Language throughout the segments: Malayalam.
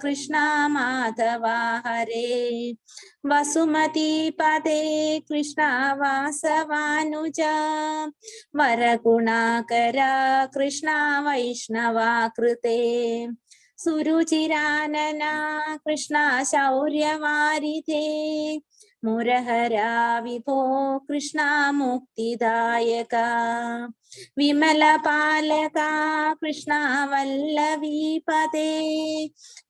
കൃഷ്ണ മാധവ ഹരേ. വസുമതീപദേ കൃഷ്ണ വാസവാനുജ വരഗുണാകര കൃഷ്ണ വൈഷ്ണവ കൃതേ. സുരുചിരാനന കൃഷ്ണ ശൗര്യവാരിധേ മുരഹരാ വിഭോ കൃഷ്ണ മുക്തിദായക. വിമലപാലക കൃഷ്ണ വല്ലഭീപദേ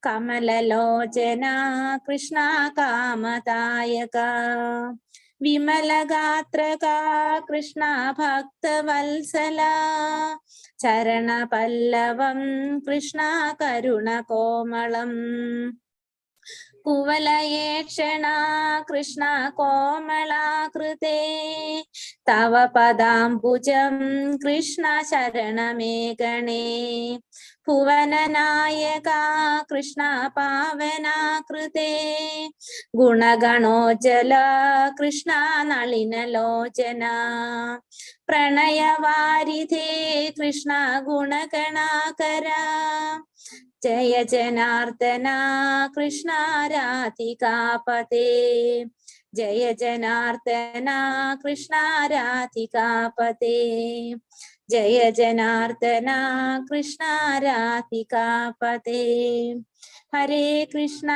കമലലോചന കൃഷ്ണ കാമദായക. വിമലഗാത്രക കൃഷ്ണ ഭക്തവത്സല ചരണപല്ലവം കൃഷ്ണ കരുണകോമളം. കുവലയേക്ഷണ കൃഷ്ണ കോമളാകൃതേ തവ പദാംബുജം കൃഷ്ണ ശരണമേ ഗണേ. ഭുവനനായക കൃഷ്ണ പാവനാകൃതേ ഗുണഗണോജ്ജല കൃഷ്ണ നളിനലോചന. പ്രണയവാരിധേ കൃഷ്ണ ഗുണഗണാകര ജയ ജനാർദ്ദന കൃഷ്ണ രാധികാപതേ. ജയ ജനാർദ്ദന കൃഷ്ണ രാധികാപതേ. ജയ ജനാർദ്ദന കൃഷ്ണ രാധികാപതേ. ഹരേ കൃഷ്ണ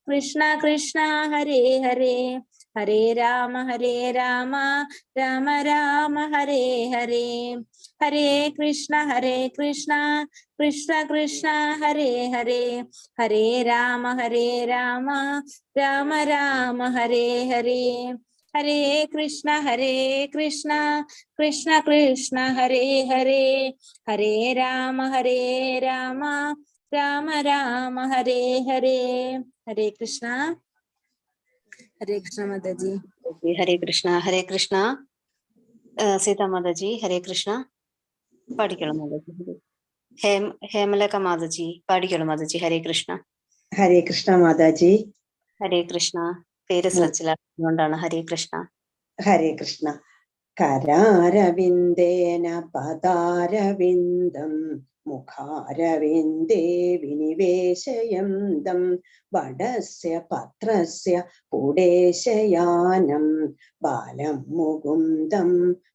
കൃഷ്ണ കൃഷ്ണ ഹരേ ഹരേ. ഹരേ രാമ രാമ രാമ ഹരേ ഹരേ. ഹരേ കൃഷ്ണ കൃഷ്ണ കൃഷ്ണ ഹരേ ഹരേ. ഹരേ രാമ രാമ രാമ ഹരേ ഹരേ. ഹരേ കൃഷ്ണ കൃഷ്ണ കൃഷ്ണ ഹരേ ഹരേ. ഹരേ രാമ രാമ രാമ ഹരേ ഹരേ. ഹരേ കൃഷ്ണ മാതാജി. ഹരേ കൃഷ്ണ സീതാ മാതാജി. ഹരേ കൃഷ്ണ പാടിക്കോളൂ മാതാജി. ഹേമലക മാതാജി പാടിക്കോളൂ മാതാജി. ഹരേ കൃഷ്ണ മാതാജി. ഹരേ കൃഷ്ണ. പേര് ശ്രദ്ധിച്ചുകൊണ്ടാണ്. ഹരേ കൃഷ്ണ. കരാരവിന്ദേന പദാരവിന്ദം മുഖാരവിന്ദേ വിനിവേശയന്തം വടസ്യ പത്രസ്യ പുടേശയാനം ബാലം മുകുന്ദം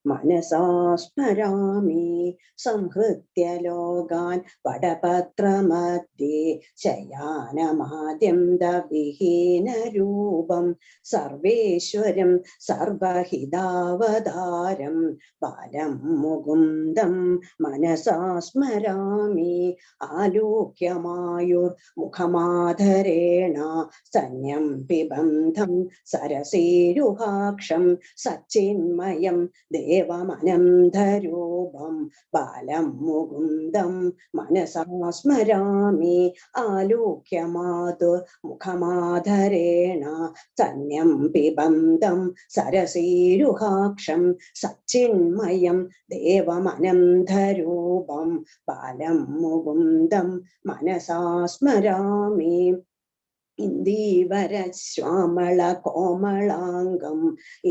മനസാ സ്മരാമി. സംഹൃത്യ ലോകാൻ വടപത്രമധ്യേ ശയാനമാദ്യം വിഹീനരൂപം സർവേശ്വരം സർവഹിതാവതാരം ബാലം മുകുന്ദം മനസാ സ്മരാമി. ആലോക്യമായുർ മുഖമാധരേണ സന്യം പിബന്ധം സരസീരുഹാക്ഷം സച്ചിന്മയം ദേവമനന്തരൂപം ബാലം മുകുന്ദം മനസാ സ്മരാമി. ആലോക്യമാതുർ മുഖമാധരേണ സന്യം പിബന്ധം സരസീരുഹാക്ഷം സച്ചിന്മയം ദേവമനന്തരൂപം ബാലം മുകുന്ദം മനസാ സ്മരാമി. ഇന്ദീവര ശ്യാമള കോമളാംഗം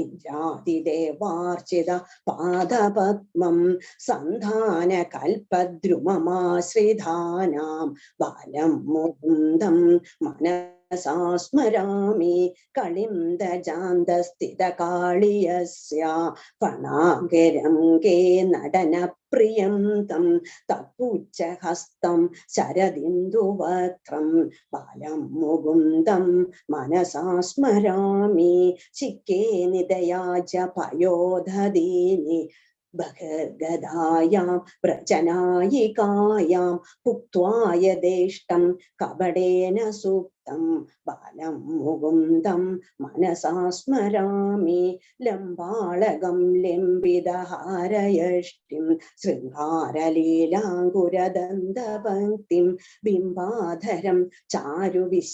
ഇന്ദ്രാതിദേവാർച്ചിത പാദപദ്മം സന്ധാന കൽപദ്രുമമാശ്രിതാനാം ബാലം മുകുന്ദം മനസാ സ്മരാമി. കളിന്ദജാന്തസ്ഥിതകാളിയസ്യ ഫണാഗരംഗേ നടന പ്രിയം തം തപ്പുച്ഛഹസ്തം ശരദിന്ദുവക്രം ബാലം മുകുന്ദം മനസാ സ്മരാമി. ചിക്കേ നിദയാജ പയോധദീനി ബഹിർഗദായാം വ്രജനായികായാം ഭുക്ത്വായ ദേഷ്ടം കപടേന സൂക്തം ബാലം മുകുന്ദം മനസാ സ്മരാമി. ലംബാളകം ലംബിതഹാരയഷ്ടിം ശൃംഗാരലീലാങ്കുരദന്തപങ്ക്തിം ബിംബാധരം ചാരുവിശാലനേത്രം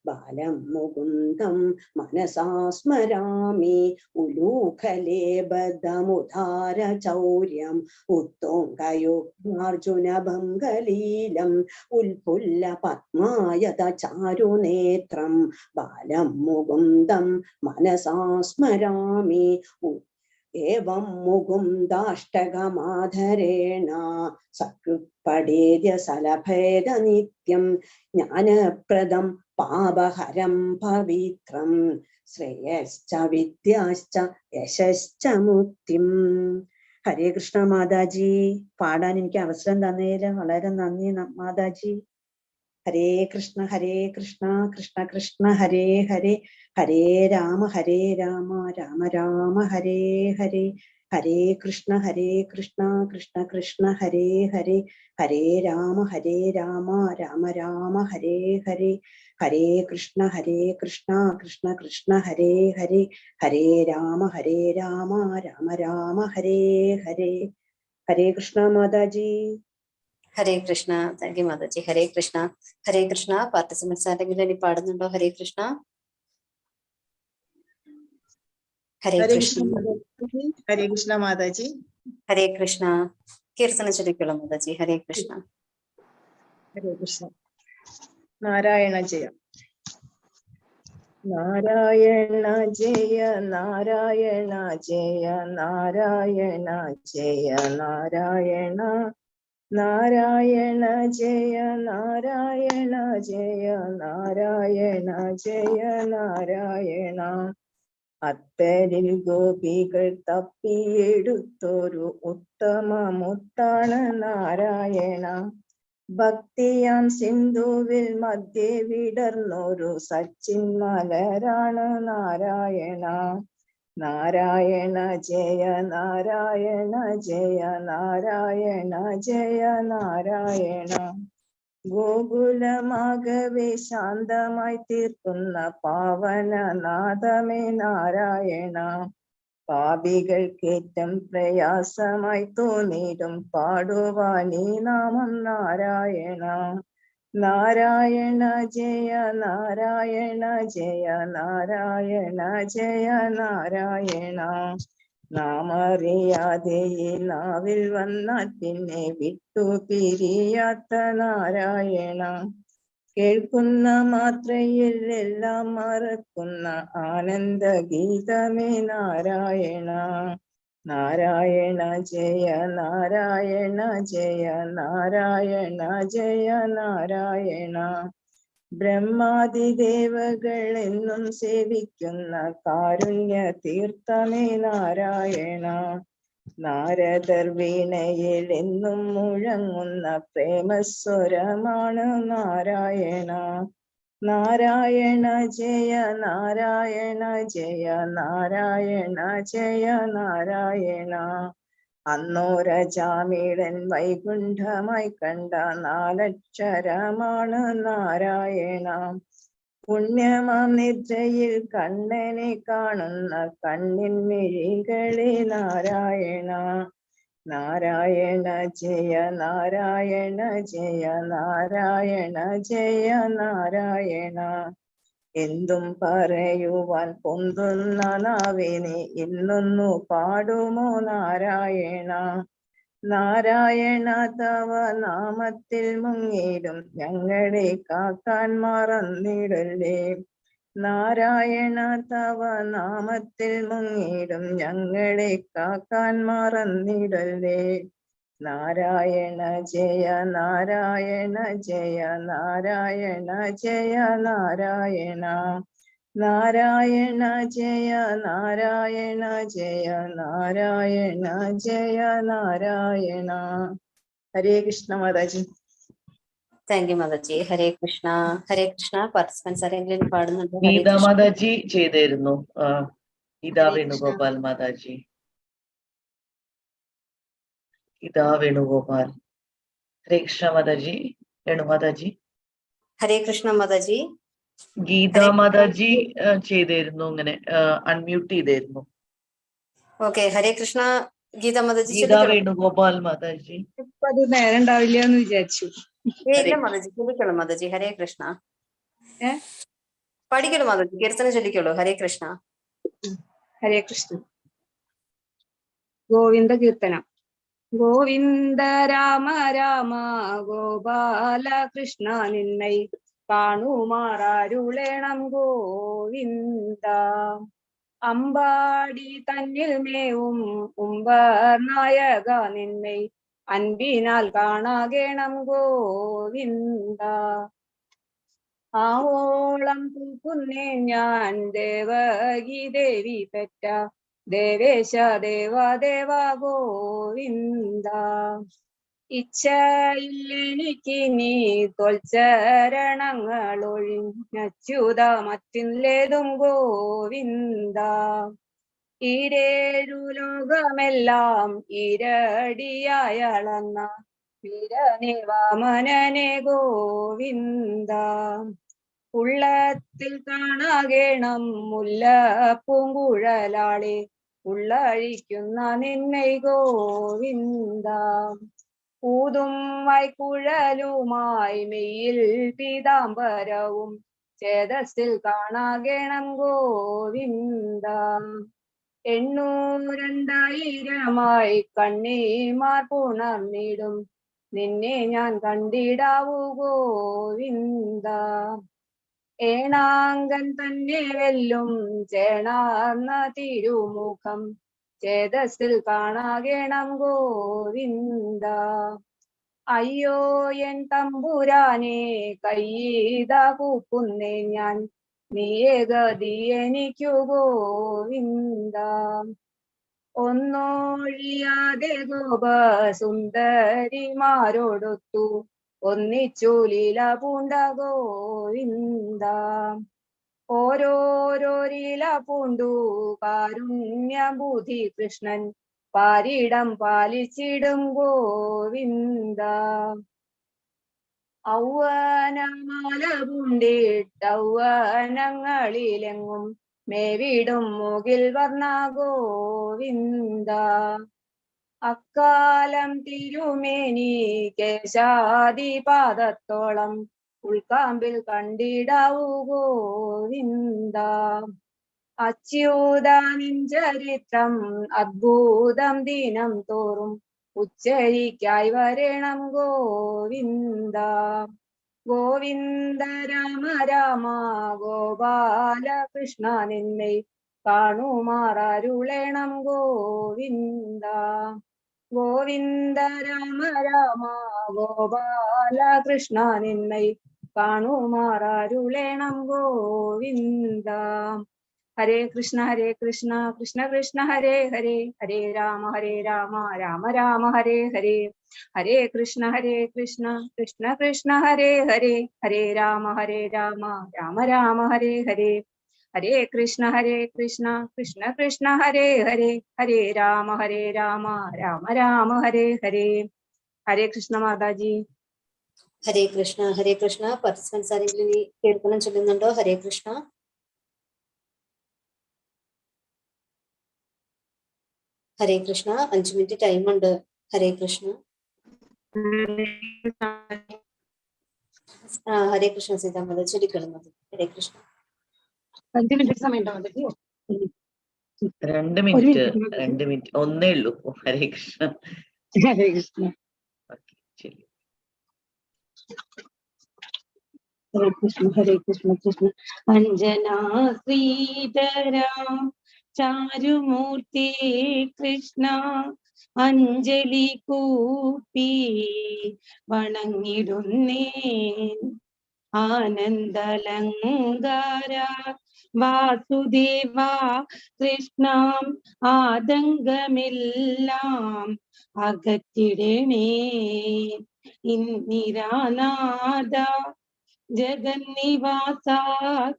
ബാലം മുകുന്ദം മനസാ സ്മരാമി. ഉലൂഖലേബദ്ധമുദാര ചൗര്യം ഉത്തോംഗയുഗ്മാർജുനഭംഗലീലം ഉൽപുല്ല പത്മായത ചാരുനേത്രം ബാലം മുകുന്ദം മനസാ സ്മരാമി. एवं मुकुन्दाष्टकमाधरेण सकृत्पडेद्य सलभेद नित्यं ज्ञानप्रदं पापहरं पवित्रं ശ്രേയശ്ച വിദ്യാശ്ച യശശ്ച മുക്തിം. ഹരേ കൃഷ്ണ മാതാജി. പാടാൻ എനിക്ക് അവസരം തന്നതിന് വളരെ നന്ദി Mataji. Hare Krishna Krishna Krishna Hare Hare, Hare Rama Rama Rama Hare Hare, Hare Krishna Krishna Krishna Hare Hare, Hare Rama Rama Rama Hare Hare, Hare Krishna Krishna Krishna Hare Hare, Hare Rama Rama Rama Hare Hare. Hare Krishna Mataji. Hare Krishna. Thank you Mataji. Hare Krishna. Hare Krishna. Participants ആരെങ്കിലും ഇനി പാടുന്നുണ്ടോ? ഹരേ കൃഷ്ണ. ഹരേ കൃഷ്ണ. ഹരേ കൃഷ്ണ മാതാജി. ഹരേ കൃഷ്ണ. കീർത്തന ചൊല്ലിക്കോളൂ മാതാജി. ഹരേ കൃഷ്ണ. ഹരേ കൃഷ്ണ. നാരായണ ജയ. നാരായണ ജയ നാരായണ ജയ നാരായണ ജയ നാരായണ, നാരായണ ജയ നാരായണ ജയ നാരായണ ജയ നാരായണ. അത്തരിൽ ഗോപികൾ തപ്പിയെടുത്തൊരു ഉത്തമമുത്താണ് നാരായണ. ഭക്തിയാം സിന്ധുവിൽ മധ്യേ വിടർന്നൊരു സച്ചിന്മലരാണ് നാരായണ. നാരായണ ജയ നാരായണ ജയ നാരായണ ജയ നാരായണ. ഗോകുലമാകവേ ശാന്തമായി തീർക്കുന്ന പാവനനാഥമേ നാരായണ. പാപികൾക്കേറ്റം പ്രയാസമായി തോന്നിയിടും പാടുവാനീ നാമം നാരായണ. നാരായണ ജയ നാരായണ ജയ നാരായണ ജയ നാരായണ. നാമറിയാതെ നാവിൽ വന്നാൽ പിന്നെ വിട്ടു പിരിയാത്ത നാരായണ. കേൾക്കുന്ന മാത്രയിൽ എല്ലാം മറക്കുന്ന ആനന്ദ ഗീതമേ നാരായണ. നാരായണ ജയ നാരായണ ജയ നാരായണ ജയ നാരായണ. ബ്രഹ്മാദിദേവകൾ എന്നും സേവിക്കുന്ന കാരുണ്യ തീർത്ഥമേ നാരായണ. നാരദർ വീണയിൽ എന്നും മുഴങ്ങുന്ന പ്രേമസ്വരമാണ് നാരായണ. നാരായണ ജയ നാരായണ ജയ നാരായണ ജയ നാരായണ. അന്നോരജാമീടൻ വൈകുണ്ഠമായി കണ്ട നാലക്ഷരമാണ് നാരായണ. പുണ്യമാം നിദ്രയിൽ കണ്ണനെ കാണുന്ന കണ്ണിൻ മിഴികളെ നാരായണ. നാരായണ ജയ നാരായണ ജയ നാരായണ ജയ നാരായണ. എന്തും പറയുവാൻ പൊന്തുന്ന നാവിനെ ഇന്നൊന്നു പാടുമോ നാരായണ. നാരായണ തവ നാമത്തിൽ മുങ്ങിടും ഞങ്ങളെ കാക്കാൻ മറന്നിടല്ലേ. നാരായണ തവ നാമത്തിൽ മുങ്ങിടും ഞങ്ങളെ കാക്കാൻ മറന്നിടല്ലേ. നാരായണ ജയ നാരായണ ജയ നാരായണ ജയ നാരായണ. നാരായണ ജയ നാരായണ ജയ നാരായണ ജയ Narayana. Hare Krishna Mataji. Thank you Mataji. Hare Krishna. Hare Krishna. Participants ആരെങ്കിലും പാടുന്നുണ്ടോ? ഗീതാ മാതാജി ചെയ്തായിരുന്നു. ഗീതാ വേണുഗോപാൽ മാതാജി. ഗീതാ വേണുഗോപാൽ. ഹരേ കൃഷ്ണ മാതാജി. വേണു മാതാജി. ഹരേ കൃഷ്ണ മാതാജി. ഗീതാ മാതാജി ചെയ്തായിരുന്നു. ഇങ്ങനെ അൺമ്യൂട്ട് ചെയ്തായിരുന്നു. ഓക്കെ. ഹരേ കൃഷ്ണ. ഗീതാ മാതാജി. ഗീതാ വേണുഗോപാൽ മാതാജി. ഇപ്പൊ അത് നേരം ഉണ്ടാവില്ല എന്ന് വിചാരിച്ചു. ഇല്ല മാതാജി, ചൊല്ലിക്കോളൂ മാതാജി. ഹരേ കൃഷ്ണ. പഠിക്കണു മാതാജി. കീർത്തനം ചൊല്ലിക്കോളൂ. ഹരേ കൃഷ്ണ. ഹരേ കൃഷ്ണ. ഗോവിന്ദ കീർത്തനം. ഗോവിന്ദ രാമ രാമ ഗോപാല കൃഷ്ണ നിന്നൈ കാണുമാറരുളേണം ഗോവിന്ദ. അമ്പാടി തന്നിൽ മേവും ഉമ്പർ നായക നിന്നെ അൻപിനാൽ കാണാകേണം ഗോവിന്ദ. ആവോളം പൂക്കുന്നേ ഞാൻ ദേവകി ദേവി പെറ്റ ദേവേശ ദേവ ഗോവിന്ദ. ഇച്ഛയില്ലെനിക്കിനി തൊൽച്ചരണങ്ങളൊഴിഞ്ഞച്യുത മറ്റില്ലേതും ഗോവിന്ദ. ഈരേഴു ലോകമെല്ലാം ഇരടിയായളന്ന വീരനിവാമനനെ ഗോവിന്ദ. ഉള്ളത്തിൽ കാണാകേണം മുല്ലപ്പൂങ്കുഴലാളെ ഉള്ളഴിക്കുന്ന നിന്നെ ഗോവിന്ദ. ഊതും വൈക്കുഴലുമായി മെയ്യിൽ പീതാംബരവും ചേതസ്സിൽ കാണാകേണം ഗോവിന്ദ. 800,000 കണ്ണീമാർ പുണർന്നിടും നിന്നെ ഞാൻ കണ്ടിടാവൂ ഗോവിന്ദ. ഏണാങ്കൻ തന്നെ വെല്ലും ചേണാർന്ന തിരുമുഖം ചേതസ്സിൽ കാണാകേണം ഗോവിന്ദ. അയ്യോ എൻ തമ്പുരാനെ കയ്യീതാ കൂക്കുന്നേ ഞാൻ നീയേ ഗതി എനിക്കു ഗോവിന്ദ. ഒന്നൊഴിയാതെ ഗോപസുന്ദരിമാരോടൊത്തു ഒന്നിച്ചു ലീല പൂണ്ട ഗോവിന്ദ. ഓരോരോ ലീല പൂണ്ടു കാരുണ്യബുധി കൃഷ്ണൻ പാരിടം പാലിച്ചിടും ഗോവിന്ദ. ഔവനമാല പൂണ്ടിട്ടൗവനങ്ങളിലെങ്ങും മേവിടും മുകിൽ വർണ്ണ ഗോവിന്ദ. അക്കാലം തിരുമേനി കേശാദിപാദത്തോളം ഉൾക്കാമ്പിൽ കണ്ടിടാവൂ ഗോവിന്ദ. അച്യുതാനിൻ ചരിത്രം അദ്ഭുതം ദിനം തോറും ഉച്ചരിക്കായി വരണം ഗോവിന്ദ. ഗോവിന്ദ രാമ രാമ ഗോപാല കൃഷ്ണ നിന്നെ കാണുമാറരുളേണം ഗോവിന്ദ. ഗോവിന്ദ രാമ രാമ ഗോപാല കൃഷ്ണ നിന്നെ കാണുമാറരുളേണം ഗോവിന്ദ. ഹരേ കൃഷ്ണ കൃഷ്ണ കൃഷ്ണ ഹരേ ഹരേ ഹരേ രാമ രാമ രാമ ഹരേ ഹരേ. ഹരേ കൃഷ്ണ കൃഷ്ണ കൃഷ്ണ ഹരേ ഹരേ ഹരേ രാമ രാമ രാമ ഹരേ ഹരേ. ഹരേ കൃഷ്ണ കൃഷ്ണ കൃഷ്ണ ഹരേ ഹരേ ഹരേ രാമ രാമ രാമ ഹരേ ഹരേ. ഹരേ കൃഷ്ണ മാതാജി. ഹരേ കൃഷ്ണ പാർട്ടിസിപ്പൻസ് ആരെങ്കിലും ഇനി കേൾക്കണം ചൊല്ലുന്നുണ്ടോ? ഹരേ കൃഷ്ണ. ഹരേ കൃഷ്ണ. 5 മിനിറ്റ് ടൈം ഉണ്ട്. ഹരേ കൃഷ്ണ. ഹരേ കൃഷ്ണ സീതാമത ചൊല്ലിക്കൊള്ളുന്നത്. ഹരേ കൃഷ്ണ. 5 മിനിറ്റ് സമയം ഉണ്ടോ? 2 മിനിറ്റ് 2 മിനിറ്റ് ഒന്നേ ഉള്ളൂ. ഹരേ കൃഷ്ണ. ഹരേ കൃഷ്ണ. ശരി. ഹരേ കൃഷ്ണ കൃഷ്ണ. അഞ്ജനാ ശ്രീധരാം ചാരുമൂർത്തി കൃഷ്ണ അഞ്ജലി കൂപ്പി വണങ്ങിടുന്നേൻ. ആനന്ദലങ്കാര വാസുദേവ കൃഷ്ണ ആതങ്കമെല്ലാം അകറ്റിടണേ. ഇന്ദിരാനാഥ ജഗന്നിവാസ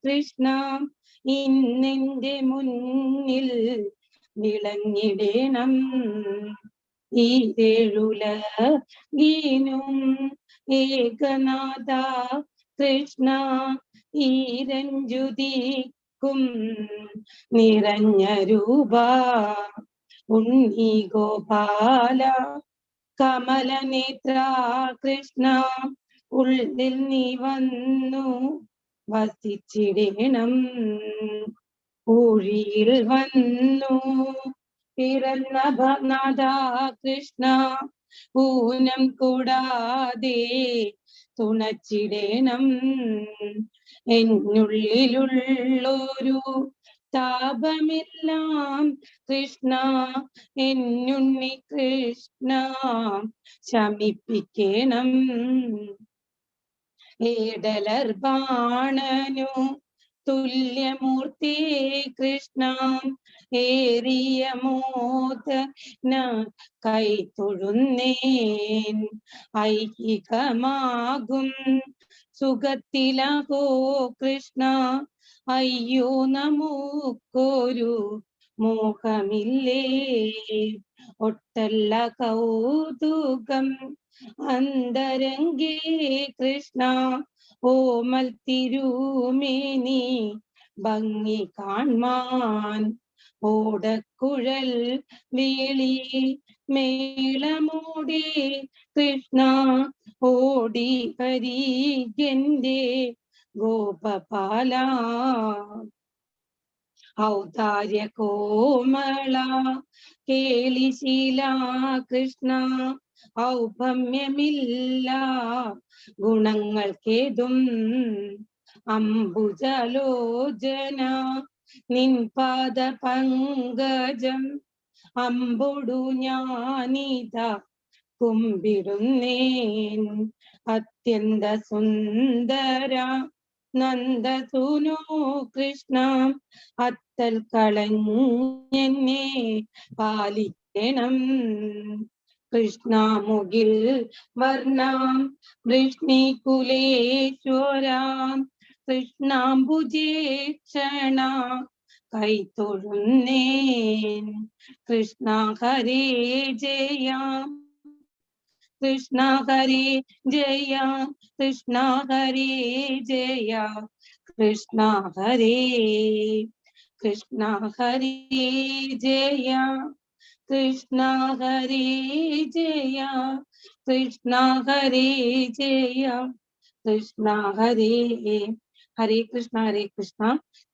കൃഷ്ണ ഇന്നെന്റെ മുന്നിൽ വിളങ്ങിടണം. ഈരേഴുലകീനും ഏകനാഥ കൃഷ്ണ ഈരഞ്ജുതിക്കും നിറഞ്ഞ രൂപ ഉണ്ണി ഗോപാല കമലനേത്ര കൃഷ്ണ ഉള്ളിൽ നീ വന്നു വസിച്ചിടണം. ഊഴിയിൽ വന്നു പിറന്ന നാഥ കൃഷ്ണ ഊനം കൂടാതെ തുണച്ചിടണം. എന്നുള്ളിലുള്ളൊരു താപമെല്ലാം കൃഷ്ണ എന്നുണ്ണി കൃഷ്ണ ശമിപ്പിക്കണം. ഏടലർബാണനു തുല്യമൂർത്തി കൃഷ്ണ ഏറിയ മോദന കൈത്തൊഴുന്നേൻ. ഐഹികമാകും സുഖത്തിലകോ കൃഷ്ണ അയ്യോ നമുക്കൊരു മോഹമില്ലേ. ഒട്ടല്ല കൗതുകം അന്തരംഗേ കൃഷ്ണ ഓമൽ തിരുമേനി ഭംഗി കാൺമാൻ. ഓടക്കുഴൽ വേളി മേളമോടി കൃഷ്ണ ഓടി വരീകന്റെ ഗോപപാല. ഔദാര്യ കോമള കേളിശീല കൃഷ്ണ ഔഭമ്യമില്ല ഗുണങ്ങൾക്കേതും. അംബുജലോചന നിൻ പാദ പങ്കജം അമ്പൊടു ഞാനിത കുമ്പിടുന്നേൻ. അത്യന്ത സുന്ദര നന്ദസൂനു കൃഷ്ണ അത്തൽ കളഞ്ഞെന്നെ പാലിക്കണം. കൃഷ്ണ മുകിൽ വർണ്ണം വൃഷ്ണികുലേശ്വരാം കൃഷ്ണാംബുജേക്ഷണ കൈത്തൊഴുന്നേൻ. കൃഷ്ണ ഹരേ ജയ കൃഷ്ണ ഹരേ ജയ കൃഷ്ണ ഹരേ ജയ കൃഷ്ണ ഹരേ കൃഷ്ണ ഹരേ ജയ കൃഷ്ണ ഹരേ ജയ കൃഷ്ണ ഹരേ ജയ കൃഷ്ണ ഹരേ. ഹരേ കൃഷ്ണ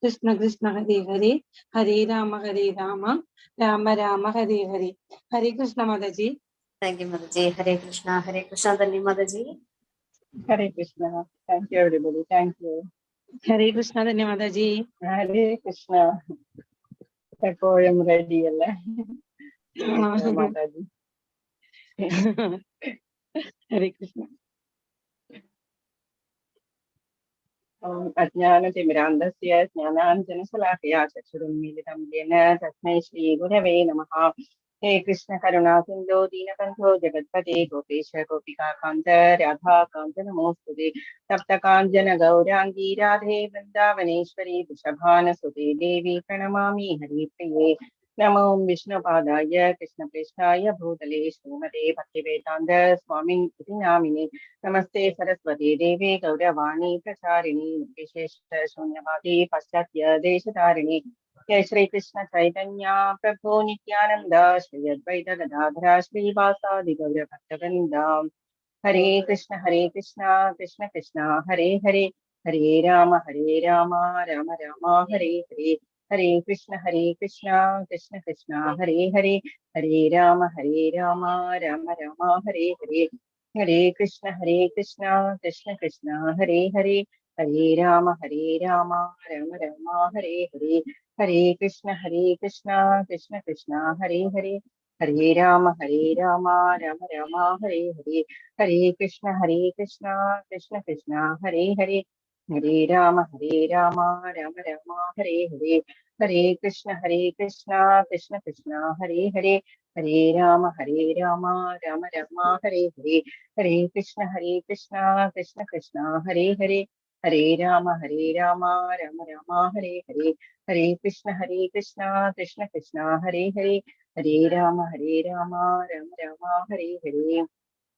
കൃഷ്ണ കൃഷ്ണ ഹരേ ഹരേ ഹരേ രാമ രാമ രാമ ഹരേ ഹരേ. ഹരേ കൃഷ്ണ മാതാജി. Thank you Mataji. ഹരേ കൃഷ്ണ തന്നെ Mataji. Hare Krishna. Thank you everybody. Thank you. Hare Krishna തന്നെ മാതാജി. ഹരേ കൃഷ്ണ. എപ്പോഴും റെഡി അല്ലേ മാതാജി? ഹരേ കൃഷ്ണ. അജ്ഞാനതിമിരാന്ധസ്യ ജ്ഞാനാഞ്ജനശലാകയാ ചക്ഷുരുന്മീലിതം യേന തസ്മൈ ശ്രീഗുരവേ നമഃ. ഹേ കൃഷ്ണ കരുണാ സിന്ധോ ദീനബന്ധോ ജഗത്പതേ ഗോപേശ ഗോപികാ കാന്ത രാധാ കാന്ത നമോസ്തുതേ. തപ്തകാഞ്ചന ഗൗരാംഗീ രാധേ വൃന്ദാവനേശ്വരി വൃഷഭാനസുതേ ദേവി പ്രണമാമി ഹരിപ്രിയേ. നമോ വിഷ്ണുപാദായ കൃഷ്ണപ്രേഷ്ഠായ ഭൂതലേ ശ്രീമതേ ഭക്തിവേദാന്ത സ്വാമിൻ ഇതി നാമിനേ. നമസ്തേ സരസ്വതീ ദേവേ ഗൗരവാണി പ്രചാരിണി വിശേഷ ശൂന്യവാദി പാശ്ചാത്യ ദേശധാരിണി. ജയ ശ്രീകൃഷ്ണ ചൈതന്യ പ്രഭു നിത്യാനന്ദ ശ്രീ അദ്വൈത ഗദാധര ശ്രീവാസാദി ഗൗരഭക്തവൃന്ദ. ഹരേ കൃഷ്ണ കൃഷ്ണ കൃഷ്ണ ഹരേ ഹരേ ഹരേ രാമ രാമ രാമ ഹരേ ഹരേ. ഹരേ കൃഷ്ണ കൃഷ്ണ കൃഷ്ണ ഹരേ ഹരേ ഹരേ രാമ രാമ രാമ ഹരേ ഹരേ. ഹരേ കൃഷ്ണ കൃഷ്ണ കൃഷ്ണ ഹരേ ഹരേ ഹരേ രാമ രാമ രാമ ഹരേ ഹരേ. ഹരേ കൃഷ്ണ കൃഷ്ണ കൃഷ്ണ ഹരേ ഹരേ ഹരേ രാമ രാമ രാമ ഹരേ ഹരേ. ഹരേ കൃഷ്ണ കൃഷ്ണ കൃഷ്ണ ഹരേ ഹരേ ഹരേ രാമ രാമ രാമ ഹരേ ഹരേ. ഹരേ കൃഷ്ണ കൃഷ്ണ കൃഷ്ണ ഹരേ ഹരേ ഹരേ രാമ രാമ രാമ ഹരേ ഹരേ. ഹരേ കൃഷ്ണ കൃഷ്ണ കൃഷ്ണ ഹരേ ഹരേ ഹരേ രാമ രാമ രാമ ഹരേ ഹരേ. ഹരേ കൃഷ്ണ കൃഷ്ണ കൃഷ്ണ ഹരേ ഹരേ ഹരേ രാമ രാമ രാമ ഹരേ ഹരേ.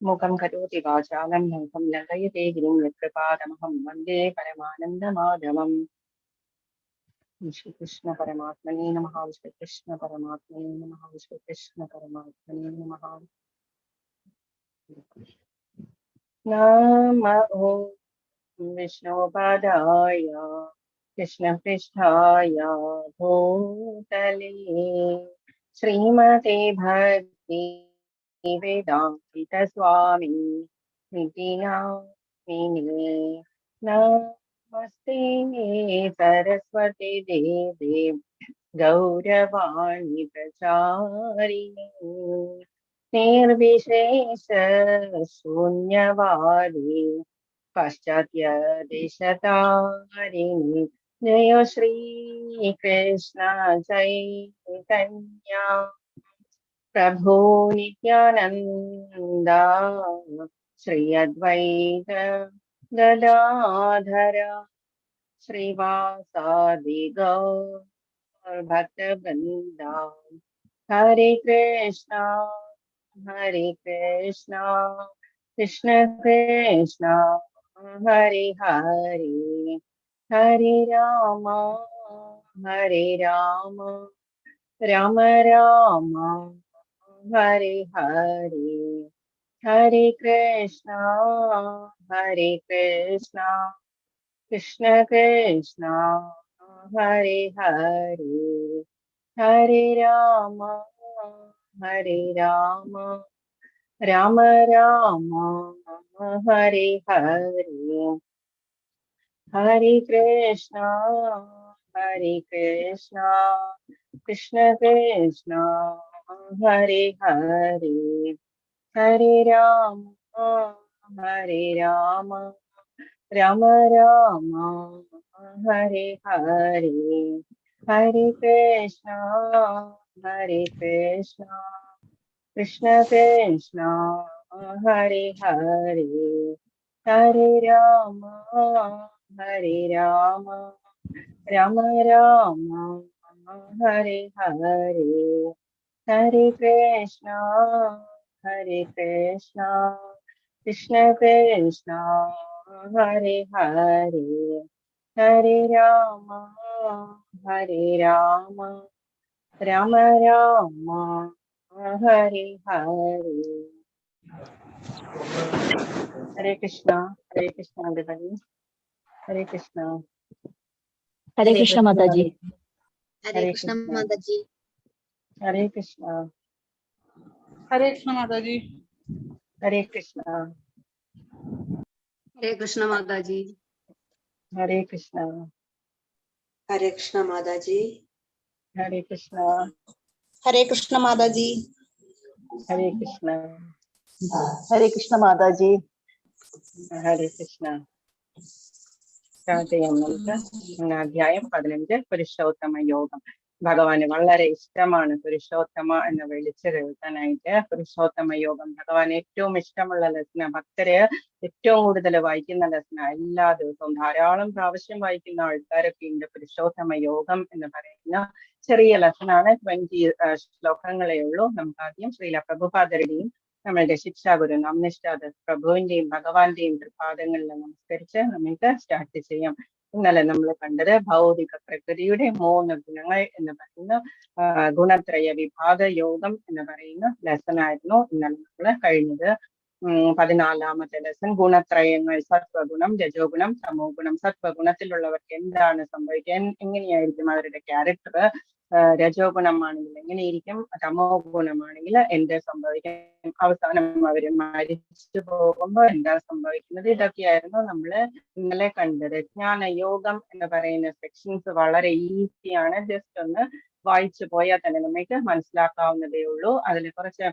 മുഖം കരോതി വാചാലം മുഖം ലംഘയത്തെ ഗിരിം യത്കൃപാദമഹം വന്ദേ പരമാനന്ദമാധവം. ശ്രീകൃഷ്ണ പരമാത്മനേ നമഃ. ശ്രീകൃഷ്ണ പരമാത്മനേ നമഃ. ശ്രീകൃഷ്ണ പരമാത്മനേ നമഃ. നമോ വിഷ്ണുപാദായ കൃഷ്ണപൃഷ്ഠായ ഭൂതലേ ശ്രീമതേ ഭക്തി വേദാന്ത സ്വാമി നിതി നാമിനേ. നമോ नमस्ते सरस्वती देवी गौरवाणी प्रचारिणी निर्विशेष शून्यवादी पाश्चात्य देशतारिणी जय श्री कृष्ण चैतन्य प्रभु नित्यानंदा श्री अद्वैत गदाधर श्रीवासादि गौर भक्तवृंदा हरे कृष्णा कृष्ण कृष्णा हरे हरे हरे राम राम राम हरे हरे हरे कृष्णा कृष्ण कृष्णा हरे हरे हरे राम राम राम हरे हरे हरे कृष्णा कृष्ण कृष्णा हरे हरे हरे राम राम राम हरे हरे हरे कृष्णा कृष्ण कृष्णा हरे हरे हरे राम राम राम हरे हरे हरे कृष्णा कृष्ण कृष्णा हरे हरे हरे राम राम राम हरे हरे हरे कृष्णा everybody. हरे कृष्णा हरे कृष्ण माता जी। हरे कृष्ण माता जी। हरे कृष्णा हरे कृष्ण माता जी। हरे कृष्णा हरे कृष्ण माता जी। हरे कृष्णा हरे कृष्ण माता जी। हरे कृष्णा हरे कृष्ण माता जी। हरे कृष्णा हरे कृष्ण माता जी। हरे कृष्णा സ്റ്റാർട്ട് ചെയ്യാം നമുക്ക്. അധ്യായം 15 പുരുഷോത്തമ യോഗം. ഭഗവാന് വളരെ ഇഷ്ടമാണ് പുരുഷോത്തമ എന്ന് വിളിച്ചു കേൾക്കാനായിട്ട്. പുരുഷോത്തമ യോഗം ഭഗവാൻ ഏറ്റവും ഇഷ്ടമുള്ള ലെസന, ഭക്തര് ഏറ്റവും കൂടുതൽ വായിക്കുന്ന ലെസന, എല്ലാ ദിവസവും ധാരാളം പ്രാവശ്യം വായിക്കുന്ന ആൾക്കാരൊക്കെ ഉണ്ട്. പുരുഷോത്തമ യോഗം എന്ന് പറയുന്ന ചെറിയ ലെസനാണ്. 20 ശ്ലോകങ്ങളേ ഉള്ളൂ. നമുക്ക് ആദ്യം ശ്രീല പ്രഭുപാദരുടെയും നമ്മളുടെ ശിക്ഷാഗുരു നാംനിഷ്ഠാദ പ്രഭുവിന്റെയും ഭഗവാന്റെയും തൃപാദങ്ങളിൽ നമസ്കരിച്ച് നമുക്ക് സ്റ്റാർട്ട് ചെയ്യാം. ഇന്നലെ നമ്മൾ കണ്ടത് ഭൗതിക പ്രകൃതിയുടെ 3 ഗുണങ്ങൾ എന്ന് പറയുന്ന ഗുണത്രയ വിഭാഗ യോഗം എന്ന് പറയുന്ന ലെസൺ ആയിരുന്നു ഇന്നലെ നമ്മൾ കഴിഞ്ഞത്. 14ാമത്തെ ലെസൺ ഗുണത്രയങ്ങൾ, സത്വഗുണം, രജോഗുണം, തമോ ഗുണം. സത്വഗുണത്തിലുള്ളവർക്ക് എന്താണ് സംഭവിക്കാൻ, എങ്ങനെയായിരിക്കും അവരുടെ ക്യാരക്ടർ, രജോ ഗുണമാണെങ്കിൽ എങ്ങനെയിരിക്കും, തമോ ഗുണമാണെങ്കിൽ എന്ത് സംഭവിക്കും, അവസാനം അവര് മരിച്ചു പോകുമ്പോൾ എന്താ സംഭവിക്കുന്നത്, ഇതൊക്കെയായിരുന്നു നമ്മള് ഇന്നലെ കണ്ടത്. ജ്ഞാനയോഗം എന്ന് പറയുന്ന സെക്ഷൻസ് വളരെ ഈസിയാണ്. ജസ്റ്റ് ഒന്ന് വായിച്ചു പോയാൽ തന്നെ നമുക്ക് മനസ്സിലാക്കാവുന്നതേ ഉള്ളൂ. അതിൽ കുറച്ച്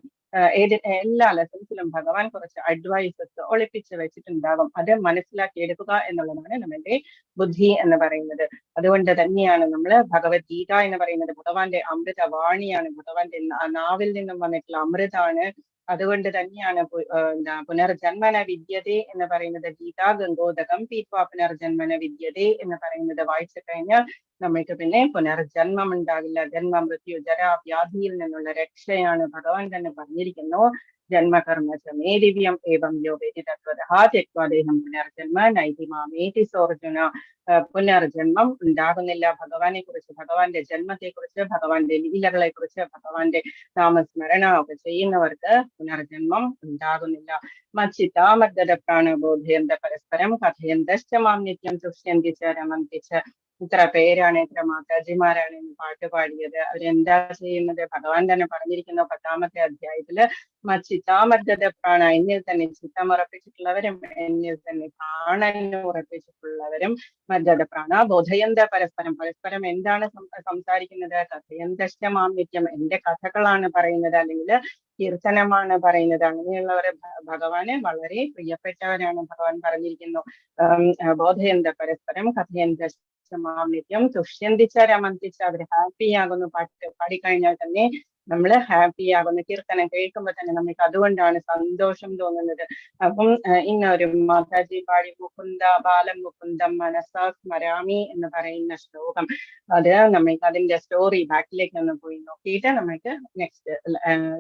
എല്ലാ ലെസൺസിലും ഭഗവാൻ കുറച്ച് അഡ്വൈസസ് ഒളിപ്പിച്ച് വെച്ചിട്ടുണ്ടാകും. അത് മനസ്സിലാക്കി എടുക്കുക എന്നുള്ളതാണ് നമ്മളുടെ ബുദ്ധി എന്ന് പറയുന്നത്. അതുകൊണ്ട് തന്നെയാണ് നമ്മള് ഭഗവത് ഗീത എന്ന് പറയുന്നത് ഭഗവാന്റെ അമൃതവാണിയാണ്, ഭഗവാന്റെ നാവിൽ നിന്നും വന്നിട്ടുള്ള അമൃതാണ്. അതുകൊണ്ട് തന്നെയാണ് പുനർജന്മന വിദ്യതേ എന്ന് പറയുന്നത്. ഗീതാ ഗംഗോദകം പീത്വാ പുനർജന്മന വിദ്യതേ എന്ന് പറയുന്നത് വായിച്ചു കഴിഞ്ഞാൽ നമ്മൾക്ക് പിന്നെ പുനർജന്മം ഉണ്ടാകില്ല. ജന്മ മൃത്യു ജര വ്യാധിയിൽ നിന്നുള്ള രക്ഷയാണ് ഭഗവാൻ തന്നെ പറഞ്ഞിരിക്കുന്നു. ജന്മകർമ്മ ചമേ ദിവ്യം ഏവം യോ വേദി തത്വതഃ ത്യക്വാദേഹം പുനർജന്മ നൈതി മാമേതി സോർജുന. പുനർജന്മം ഉണ്ടാകുന്നില്ല. ഭഗവാനെ കുറിച്ച്, ഭഗവാന്റെ ജന്മത്തെ കുറിച്ച്, ഭഗവാന്റെ ലീലകളെ കുറിച്ച്, ഭഗവാന്റെ നാമസ്മരണ ഒക്കെ ചെയ്യുന്നവർക്ക് പുനർജന്മം ഉണ്ടാകുന്നില്ല. മച്ചിത്താമദ്ഗത പ്രാണബോധയന്ത പരസ്പരം കഥയന്തശ്ച മാം നിത്യം തുഷ്യന്തി ച രമന്തി ച. ഇത്ര പേരാണ്, ഇത്ര മാതാജിമാരാണ് ഇന്ന് പാട്ട് പാടിയത്. അവരെന്താ ചെയ്യുന്നത്? ഭഗവാൻ തന്നെ പറഞ്ഞിരിക്കുന്ന 10ാമത്തെ അധ്യായത്തില് ചിത്താമർദ്ദത പ്രാണ, എന്നിൽ തന്നെ ചിത്തം ഉറപ്പിച്ചിട്ടുള്ളവരും എന്നിൽ തന്നെ പ്രാണന് ഉറപ്പിച്ചിട്ടുള്ളവരും മർദ്ദത പ്രാണ ബോധയന്ത പരസ്പരം, പരസ്പരം എന്താണ് സംസാരിക്കുന്നത്? കഥയന്തമാം നിത്യം, എന്റെ കഥകളാണ് പറയുന്നത്, അല്ലെങ്കിൽ കീർത്തനമാണ് പറയുന്നത്. അങ്ങനെയുള്ളവരെ ഭഗവാന് വളരെ പ്രിയപ്പെട്ടവരാണ്. ഭഗവാൻ പറഞ്ഞിരിക്കുന്നു ബോധയന്ത പരസ്പരം കഥയന്ത നിത്യം തുഷ്യന്തിച്ച രമന്തിച്ച, അവർ ഹാപ്പി ആകുന്നു. പാട്ട് പാടിക്കഴിഞ്ഞാൽ തന്നെ നമ്മൾ ഹാപ്പി ആകുന്നു. കീർത്തനം കേൾക്കുമ്പോൾ തന്നെ നമുക്ക് അതുകൊണ്ടാണ് സന്തോഷം തോന്നുന്നത്. അപ്പം ഇന്നൊരു മാതാജി പാടി മുകുന്ദ ബാലം മുകുന്ദം മനസാ സ്മരാമി എന്ന് പറയുന്ന ശ്ലോകം, അത് നമുക്ക് അതിന്റെ സ്റ്റോറി ബാക്കിലേക്ക് ഒന്ന് പോയി നോക്കിയിട്ട് നമുക്ക് നെക്സ്റ്റ്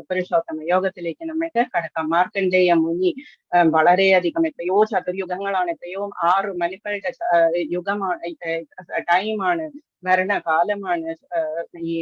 പുരുഷോത്തമ യോഗത്തിലേക്ക് നമുക്ക് കടക്കാം. മാർക്കണ്ഡേയ മുനി വളരെയധികം എത്രയോ ചതുർയുഗങ്ങളാണ്, എത്രയോ 6 മണിക്കളുടെ യുഗമാണ്, ടൈമാണ്, ഭരണകാലമാണ് ഈ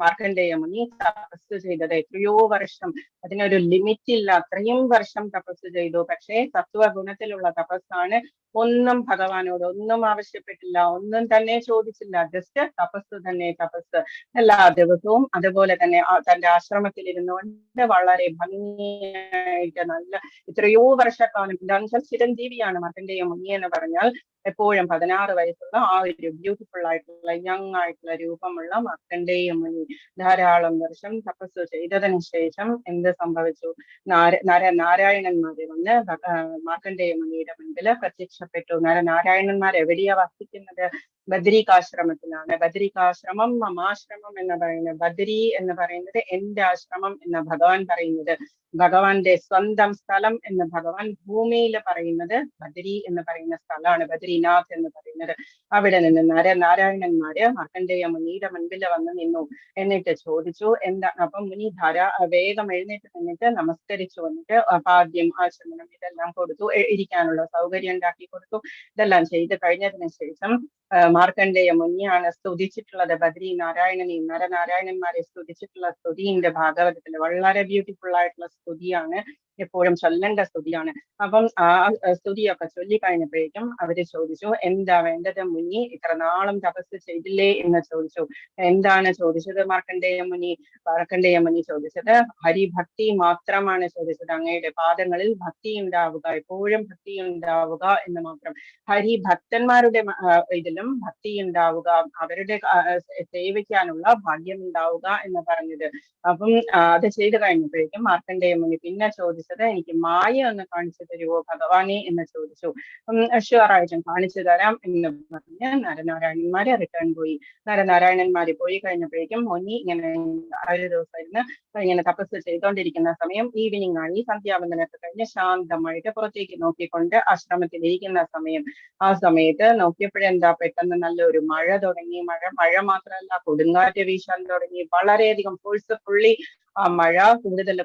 മാർക്കണ്ഡേയ മുനി തപസ് ചെയ്തത്. എത്രയോ വർഷം, അതിനൊരു ലിമിറ്റ് ഇല്ല, അത്രയും വർഷം തപസ് ചെയ്തു. പക്ഷേ സത്വഗുണത്തിലുള്ള തപസ്സാണ്. ഒന്നും ഭഗവാനോട് ഒന്നും ആവശ്യപ്പെട്ടില്ല, ഒന്നും തന്നെ ചോദിച്ചില്ല, ജസ്റ്റ് തപസ് തന്നെ തപസ് എല്ലാ ദിവസവും. അതുപോലെ തന്നെ തന്റെ ആശ്രമത്തിൽ ഇരുന്നുകൊണ്ട് വളരെ ഭംഗിയായിട്ട് നല്ല എത്രയോ വർഷക്കാലം, എന്താണെന്ന് വെച്ചാൽ ചിരഞ്ജീവിയാണ് മാർക്കണ്ഡേയ മുനി എന്ന് പറഞ്ഞാൽ. എപ്പോഴും 16 വയസ്സുള്ള ആ ഒരു ബ്യൂട്ടിഫുൾ ആയിട്ടുള്ള യങ് ആയിട്ടുള്ള രൂപമുള്ള മാർക്കണ്ഡേയ മുനി ധാരാളം വർഷം തപസ് ചെയ്തതിനു ശേഷം എന്ത് സംഭവിച്ചു? നാരായണന്മാരെ വന്ന് മാർക്കണ്ഡേയ മുനിയുടെ മുൻപില് പ്രത്യക്ഷപ്പെട്ടു. നാരായണന്മാർ എവിടെയാ വസിക്കുന്നത്? ബദരികാശ്രമത്തിലാണ്. ബദരികാശ്രമം മമാശ്രമം എന്ന് പറയുന്നത്, ബദരി എന്ന് പറയുന്നത് എന്റെ ആശ്രമം എന്ന ഭഗവാൻ പറയുന്നത്, ഭഗവാന്റെ സ്വന്തം സ്ഥലം എന്ന് ഭഗവാൻ ഭൂമിയിൽ പറയുന്നത് ബദരി എന്ന് പറയുന്ന സ്ഥലമാണ്, ബദരിനാഥ് എന്ന് പറയുന്നത്. അവിടെ നിന്ന് നാരായണന്മാര് മാർക്കണ്ഡേയ മുനിയുടെ മുൻപിൽ വന്ന് നിന്നു. എന്നിട്ട് ചോദിച്ചു എന്താണ്. അപ്പം മുനി വേഗം എഴുന്നേറ്റ് നിന്നിട്ട് നമസ്കരിച്ചു. വന്നിട്ട് പാദ്യം ആചമനം ഇതെല്ലാം കൊടുത്തു, ഇരിക്കാനുള്ള സൗകര്യം ഉണ്ടാക്കി കൊടുത്തു. ഇതെല്ലാം ചെയ്ത് കഴിഞ്ഞതിന് ശേഷം മാർക്കണ്ഡേയ മുനിയാണ് സ്തുതിച്ചിട്ടുള്ളത് ബദരി നാരായണനെയും നരനാരായണന്മാരെ സ്തുതിച്ചിട്ടുള്ള സ്തുതിന്റെ ഭാഗവതത്തിൽ വളരെ ബ്യൂട്ടിഫുൾ ആയിട്ടുള്ള സ്തുതിയാണ്, എപ്പോഴും ചൊല്ലേണ്ട സ്തുതിയാണ്. അപ്പം ആ സ്തുതിയൊക്കെ ചൊല്ലി കഴിഞ്ഞപ്പോഴേക്കും അവര് ചോദിച്ചു എന്താ വേണ്ടത് മുനി, ഇത്ര നാളും തപസ് ചെയ്തില്ലേ എന്ന് ചോദിച്ചു. എന്താണ് ചോദിച്ചത് മാർക്കണ്ഡേയ മുനി ചോദിച്ചത് ഹരിഭക്തി മാത്രമാണ് ചോദിച്ചത്. അങ്ങയുടെ പാദങ്ങളിൽ ഭക്തി ഉണ്ടാവുക, എപ്പോഴും ഭക്തി ഉണ്ടാവുക എന്ന് മാത്രം. ഹരിഭക്തന്മാരുടെ ഇതിലും ഭക്തി ഉണ്ടാവുക, അവരുടെ സേവിക്കാനുള്ള ഭാഗ്യം ഉണ്ടാവുക എന്ന് പറഞ്ഞത്. അപ്പം അത് ചെയ്ത് കഴിഞ്ഞപ്പോഴേക്കും മാർക്കണ്ഡേയ മുനി പിന്നെ ചോദിച്ചത് എനിക്ക് മായ ഒന്ന് കാണിച്ചു തരുമോ ഭഗവാനെ എന്ന് ചോദിച്ചു. ഷുവറായിട്ടും കാണിച്ചു തരാം എന്ന് പറഞ്ഞ് നരനാരായണന്മാരെ റിട്ടേൺ പോയി. നരനാരായണന്മാര് പോയി കഴിഞ്ഞപ്പോഴേക്കും മുനി ഇങ്ങനെ ഒരു ദിവസം ഇരുന്ന് ഇങ്ങനെ തപസ് ചെയ്തുകൊണ്ടിരിക്കുന്ന സമയം ഈവനിങ് ആണ്. ഈ സന്ധ്യാവന്തനൊക്കെ കഴിഞ്ഞ് ശാന്തമായിട്ട് പുറത്തേക്ക് നോക്കിക്കൊണ്ട് ആശ്രമത്തിൽ ഇരിക്കുന്ന സമയം, ആ സമയത്ത് നോക്കിയപ്പോഴെന്താ പെട്ടെന്ന് നല്ലൊരു മഴ തുടങ്ങി. മഴ മാത്രമല്ല കൊടുങ്കാറ്റ് വീശാൻ തുടങ്ങി. വളരെയധികം ഫോഴ്സ്ഫുള്ളി ആ മഴ കൂടുതൽ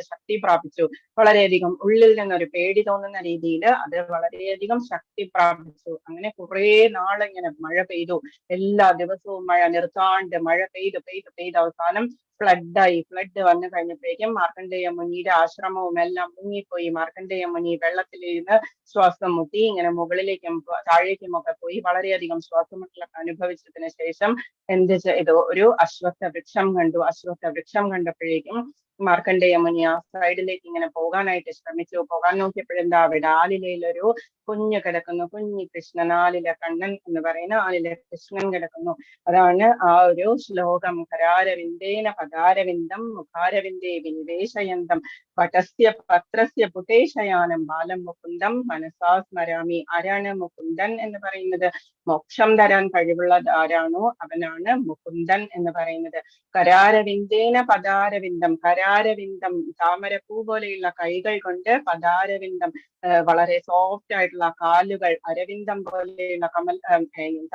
ശക്തി പ്രാപിച്ചു. വളരെയധികം ഉള്ളിൽ നിന്നൊരു പേടി തോന്നുന്ന രീതിയിൽ അത് വളരെയധികം ശക്തി പ്രാപിച്ചു. അങ്ങനെ കുറെ നാളിങ്ങനെ മഴ പെയ്തു. എല്ലാ ദിവസവും മഴ നിർത്താണ്ട് മഴ പെയ്ത് അവസാനം ഫ്ലഡ് വന്നു കഴിഞ്ഞപ്പോഴേക്കും മാർക്കണ്ഡേയ മുനിയുടെ ആശ്രമവും എല്ലാം മുങ്ങിപ്പോയി. മാർക്കണ്ഡേയ മുനി വെള്ളത്തിലിരുന്ന് ശ്വാസം മുട്ടി ഇങ്ങനെ മുകളിലേക്കും താഴേക്കും ഒക്കെ പോയി വളരെയധികം ശ്വാസമുട്ടലൊക്കെ അനുഭവിച്ചതിന് ശേഷം എന്ത് ചെയ്തു? ഒരു അശ്വത്ഥ വൃക്ഷം കണ്ടു. അശ്വത്ഥ വൃക്ഷം കണ്ടപ്പോഴേക്കും മാർക്കണ്ഡേയ മുനി ആ സൈഡിലേക്ക് ഇങ്ങനെ പോകാനായിട്ട് ശ്രമിച്ചു. പോകാൻ നോക്കിയപ്പോഴെന്താ അവിടെ ആലിലയിലൊരു കുഞ്ഞ് കിടക്കുന്നു, കുഞ്ഞി കൃഷ്ണൻ, ആലില കണ്ണൻ എന്ന് പറയുന്ന ആലില കൃഷ്ണൻ കിടക്കുന്നു. അതാണ് ആ ഒരു ശ്ലോകം. കരാരവിന്ദേന പദാരവിന്ദം മുഖാരവിന്ദേ വിനിവേശയന്തം പടസ്യ പത്രസ്യ പുട്ടേശയാനം ബാലം മുകുന്ദം മനസാ സ്മരാമി. ആരാണ് മുകുന്ദൻ എന്ന് പറയുന്നത്? മോക്ഷം തരാൻ കഴിവുള്ള ആരാണോ അവനാണ് മുകുന്ദൻ എന്ന് പറയുന്നത്. കരാരവിന്ദേന പദാരവിന്ദം, കരാരവിന്ദം താമരപ്പൂ പോലെയുള്ള കൈകൾ കൊണ്ട്, പദാരവിന്ദം വളരെ സോഫ്റ്റ് ആയിട്ടുള്ള കാലുകൾ, അരവിന്ദം പോലെയുള്ള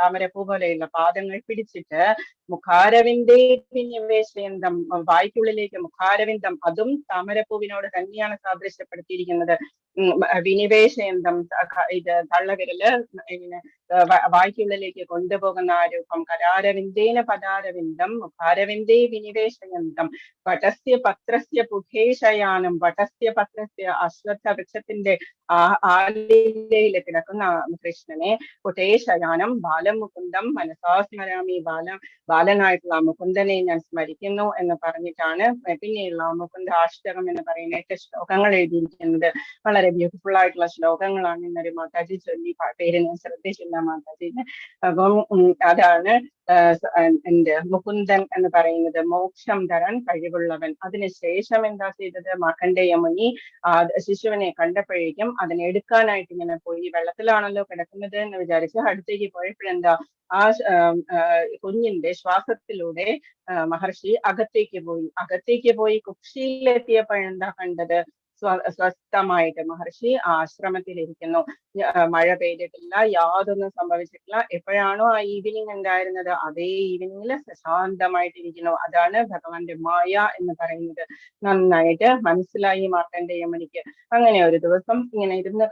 താമരപ്പൂ പോലെയുള്ള പാദങ്ങൾ പിടിച്ചിട്ട് മുഖാരവിന്ദേ നിവേശയന്തം, വായ്ക്കുള്ളിലേക്ക് മുഖാരവിന്ദം, അതും താമരപ്പൂവിനോട് തന്നെയാണ് സാദൃശ്യപ്പെടുത്തിയിരിക്കുന്നത്. വിനിവേശയന്തം, ഇത് തള്ളവിരല് ഇങ്ങനെ വായ്ക്കുള്ളിലേക്ക് കൊണ്ടുപോകുന്ന ആ രൂപം. കരാരവിന്ദേന പദാരവിന്ദം മുഖാരവിന്ദേ വിനിവേശയന്തം വടസ്യ പത്രസ്യ പുഠേശയാനം. വടസ്യ പത്രസ്യ അശ്വത്ഥ വൃക്ഷത്തിന്റെ ആലയിൽ കിടക്കുന്ന കൃഷ്ണനെ പുഠേശയാനം ബാലം മുകുന്ദം മനസാ സ്മരാമി. ബാലനായിട്ടുള്ള മുകുന്ദനെ ഞാൻ സ്മരിക്കുന്നു എന്ന് പറഞ്ഞിട്ടാണ് പിന്നെയുള്ള മുകുന്ദ അഷ്ടകം എന്ന് പറയുന്ന 8 ശ്ലോകങ്ങൾ എഴുതിയിരിക്കുന്നത്. വളരെ ബ്യൂട്ടിഫുൾ ആയിട്ടുള്ള ശ്ലോകങ്ങളാണ്. ഇന്നൊരു മാതാജി ചൊല്ലി, പേര് ഞാൻ ശ്രദ്ധിച്ചില്ല മാതാജിന്. അപ്പം അതാണ് എന്റെ മുകുന്ദൻ എന്ന് പറയുന്നത്, മോക്ഷം തരാൻ കഴിവുള്ളവൻ. അതിനുശേഷം എന്താ ചെയ്തത്? മാർക്കണ്ഡേയ മുനി ശിശുവിനെ കണ്ടപ്പോഴേക്കും അതിനെ എടുക്കാനായിട്ട് ഇങ്ങനെ പോയി. വെള്ളത്തിലാണല്ലോ കിടക്കുന്നത് എന്ന് വിചാരിച്ച് അടുത്തേക്ക് പോയപ്പോഴെന്താ, ആ കുഞ്ഞിന്റെ ശ്വാസത്തിലൂടെ മഹർഷി അകത്തേക്ക് പോയി കുക്ഷിയിലെത്തിയപ്പോഴെന്താ കണ്ടത്? സ്വസ്ഥമായിട്ട് മഹർഷി ആശ്രമത്തിലിരിക്കുന്നു. മഴ പെയ്തിട്ടില്ല, യാതൊന്നും സംഭവിച്ചിട്ടില്ല. എപ്പോഴാണോ ആ ഈവനിങ് ഉണ്ടായിരുന്നത് അതേ ഈവനിങ്ങിൽ ശാന്തമായിട്ടിരിക്കുന്നു. അതാണ് ഭഗവാന്റെ മായ എന്ന് പറയുന്നത്. നന്നായിട്ട് മനസ്സിലായി മാർക്കണ്ഡേയ മുനിക്ക്. അങ്ങനെ ഒരു ദിവസം ഇങ്ങനെ ഇരുന്ന്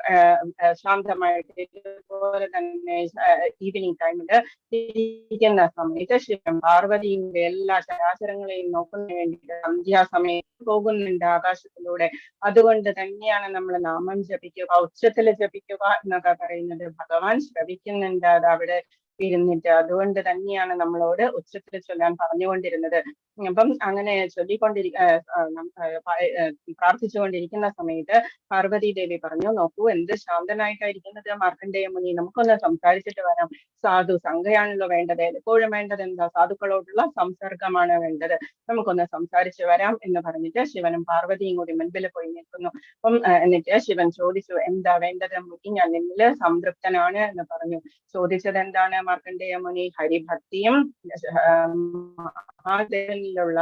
ശാന്തമായിട്ട് ഇതുപോലെ തന്നെ ഈവനിങ് ടൈമില് ഇരിക്കുന്ന സമയത്ത് ശിവൻ പാർവതിയുടെ എല്ലാ ചരാചരങ്ങളെയും നോക്കുന്നതിന് വേണ്ടിയിട്ട് സന്ധ്യാസമയത്ത് പോകുന്നുണ്ട് ആകാശത്തിലൂടെ. അതുകൊണ്ട് തന്നെയാണ് നമ്മൾ നാമം ജപിക്കുക, ഉച്ചത്തിൽ ജപിക്കുക എന്നൊക്കെ പറയുന്നത്. ഭഗവാൻ ശ്രവിക്കുന്നുണ്ട് അത് അവിടെ ഇരുന്നിട്ട്. അതുകൊണ്ട് തന്നെയാണ് നമ്മളോട് ഉച്ചത്തിൽ ചൊല്ലാൻ പറഞ്ഞുകൊണ്ടിരുന്നത്. അപ്പം അങ്ങനെ പ്രാർത്ഥിച്ചുകൊണ്ടിരിക്കുന്ന സമയത്ത് പാർവതി ദേവി പറഞ്ഞു, നോക്കൂ എന്ത് ശാന്തനായിട്ടായിരിക്കുന്നത് മാർക്കണ്ഡേയ മുനി, നമുക്കൊന്ന് സംസാരിച്ചിട്ട് വരാം. സാധു സംഘയാണല്ലോ വേണ്ടത്, എപ്പോഴും വേണ്ടത് എന്താ? സാധുക്കളോടുള്ള സംസർഗമാണ് വേണ്ടത്. നമുക്കൊന്ന് സംസാരിച്ചു വരാം എന്ന് പറഞ്ഞിട്ട് ശിവനും പാർവതിയും കൂടി മുൻപിൽ പോയി നിൽക്കുന്നു. അപ്പം എന്നിട്ട് ശിവൻ ചോദിച്ചു, എന്താ വേണ്ടത് മുനി? ഞാൻ നിന്നിൽ സംതൃപ്തനാണ് എന്ന് പറഞ്ഞു. ചോദിച്ചത് എന്താണ് മാർക്കണ്ഡേയ മുനി? ഹരിഭക്തിയും മഹാദേവനിലുള്ള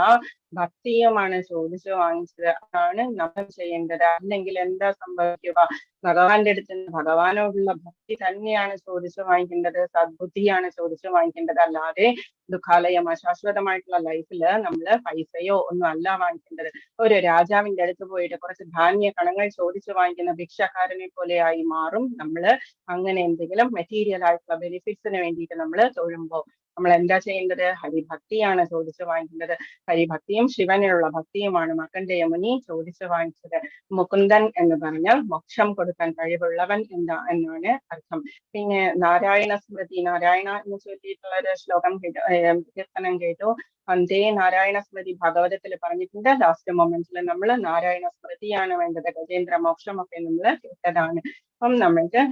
ഭക്തിയുമാണ് ചോദിച്ചു വാങ്ങിച്ചത്. അതാണ് നമ്മൾ ചെയ്യേണ്ടത്. അല്ലെങ്കിൽ എന്താ സംഭവിക്കുക? ഭഗവാന്റെ അടുത്ത് ഭഗവാനോടുള്ള ഭക്തി തന്നെയാണ് ചോദിച്ചു വാങ്ങിക്കേണ്ടത്, സദ്ബുദ്ധിയാണ് ചോദിച്ചു വാങ്ങിക്കേണ്ടത്. അല്ലാതെ ദുഃഖാലയം അശാശ്വതമായിട്ടുള്ള ലൈഫില് നമ്മള് പൈസയോ ഒന്നും അല്ല വാങ്ങിക്കേണ്ടത്. ഒരു രാജാവിന്റെ അടുത്ത് പോയിട്ട് കുറച്ച് ധാന്യ കണങ്ങൾ ചോദിച്ചു വാങ്ങിക്കുന്ന ഭിക്ഷക്കാരനെ പോലെ ആയി മാറും നമ്മള്. അങ്ങനെ എന്തെങ്കിലും മെറ്റീരിയൽ ആയിട്ടുള്ള ബെനിഫിറ്റ്സിന് വേണ്ടിയിട്ട് നമ്മൾ തൊഴുമ്പോ നമ്മൾ എന്താ ചെയ്യേണ്ടത്? ഹരിഭക്തിയാണ് ചോദിച്ചു വാങ്ങിക്കേണ്ടത്. ഹരിഭക്തിയും ശിവനുള്ള ഭക്തിയുമാണ് മാർക്കണ്ഡേയ മുനി ചോദിച്ചു വാങ്ങിച്ചത്. മുകുന്ദൻ എന്ന് പറഞ്ഞാൽ മോക്ഷം കൊടുക്കാൻ കഴിവുള്ളവൻ എന്നാണ് അർത്ഥം. പിന്നെ നാരായണ സ്മൃതി, നാരായണ എന്ന് ചൊല്ലിയിട്ടുള്ള ഒരു ശ്ലോകം കീർത്തനം കേട്ടു. അന്തേ നാരായണ സ്മൃതി ഭാഗവതത്തിൽ പറഞ്ഞിട്ടുണ്ട്. ലാസ്റ്റ് മൊമെന്റിൽ നമ്മൾ നാരായണ സ്മൃതിയാണ് വേണ്ടത്. ഗജേന്ദ്ര മോക്ഷമൊക്കെ നമ്മൾ കേട്ടതാണ്. അപ്പം നമ്മൾക്ക്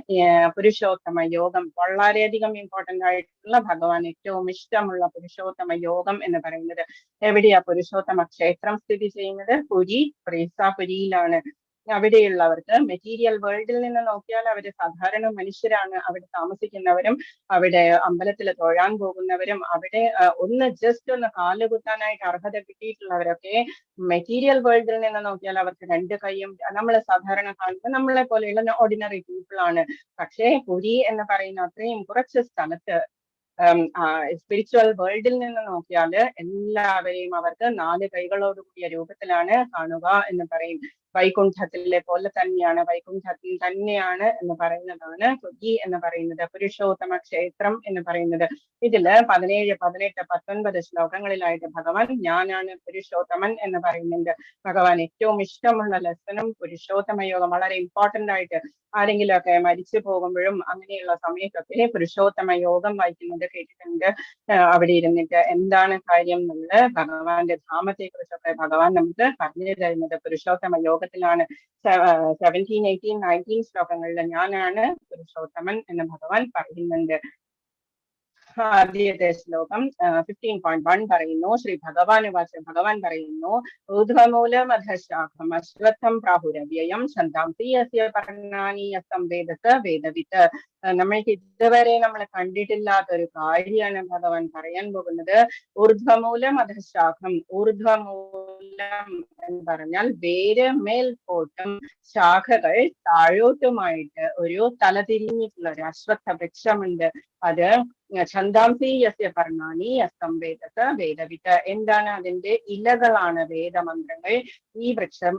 പുരുഷോത്തമ യോഗം വളരെയധികം ഇമ്പോർട്ടന്റ് ആയിട്ടുള്ള, ഭഗവാൻ ഏറ്റവും ഇഷ്ടമുള്ള പുരുഷോത്തമ യോഗം എന്ന് പറയുന്നത് എവിടെയാ? പുരുഷോത്തമ ക്ഷേത്രം സ്ഥിതി ചെയ്യുന്നത് പുരിയിലാണ്. അവിടെയുള്ളവർക്ക് മെറ്റീരിയൽ വേൾഡിൽ നിന്ന് നോക്കിയാൽ അവർ സാധാരണ മനുഷ്യരാണ്. അവിടെ താമസിക്കുന്നവരും അവിടെ അമ്പലത്തിൽ തൊഴാൻ പോകുന്നവരും അവിടെ ഒന്ന് ജസ്റ്റ് ഒന്ന് കാലുകുത്താനായിട്ട് അർഹത കിട്ടിയിട്ടുള്ളവരൊക്കെ മെറ്റീരിയൽ വേൾഡിൽ നിന്ന് നോക്കിയാൽ അവർക്ക് 2 കൈയും നമ്മൾ സാധാരണ കാണുന്നത് നമ്മളെ പോലെയുള്ള ഓർഡിനറി പീപ്പിൾ ആണ്. പക്ഷേ പുരി എന്ന് പറയുന്ന അത്രയും കുറച്ച് സ്ഥലത്ത് സ്പിരിച്വൽ വേൾഡിൽ നിന്ന് നോക്കിയാൽ എല്ലാവരെയും അവർക്ക് 4 കൈകളോട് കൂടിയ രൂപത്തിലാണ് കാണുക എന്ന് പറയും. വൈകുണ്ഠത്തിലെ പോലെ തന്നെയാണ്, വൈകുണ്ഠത്തിൽ തന്നെയാണ് എന്ന് പറയുന്നതാണ് പുരി എന്ന് പറയുന്നത്, പുരുഷോത്തമ ക്ഷേത്രം എന്ന് പറയുന്നത്. ഇതില് 17, 18, 19 ശ്ലോകങ്ങളിലായിട്ട് ഭഗവാൻ ഞാനാണ് പുരുഷോത്തമൻ എന്ന് പറയുന്നുണ്ട്. ഭഗവാൻ ഏറ്റവും ഇഷ്ടമുള്ള ലെസനും പുരുഷോത്തമ യോഗം. വളരെ ഇമ്പോർട്ടന്റ് ആയിട്ട് ആരെങ്കിലും ഒക്കെ മരിച്ചു പോകുമ്പോഴും അങ്ങനെയുള്ള സമയത്തൊക്കെ പുരുഷോത്തമ യോഗം വായിക്കുന്നത് കേട്ടിട്ടുണ്ട്. അവിടെ ഇരുന്നിട്ട് എന്താണ് കാര്യം, നമ്മള് ഭഗവാന്റെ ധാമത്തെ കുറിച്ചൊക്കെ ഭഗവാൻ നമുക്ക് പറഞ്ഞു തരുന്നത് പുരുഷോത്തമ യോഗത്തിലാണ്. 17, 18, 19 ശ്ലോകങ്ങളിൽ ഞാനാണ് പുരുഷോത്തമൻ എന്ന് ഭഗവാൻ പറയുന്നുണ്ട്. ആദ്യത്തെ ശ്ലോകം 15.1 പറയുന്നു. ശ്രീ ഭഗവാൻ പറയുന്നു, ഊർധ്വമൂലമധശാഖം അശ്വത്ഥം പ്രാഹുരവ്യയം ഛന്ദാംസി യസ്യ പർണാനി യസ്സം വേദസ വേദവിത്ത്. നമ്മൾക്ക് ഇതുവരെ നമ്മൾ കണ്ടിട്ടില്ലാത്തൊരു കാര്യമാണ് ഭഗവാൻ പറയാൻ പോകുന്നത്. ഊർധ്വമൂലം അധശാഖം. ഊർധ്വമൂലം എന്ന് പറഞ്ഞാൽ വേര് മേൽപോട്ടും ശാഖകൾ താഴോട്ടുമായിട്ട് ഒരു തലതിരിഞ്ഞിട്ടുള്ള ഒരു അശ്വത്ഥ വൃക്ഷമുണ്ട്. അത് ഛന്ദാംസി യസ്യ പർണാനി യസ്തം വേദസ വേദവിത്ത്. എന്താണ്? അതിന്റെ ഇലകളാണ് വേദമന്ത്രങ്ങൾ. ഈ വൃക്ഷം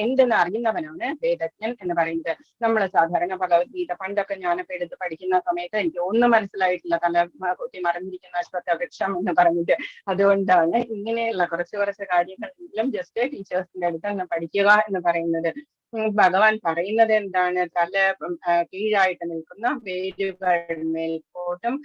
എന്തെന്ന് അറിയുന്നവനാണ് വേദജ്ഞൻ എന്ന് പറയുന്നത്. നമ്മൾ സാധാരണ ഭഗവത്ഗീത പണ്ടൊക്കെ ഞാനൊക്കെ എടുത്ത് പഠിക്കുന്ന സമയത്ത് എനിക്ക് ഒന്നും മനസ്സിലായിട്ടില്ല, തല കൊത്തി മറിഞ്ഞിരിക്കുന്ന അശ്വത്ഥ വൃക്ഷം എന്ന് പറഞ്ഞിട്ട്. അതുകൊണ്ടാണ് ഇങ്ങനെയുള്ള കുറച്ച് കാര്യങ്ങളെങ്കിലും ജസ്റ്റ് ടീച്ചേഴ്സിന്റെ അടുത്ത് നിന്ന് പഠിക്കുക എന്ന് പറയുന്നത്. ഭഗവാൻ പറയുന്നത് എന്താണ്? തല കീഴായിട്ട് നിൽക്കുന്ന വേരുകൾ മേൽപോട്ടും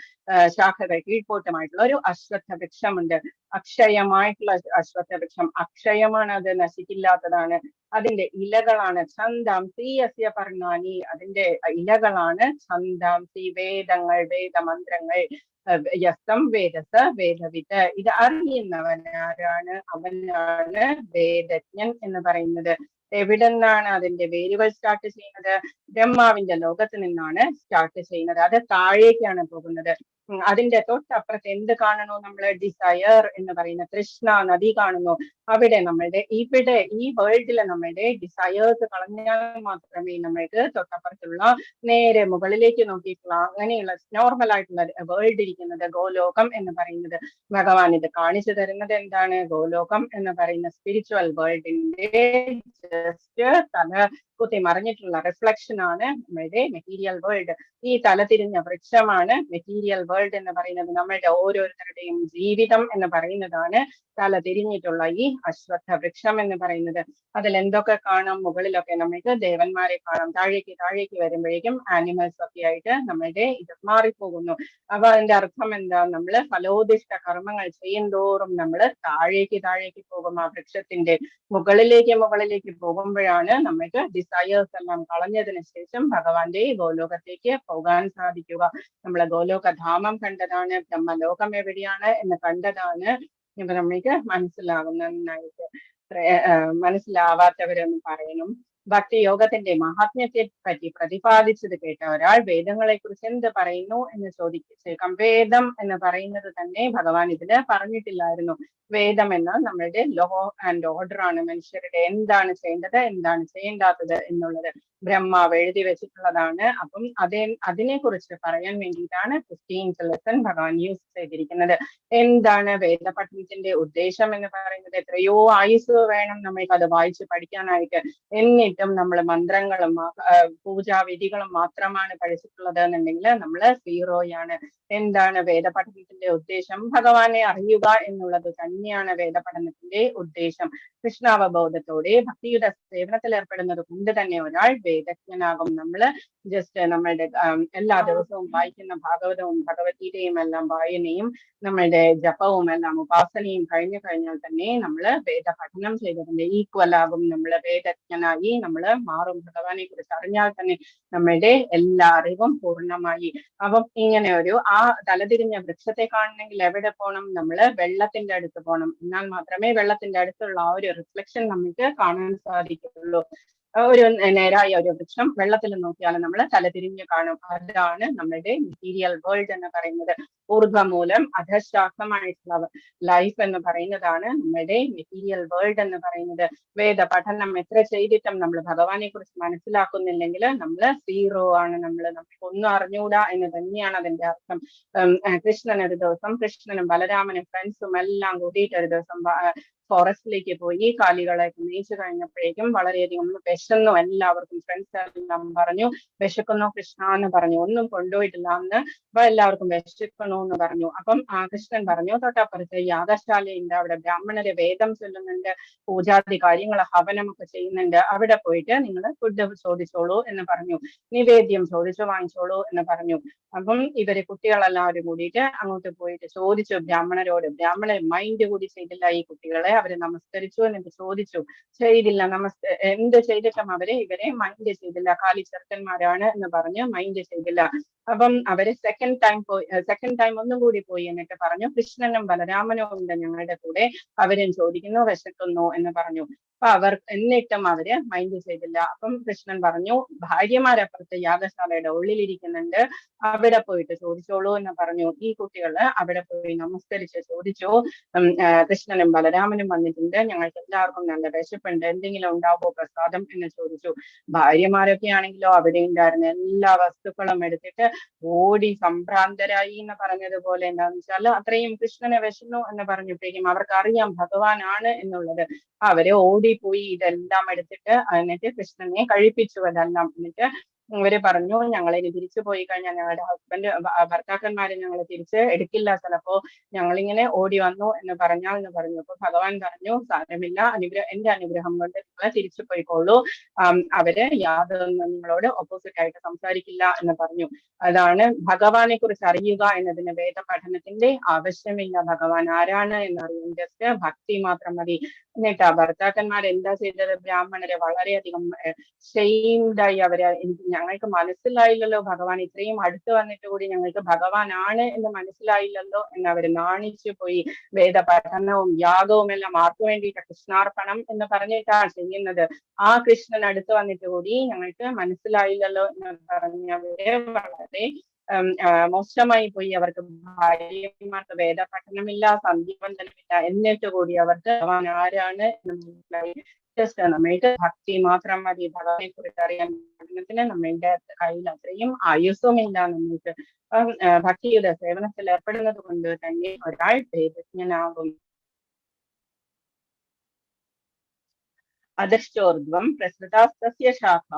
ശാഖകൾ കീഴ്പോട്ടുമായിട്ടുള്ള ഒരു അശ്വത്ഥ വൃക്ഷമുണ്ട്. അക്ഷയമായിട്ടുള്ള അശ്വത്ഥ വൃക്ഷം. അക്ഷയമാണ്, അത് നശിക്കില്ലാത്തതാണ്. അതിന്റെ ഇലകളാണ് ഛന്ദാംസി യസ്യ പർണാനി. അതിന്റെ ഇലകളാണ് ഛന്ദാംസി, വേദങ്ങൾ, വേദമന്ത്രങ്ങൾ. യസ്തം വേദസ വേദവിത്ത്. ഇത് അറിയുന്നവനാരാണ്? അവനാണ് വേദജ്ഞൻ എന്ന് പറയുന്നത്. എവിടെ നിന്നാണ് അതിന്റെ വേരുകൾ സ്റ്റാർട്ട് ചെയ്യുന്നത്? ബ്രഹ്മാവിന്റെ ലോകത്ത് നിന്നാണ് സ്റ്റാർട്ട് ചെയ്യുന്നത്. അത് താഴേക്കാണ് പോകുന്നത്. അതിന്റെ തൊട്ടപ്പുറത്ത് എന്ത് കാണണോ നമ്മൾ? ഡിസയർ എന്ന് പറയുന്ന തൃഷ്ണ നദി കാണുന്നു. അവിടെ ഇവിടെ ഈ വേൾഡിലെ നമ്മളുടെ ഡിസയേഴ്സ് കളഞ്ഞാൽ മാത്രമേ നമ്മൾക്ക് തൊട്ടപ്പുറത്തുള്ള നേരെ മുകളിലേക്ക് നോക്കിയിട്ടുള്ള അങ്ങനെയുള്ള നോർമൽ ആയിട്ടുള്ള വേൾഡ് ഇരിക്കുന്നത് ഗോലോകം എന്ന് പറയുന്നത്. ഭഗവാൻ ഇത് കാണിച്ചു തരുന്നത് എന്താണ്? ഗോലോകം എന്ന് പറയുന്ന സ്പിരിച്വൽ വേൾഡിന്റെ ജസ്റ്റ് തല കുത്തി മറിഞ്ഞിട്ടുള്ള റിഫ്ലക്ഷൻ ആണ് നമ്മളുടെ മെറ്റീരിയൽ വേൾഡ്. ഈ തലതിരിഞ്ഞ വൃക്ഷമാണ് മെറ്റീരിയൽ വേൾഡ് എന്ന് പറയുന്നത്. നമ്മളുടെ ഓരോരുത്തരുടെയും ജീവിതം എന്ന് പറയുന്നതാണ് തല തിരിഞ്ഞിട്ടുള്ള ഈ അശ്വത്ഥ വൃക്ഷം എന്ന് പറയുന്നത്. അതിൽ എന്തൊക്കെ കാണാം? മുകളിലൊക്കെ നമുക്ക് ദേവന്മാരെ കാണാം. താഴേക്ക് വരുമ്പോഴേക്കും ആനിമൽസ് ഒക്കെ ആയിട്ട് നമ്മളുടെ ഇത് മാറിപ്പോകുന്നു. അപ്പൊ അതിന്റെ അർത്ഥം എന്താ? നമ്മൾ ഫലോദിഷ്ട കർമ്മങ്ങൾ ചെയ്യുന്തോറും നമ്മൾ താഴേക്ക് പോകും. ആ വൃക്ഷത്തിന്റെ മുകളിലേക്ക് പോകുമ്പോഴാണ് നമ്മൾക്ക് ഡിസയേഴ്സ് എല്ലാം കളഞ്ഞതിന് ശേഷം ഭഗവാന്റെ ഗോലോകത്തേക്ക് പോകാൻ സാധിക്കുക. നമ്മളെ ഗോലോകധാമം കണ്ടതാണ്, ബ്രഹ്മലോകം എവിടെയാണ് എന്ന് കണ്ടതാണ്. ഇപ്പൊ നമ്മൾക്ക് നന്നായിട്ട് മനസ്സിലാവാത്തവരൊന്നും പറയണം. ഭക്തിയോഗത്തിന്റെ മഹാത്മ്യത്തെ പറ്റി പ്രതിപാദിച്ചത് കേട്ട ഒരാൾ വേദങ്ങളെ കുറിച്ച് എന്ത് പറയുന്നു എന്ന് ചോദിച്ചേക്കാം. വേദം എന്ന് പറയുന്നത് തന്നെ ഭഗവാൻ ഇതില് പറഞ്ഞിട്ടില്ലായിരുന്നു. വേദം എന്നാൽ നമ്മളുടെ ലോ ആൻഡ് ഓർഡർ ആണ്. മനുഷ്യരുടെ എന്താണ് ചെയ്യേണ്ടത്, എന്താണ് ചെയ്യേണ്ടാത്തത് എന്നുള്ളത് ബ്രഹ്മാവ് എഴുതി വെച്ചിട്ടുള്ളതാണ്. അപ്പം അതിനെ കുറിച്ച് പറയാൻ വേണ്ടിയിട്ടാണ് 15th ലെസൺ ഭഗവാൻ യൂസ് ചെയ്തിരിക്കുന്നത്. എന്താണ് വേദപഠനത്തിന്റെ ഉദ്ദേശം എന്ന് പറയുന്നത്? എത്രയോ ആയുസ് വേണം നമ്മൾക്ക് അത് വായിച്ച് പഠിക്കാനായിട്ട്. എന്നിട്ടും നമ്മൾ മന്ത്രങ്ങളും പൂജാവിധികളും മാത്രമാണ് പഠിച്ചിട്ടുള്ളത് എന്നുണ്ടെങ്കിൽ നമ്മള് സീറോയാണ്. എന്താണ് വേദപഠനത്തിന്റെ ഉദ്ദേശം? ഭഗവാനെ അറിയുക എന്നുള്ളത് തന്നെയാണ് വേദപഠനത്തിന്റെ ഉദ്ദേശം. കൃഷ്ണാവബോധത്തോടെ ഭക്തിയുടെ സേവനത്തിൽ ഏർപ്പെടുന്നത് കൊണ്ട് തന്നെ ഒരാൾ വേദജ്ഞനാകും. നമ്മള് ജസ്റ്റ് നമ്മളുടെ എല്ലാ ദിവസവും വായിക്കുന്ന ഭാഗവതവും ഭഗവത്ഗീതയും എല്ലാം വായനയും നമ്മളുടെ ജപവും എല്ലാം ഉപാസനയും കഴിഞ്ഞാൽ തന്നെ നമ്മള് വേദപഠനം ചെയ്തതിന്റെ ഈക്വൽ ആകും. നമ്മള് വേദജ്ഞനായി നമ്മള് മാറും. ഭഗവാനെ കുറിച്ച് അറിഞ്ഞാൽ തന്നെ നമ്മളുടെ എല്ലാ അറിവും പൂർണ്ണമായി. അപ്പം ഇങ്ങനെ ഒരു തലതിരിഞ്ഞ വൃക്ഷത്തെ കാണണമെങ്കിൽ എവിടെ പോകണം? നമ്മള് വെള്ളത്തിന്റെ അടുത്ത് പോകണം. എന്നാൽ മാത്രമേ വെള്ളത്തിന്റെ അടുത്തുള്ള ആ ഒരു റിഫ്ലക്ഷൻ നമുക്ക് കാണാൻ സാധിക്കുള്ളൂ. ഒരു നേരായ ഒരു വൃക്ഷം വെള്ളത്തിൽ നോക്കിയാൽ നമ്മൾ തലതിരിഞ്ഞ് കാണും. അതാണ് നമ്മളുടെ മെറ്റീരിയൽ വേൾഡ് എന്ന് പറയുന്നത്. ഊർധ്വമൂലം അധശാഖമായിട്ടുള്ള ലൈഫ് എന്ന് പറയുന്നതാണ് നമ്മളുടെ മെറ്റീരിയൽ വേൾഡ് എന്ന് പറയുന്നത്. വേദ പഠനം എത്ര ചെയ്തിട്ടും നമ്മൾ ഭഗവാനെ കുറിച്ച് മനസ്സിലാക്കുന്നില്ലെങ്കിൽ നമ്മൾ സീറോ ആണ്. നമുക്ക് ഒന്നും അറിഞ്ഞൂടാ എന്ന് തന്നെയാണ് അതിന്റെ അർത്ഥം. കൃഷ്ണനും ബലരാമനും ഫ്രണ്ട്സും എല്ലാം കൂടിയിട്ട് ഒരു ദിവസം ഫോറസ്റ്റിലേക്ക് പോയി കാലികളെ മേയിച്ചു കഴിഞ്ഞപ്പോഴേക്കും വളരെയധികം വിശന്നു. എല്ലാവർക്കും ഫ്രണ്ട്സ് എല്ലാം പറഞ്ഞു വിശക്കുന്നു കൃഷ്ണ എന്ന് പറഞ്ഞു. ഒന്നും കൊണ്ടുപോയിട്ടില്ല എന്ന്. അപ്പൊ എല്ലാവർക്കും വിശക്കണു എന്ന് പറഞ്ഞു. അപ്പം കൃഷ്ണൻ പറഞ്ഞു തൊട്ടപ്പുറത്ത് യാഗശാലയുണ്ട്, അവിടെ ബ്രാഹ്മണര് വേദം ചൊല്ലുന്നുണ്ട്, പൂജാതി കാര്യങ്ങൾ ഹവനമൊക്കെ ചെയ്യുന്നുണ്ട്, അവിടെ പോയിട്ട് നിങ്ങൾ ഫുഡ് ചോദിച്ചോളൂ എന്ന് പറഞ്ഞു. നിവേദ്യം ചോദിച്ചു വാങ്ങിച്ചോളൂ എന്ന് പറഞ്ഞു. അപ്പം ഇവര് കുട്ടികളെല്ലാവരും കൂടിയിട്ട് അങ്ങോട്ട് പോയിട്ട് ചോദിച്ചു ബ്രാഹ്മണരോട്. ബ്രാഹ്മണ മൈൻഡ് കൂടി ചെയ്തില്ല ഈ കുട്ടികളെ. അവര് നമസ്കരിച്ചു എന്നിട്ട് ചോദിച്ചു, ചെയ്തില്ല. എന്ത് ചെയ്തിട്ടും ഇവരെ മൈൻഡ് ചെയ്തില്ല. കാലി ചെറുക്കന്മാരാണ് എന്ന് പറഞ്ഞ് മൈൻഡ് ചെയ്തില്ല. അപ്പം അവര് സെക്കൻഡ് ടൈം ഒന്നും കൂടി പോയി എന്നിട്ട് പറഞ്ഞു കൃഷ്ണനും ബലരാമനും ഉണ്ട് ഞങ്ങളുടെ കൂടെ, അവരും ചോദിക്കുന്നു വിശക്കുന്നു എന്ന് പറഞ്ഞു. അപ്പൊ എന്നിട്ടും അവര് മൈൻഡ് ചെയ്തില്ല. അപ്പം കൃഷ്ണൻ പറഞ്ഞു, ഭാര്യമാരപ്പുറത്ത് യാഗശാലയുടെ ഉള്ളിലിരിക്കുന്നുണ്ട്, അവിടെ പോയിട്ട് ചോദിച്ചോളൂ എന്ന് പറഞ്ഞു. ഈ കുട്ടികള് അവിടെ പോയി നമസ്കരിച്ച് ചോദിച്ചു, കൃഷ്ണനും ബലരാമനും വന്നിട്ടുണ്ട്, ഞങ്ങൾക്ക് എല്ലാവർക്കും നല്ല വിശപ്പുണ്ട്, എന്തെങ്കിലും ഉണ്ടാവോ പ്രസാദം എന്ന് ചോദിച്ചു. ഭാര്യമാരൊക്കെ ആണെങ്കിലോ അവിടെ ഉണ്ടായിരുന്ന എല്ലാ വസ്തുക്കളും എടുത്തിട്ട് ഓടി സംഭ്രാന്തരായി എന്ന് പറഞ്ഞതുപോലെ. എന്താണെന്ന് വെച്ചാൽ അത്രയും കൃഷ്ണനെ വിശന്നു എന്ന് പറഞ്ഞപ്പോഴേക്കും അവർക്കറിയാം ഭഗവാനാണ് എന്നുള്ളത്. അവര് ഓടിപ്പോയി ഇതെല്ലാം എടുത്തിട്ട് എന്നിട്ട് കൃഷ്ണനെ കഴിപ്പിച്ചു അതെല്ലാം. എന്നിട്ട് ഇവര് പറഞ്ഞു, ഞങ്ങൾ ഇനി തിരിച്ചു പോയി കഴിഞ്ഞാൽ ഞങ്ങളുടെ ഭർത്താക്കന്മാരെ ഞങ്ങൾ തിരിച്ച് എടുക്കില്ല, ചിലപ്പോ ഞങ്ങളിങ്ങനെ ഓടി വന്നു എന്ന് പറഞ്ഞു. അപ്പൊ ഭഗവാൻ പറഞ്ഞു, സാരമില്ല, എന്റെ അനുഗ്രഹം കൊണ്ട് നിങ്ങളെ തിരിച്ചു പോയിക്കോളൂ, അവര് യാതൊന്നും നിങ്ങളോട് ഓപ്പോസിറ്റ് ആയിട്ട് സംസാരിക്കില്ല എന്ന് പറഞ്ഞു. അതാണ് ഭഗവാനെ കുറിച്ച് അറിയുക എന്നതിന് വേദ പഠനത്തിന്റെ ആവശ്യമില്ല. ഭഗവാൻ ആരാണ് എന്നറിയാൻ ജസ്റ്റ് ഭക്തി മാത്രം മതി. എന്നിട്ട് ആ ഭർത്താക്കന്മാർ എന്താ ചെയ്തത്, ബ്രാഹ്മണരെ വളരെയധികം ഷെയിംഡായി അവര്, ഞങ്ങൾക്ക് മനസ്സിലായില്ലല്ലോ ഭഗവാൻ, ഇത്രയും അടുത്ത് വന്നിട്ട് കൂടി ഞങ്ങൾക്ക് ഭഗവാനാണ് എന്ന് മനസ്സിലായില്ലല്ലോ എന്ന് അവര് നാണിച്ചു പോയി. വേദ പഠനവും യാഗവും എല്ലാം ആർക്കു വേണ്ടിയിട്ട്, കൃഷ്ണാർപ്പണം എന്ന് പറഞ്ഞിട്ടാണ് ചെയ്യുന്നത്. ആ കൃഷ്ണൻ അടുത്ത് വന്നിട്ട് കൂടി ഞങ്ങൾക്ക് മനസ്സിലായില്ലല്ലോ എന്ന് പറഞ്ഞവര് വളരെ മോശമായി പോയി. അവർക്ക് ഭാര്യമാർക്ക് വേദ പഠനമില്ല, സന്ധ്യാവന്തനമില്ല, എന്നിട്ട് കൂടി അവർക്ക് ഭഗവാൻ ആരാണ് എന്ന് മനസ്സിലായി. നമ്മൾക്ക് ഭക്തി മാത്രം മതി ഭഗവാനെ കുറിച്ച് അറിയാൻ. പഠനത്തിന് നമ്മളുടെ കയ്യിൽ അത്രയും ആയുസ്സുമില്ല. നമ്മൾക്ക് ഭക്തിയുടെ സേവനത്തിൽ ഏർപ്പെടുന്നത് കൊണ്ട് തന്നെ ഒരാൾ ദൈവജ്ഞനാകും. അധശ്ചോർധ്വം പ്രസൃതാസ്തസ്യ ശാഖ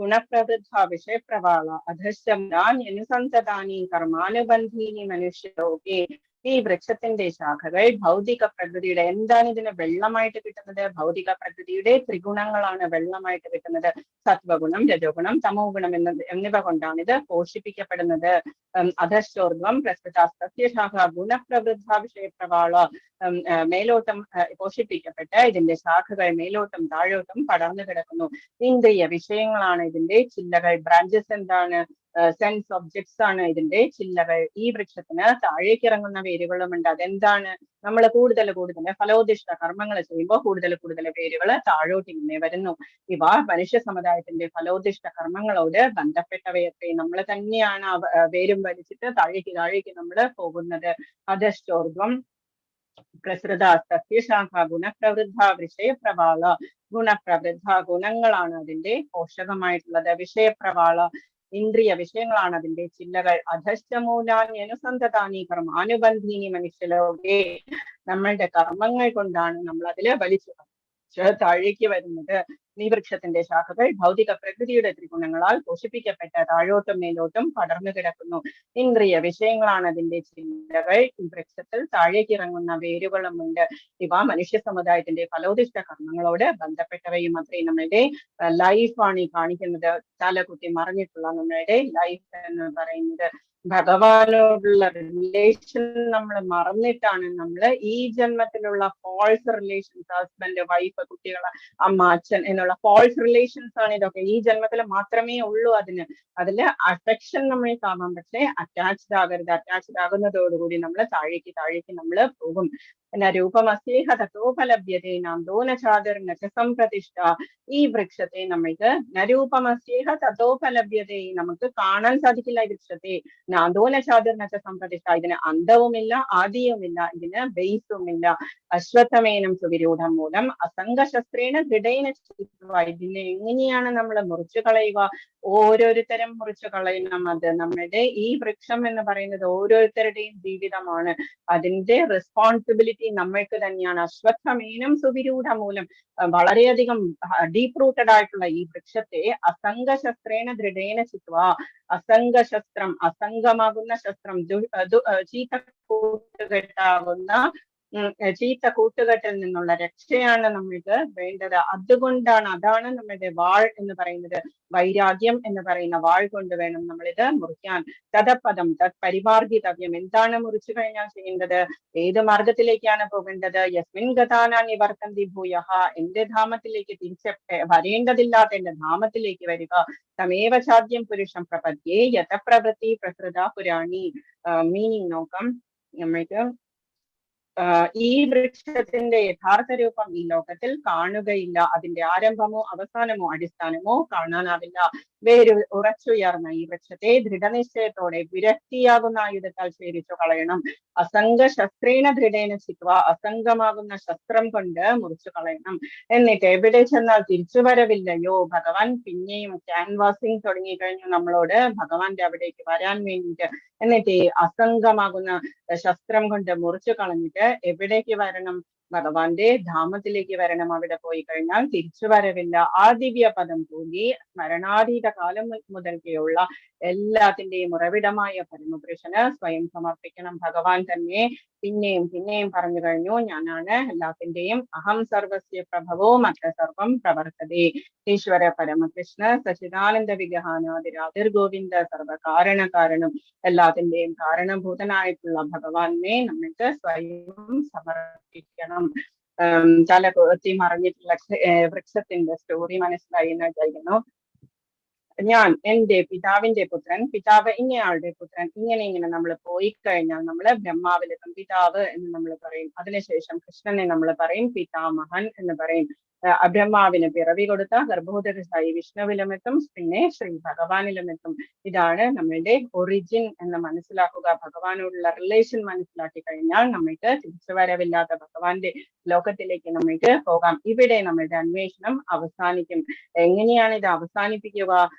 ഗുണപ്രവൃദ്ധാ വിഷയപ്രവാള അധശ്ചമ്രാന്യനുസന്തതാനി കർമാനുബന്ധീനി മനുഷ്യലോകേ. ഈ വൃക്ഷത്തിന്റെ ശാഖകൾ ഭൗതിക പ്രകൃതിയുടെ, എന്താണ് ഇതിന് വെള്ളമായിട്ട് കിട്ടുന്നത്, ഭൗതിക പ്രകൃതിയുടെ ത്രിഗുണങ്ങളാണ് വെള്ളമായിട്ട് കിട്ടുന്നത്. സത്വഗുണം, രജോഗുണം, തമോ ഗുണം എന്നിവ കൊണ്ടാണ് ഇത് പോഷിപ്പിക്കപ്പെടുന്നത്. അധശ്ചോർധ്വം പ്രസ്തുതാസ്തസ്യ ശാഖ ഗുണപ്രവൃദ്ധ വിഷയപ്രവാള. മേലോട്ടം പോഷിപ്പിക്കപ്പെട്ട് ഇതിന്റെ ശാഖകൾ മേലോട്ടും താഴോട്ടും പടർന്നു കിടക്കുന്നു. ഇന്ദ്രിയ വിഷയങ്ങളാണ് ഇതിന്റെ ചില്ലകൾ. ബ്രാഞ്ചസ് എന്താണ്, സെൻസ് ഒബ്ജക്ട്സ് ആണ് ഇതിന്റെ ചില്ലകൾ. ഈ വൃക്ഷത്തിന് താഴേക്ക് ഇറങ്ങുന്ന വേരുകളുമുണ്ട്. അതെന്താണ്, നമ്മൾ കൂടുതൽ ഫലോദിഷ്ട കർമ്മങ്ങൾ ചെയ്യുമ്പോൾ കൂടുതൽ വേരുകൾ താഴോട്ട് ഇങ്ങനെ വരുന്നു. ഇവ മനുഷ്യ സമുദായത്തിന്റെ ഫലോദിഷ്ട കർമ്മങ്ങളോട് ബന്ധപ്പെട്ടവയൊക്കെ. നമ്മൾ തന്നെയാണ് വേരും വലിച്ചിട്ട് താഴേക്ക് നമ്മൾ പോകുന്നത്. അധശ്ചോർധ്വം പ്രസൃത സസ്യശാഖ ഗുണപ്രവൃദ്ധ വിഷയപ്രവാള. ഗുണപ്രവൃദ്ധ ഗുണങ്ങളാണ് അതിന്റെ പോഷകമായിട്ടുള്ളത്. വിഷയപ്രവാള ഇന്ദ്രിയ വിഷയങ്ങളാണ് അതിന്റെ ചില്ലകൾ. അധശ്ചമൂലാന്യനുസന്തതാനി കർമാനുബന്ധീനി മനുഷ്യലോകേ. നമ്മളുടെ കർമ്മങ്ങൾ കൊണ്ടാണ് നമ്മൾ അതില് വലിച്ചു താഴേക്ക് വരുന്നത്. ഈ വൃക്ഷത്തിന്റെ ശാഖകൾ ഭൗതിക പ്രകൃതിയുടെ ത്രിഗുണങ്ങളാൽ പോഷിപ്പിക്കപ്പെട്ട താഴോട്ടും മേലോട്ടും പടർന്നു കിടക്കുന്നു. ഇന്ദ്രിയ വിഷയങ്ങളാണ് അതിന്റെ ചിന്തകൾ. ഈ വൃക്ഷത്തിൽ താഴേക്ക് ഇറങ്ങുന്ന വേരുകളുമുണ്ട്. ഇവ മനുഷ്യ സമുദായത്തിന്റെ ഫലോദിഷ്ട കർമ്മങ്ങളോട് ബന്ധപ്പെട്ടവയും അത്രയും. നമ്മളുടെ ലൈഫാണ് ഈ കാണിക്കുന്നത്. തലകുത്തി മറിഞ്ഞിട്ടുള്ള നമ്മളുടെ ലൈഫ് എന്ന് പറയുന്നത്. ഭഗവാനോടുള്ള റിലേഷൻ നമ്മൾ മറന്നിട്ടാണ് നമ്മൾ ഈ ജന്മത്തിലുള്ള ഫോൾസ് റിലേഷൻസ്, ഹസ്ബൻഡ്, വൈഫ്, കുട്ടികൾ, അമ്മ, അച്ഛൻ എന്നുള്ള ഫോൾസ് റിലേഷൻസ് ആണ് ഇതൊക്കെ. ഈ ജന്മത്തിൽ മാത്രമേ ഉള്ളൂ അതില് അഫെക്ഷൻ നമ്മൾ കാണാം. പക്ഷെ അറ്റാച്ച്ഡ് ആകരുത്. അറ്റാച്ച്ഡ് ആകുന്നതോടുകൂടി നമ്മൾ താഴേക്ക് നമ്മൾ പോകും. പിന്നെ രൂപമസ്യേഹ തത്തോപലഭ്യതേ നാന്തോന ചാതുർനച സംപ്രതിഷ്ഠ. ഈ വൃക്ഷത്തെ നമ്മൾക്ക് നരൂപമസ്യേഹ തത്തോപലഭ്യതേ, നമുക്ക് കാണാൻ സാധിക്കില്ല ഈ വൃക്ഷത്തെ. നാന്തോന ചാതുർനച സംപ്രതിഷ്ഠ, ഇതിന് അന്തവുമില്ല ആദിയുമില്ല, ഇതിന് ബേസുമില്ല. അശ്വത്ഥമേനം സുവിരൂഢം മൂലം അസംഗശസ്ത്രേണ ദൃഢേന ചിത്വ. ഇതിനെ എങ്ങനെയാണ് നമ്മൾ മുറിച്ചു കളയുക? ഓരോരുത്തരും മുറിച്ചു കളയണം. അത് നമ്മുടെ ഈ വൃക്ഷം എന്ന് പറയുന്നത് ഓരോരുത്തരുടെയും ജീവിതമാണ്. അതിന്റെ റെസ്പോൺസിബിലിറ്റി നമ്മൾക്ക് തന്നെയാണ്. അശ്വത്ഥമേനം സുവിരൂഢ മൂലം, വളരെയധികം ഡീപ് റൂട്ടഡ് ആയിട്ടുള്ള ഈ വൃക്ഷത്തെ അസംഗശസ്ത്രേണ ദൃഢേന ചിത്വ. അസംഗശസ്ത്രം, അസംഗമാകുന്ന ശസ്ത്രം, ചീത്ത കൂട്ടുകെട്ടാകുന്ന ചീത്ത കൂട്ടുകെട്ടിൽ നിന്നുള്ള രക്ഷയാണ് നമ്മൾക്ക് വേണ്ടത്. അതാണ് നമ്മുടെ വാൾ എന്ന് പറയുന്നത്. വൈരാഗ്യം എന്ന് പറയുന്ന വാൾ കൊണ്ട് വേണം നമ്മളിത് മുറിക്കാൻ. തദപദം തത് പരിമാർഗിതവ്യം, എന്താണ് മുറിച്ചു കഴിഞ്ഞാൽ ചെയ്യേണ്ടത്? ഏത് മാർഗത്തിലേക്കാണ് പോകേണ്ടത്? യസ്മിൻ ഗതാനാ നിവർത്തന്തി ഭൂയഃ, എന്റെ ധാമത്തിലേക്ക് വരേണ്ടതില്ലാത്ത എന്റെ ധാമത്തിലേക്ക് വരിക. തമേവ ചാദ്യം പുരുഷം പ്രപദ്യേ യഥ പ്രവൃത്തി പ്രസൃത പുരാണി. മീനിങ് നോക്കാം നമ്മൾക്ക്. ഈ വൃക്ഷത്തിന്റെ യഥാർത്ഥ രൂപം ഈ ലോകത്തിൽ കാണുകയില്ല. അതിന്റെ ആരംഭമോ അവസാനമോ അടിസ്ഥാനമോ കാണാനാവില്ല. വേര് ഉറച്ചുയർന്ന ഈ വൃക്ഷത്തെ ദൃഢനിശ്ചയത്തോടെ വിരക്തിയാകുന്ന ആയുധത്താൽ ഛേദിച്ചു കളയണം. അസംഗ ശസ്ത്രേണ ദൃഢേന ചിത്വ, അസംഗമാകുന്ന ശസ്ത്രം കൊണ്ട് മുറിച്ചു കളയണം. എന്നിട്ട് എവിടെ ചെന്നാൽ തിരിച്ചുവരവില്ലയോ? ഭഗവാൻ പിന്നെയും ക്യാൻവാസിങ് തുടങ്ങിക്കഴിഞ്ഞു നമ്മളോട് ഭഗവാന്റെ അവിടേക്ക് വരാൻ വേണ്ടിയിട്ട്. എന്നിട്ട് അസംഗമാകുന്ന ശസ്ത്രം കൊണ്ട് മുറിച്ചു കളഞ്ഞിട്ട് എവിടേക്ക് വരണം? ഭഗവാന്റെ ധാമത്തിലേക്ക് വരണം. അവിടെ പോയി കഴിഞ്ഞാൽ തിരിച്ചു വരവില്ല. ആ ദിവ്യ പദം കൂടി സ്മരണാതീത കാലം മുതൽക്കെയുള്ള എല്ലാത്തിന്റെയും ഉറവിടമായ പരമപുരുഷന് സ്വയം സമർപ്പിക്കണം. ഭഗവാൻ തന്നെ പിന്നെയും പിന്നെയും പറഞ്ഞു കഴിഞ്ഞു, ഞാനാണ് എല്ലാത്തിന്റെയും അഹം സർവസ്യ പ്രഭവോ മറ്റ സർവം പ്രവർത്തതേ. ഈശ്വര പരമകൃഷ്ണ സച്ചിദാനന്ദ വിഗ്രഹാനാദിരാതിർ ഗോവിന്ദ സർവകാരണ കാരണം, എല്ലാത്തിന്റെയും കാരണഭൂതനായിട്ടുള്ള ഭഗവാനെ നമ്മൾക്ക് സ്വയം സമർപ്പിക്കണം. തല കൊത്തി മറിഞ്ഞിട്ടുള്ള വൃക്ഷത്തിന്റെ സ്റ്റോറി മനസ്സിലായി എന്ന് വിചാരിക്കുന്നു. ഞാൻ എന്റെ പിതാവിന്റെ പുത്രൻ, പിതാവ് ഇങ്ങയാളുടെ പുത്രൻ, ഇങ്ങനെ നമ്മൾ പോയി കഴിഞ്ഞാൽ നമ്മൾ ബ്രഹ്മാവിലെത്തും. പിതാവ് എന്ന് നമ്മൾ പറയും. അതിനുശേഷം കൃഷ്ണനെ നമ്മൾ പറയും പിതാമഹൻ എന്ന് പറയും. ബ്രഹ്മാവിന് പിറവി കൊടുത്ത ഗർഭോദരസായി വിഷ്ണുവിലുമെത്തും, പിന്നെ ശ്രീ ഭഗവാനിലുമെത്തും. ഇതാണ് നമ്മളുടെ ഒറിജിൻ എന്ന് മനസ്സിലാക്കുക. ഭഗവാനോടുള്ള റിലേഷൻ മനസ്സിലാക്കി കഴിഞ്ഞാൽ നമ്മൾക്ക് തിരിച്ചുവരവില്ലാത്ത ഭഗവാന്റെ ലോകത്തിലേക്ക് നമ്മൾക്ക് പോകാം. ഇവിടെ നമ്മളുടെ അന്വേഷണം അവസാനിക്കും. എങ്ങനെയാണ് ഇത് അവസാനിപ്പിക്കുക?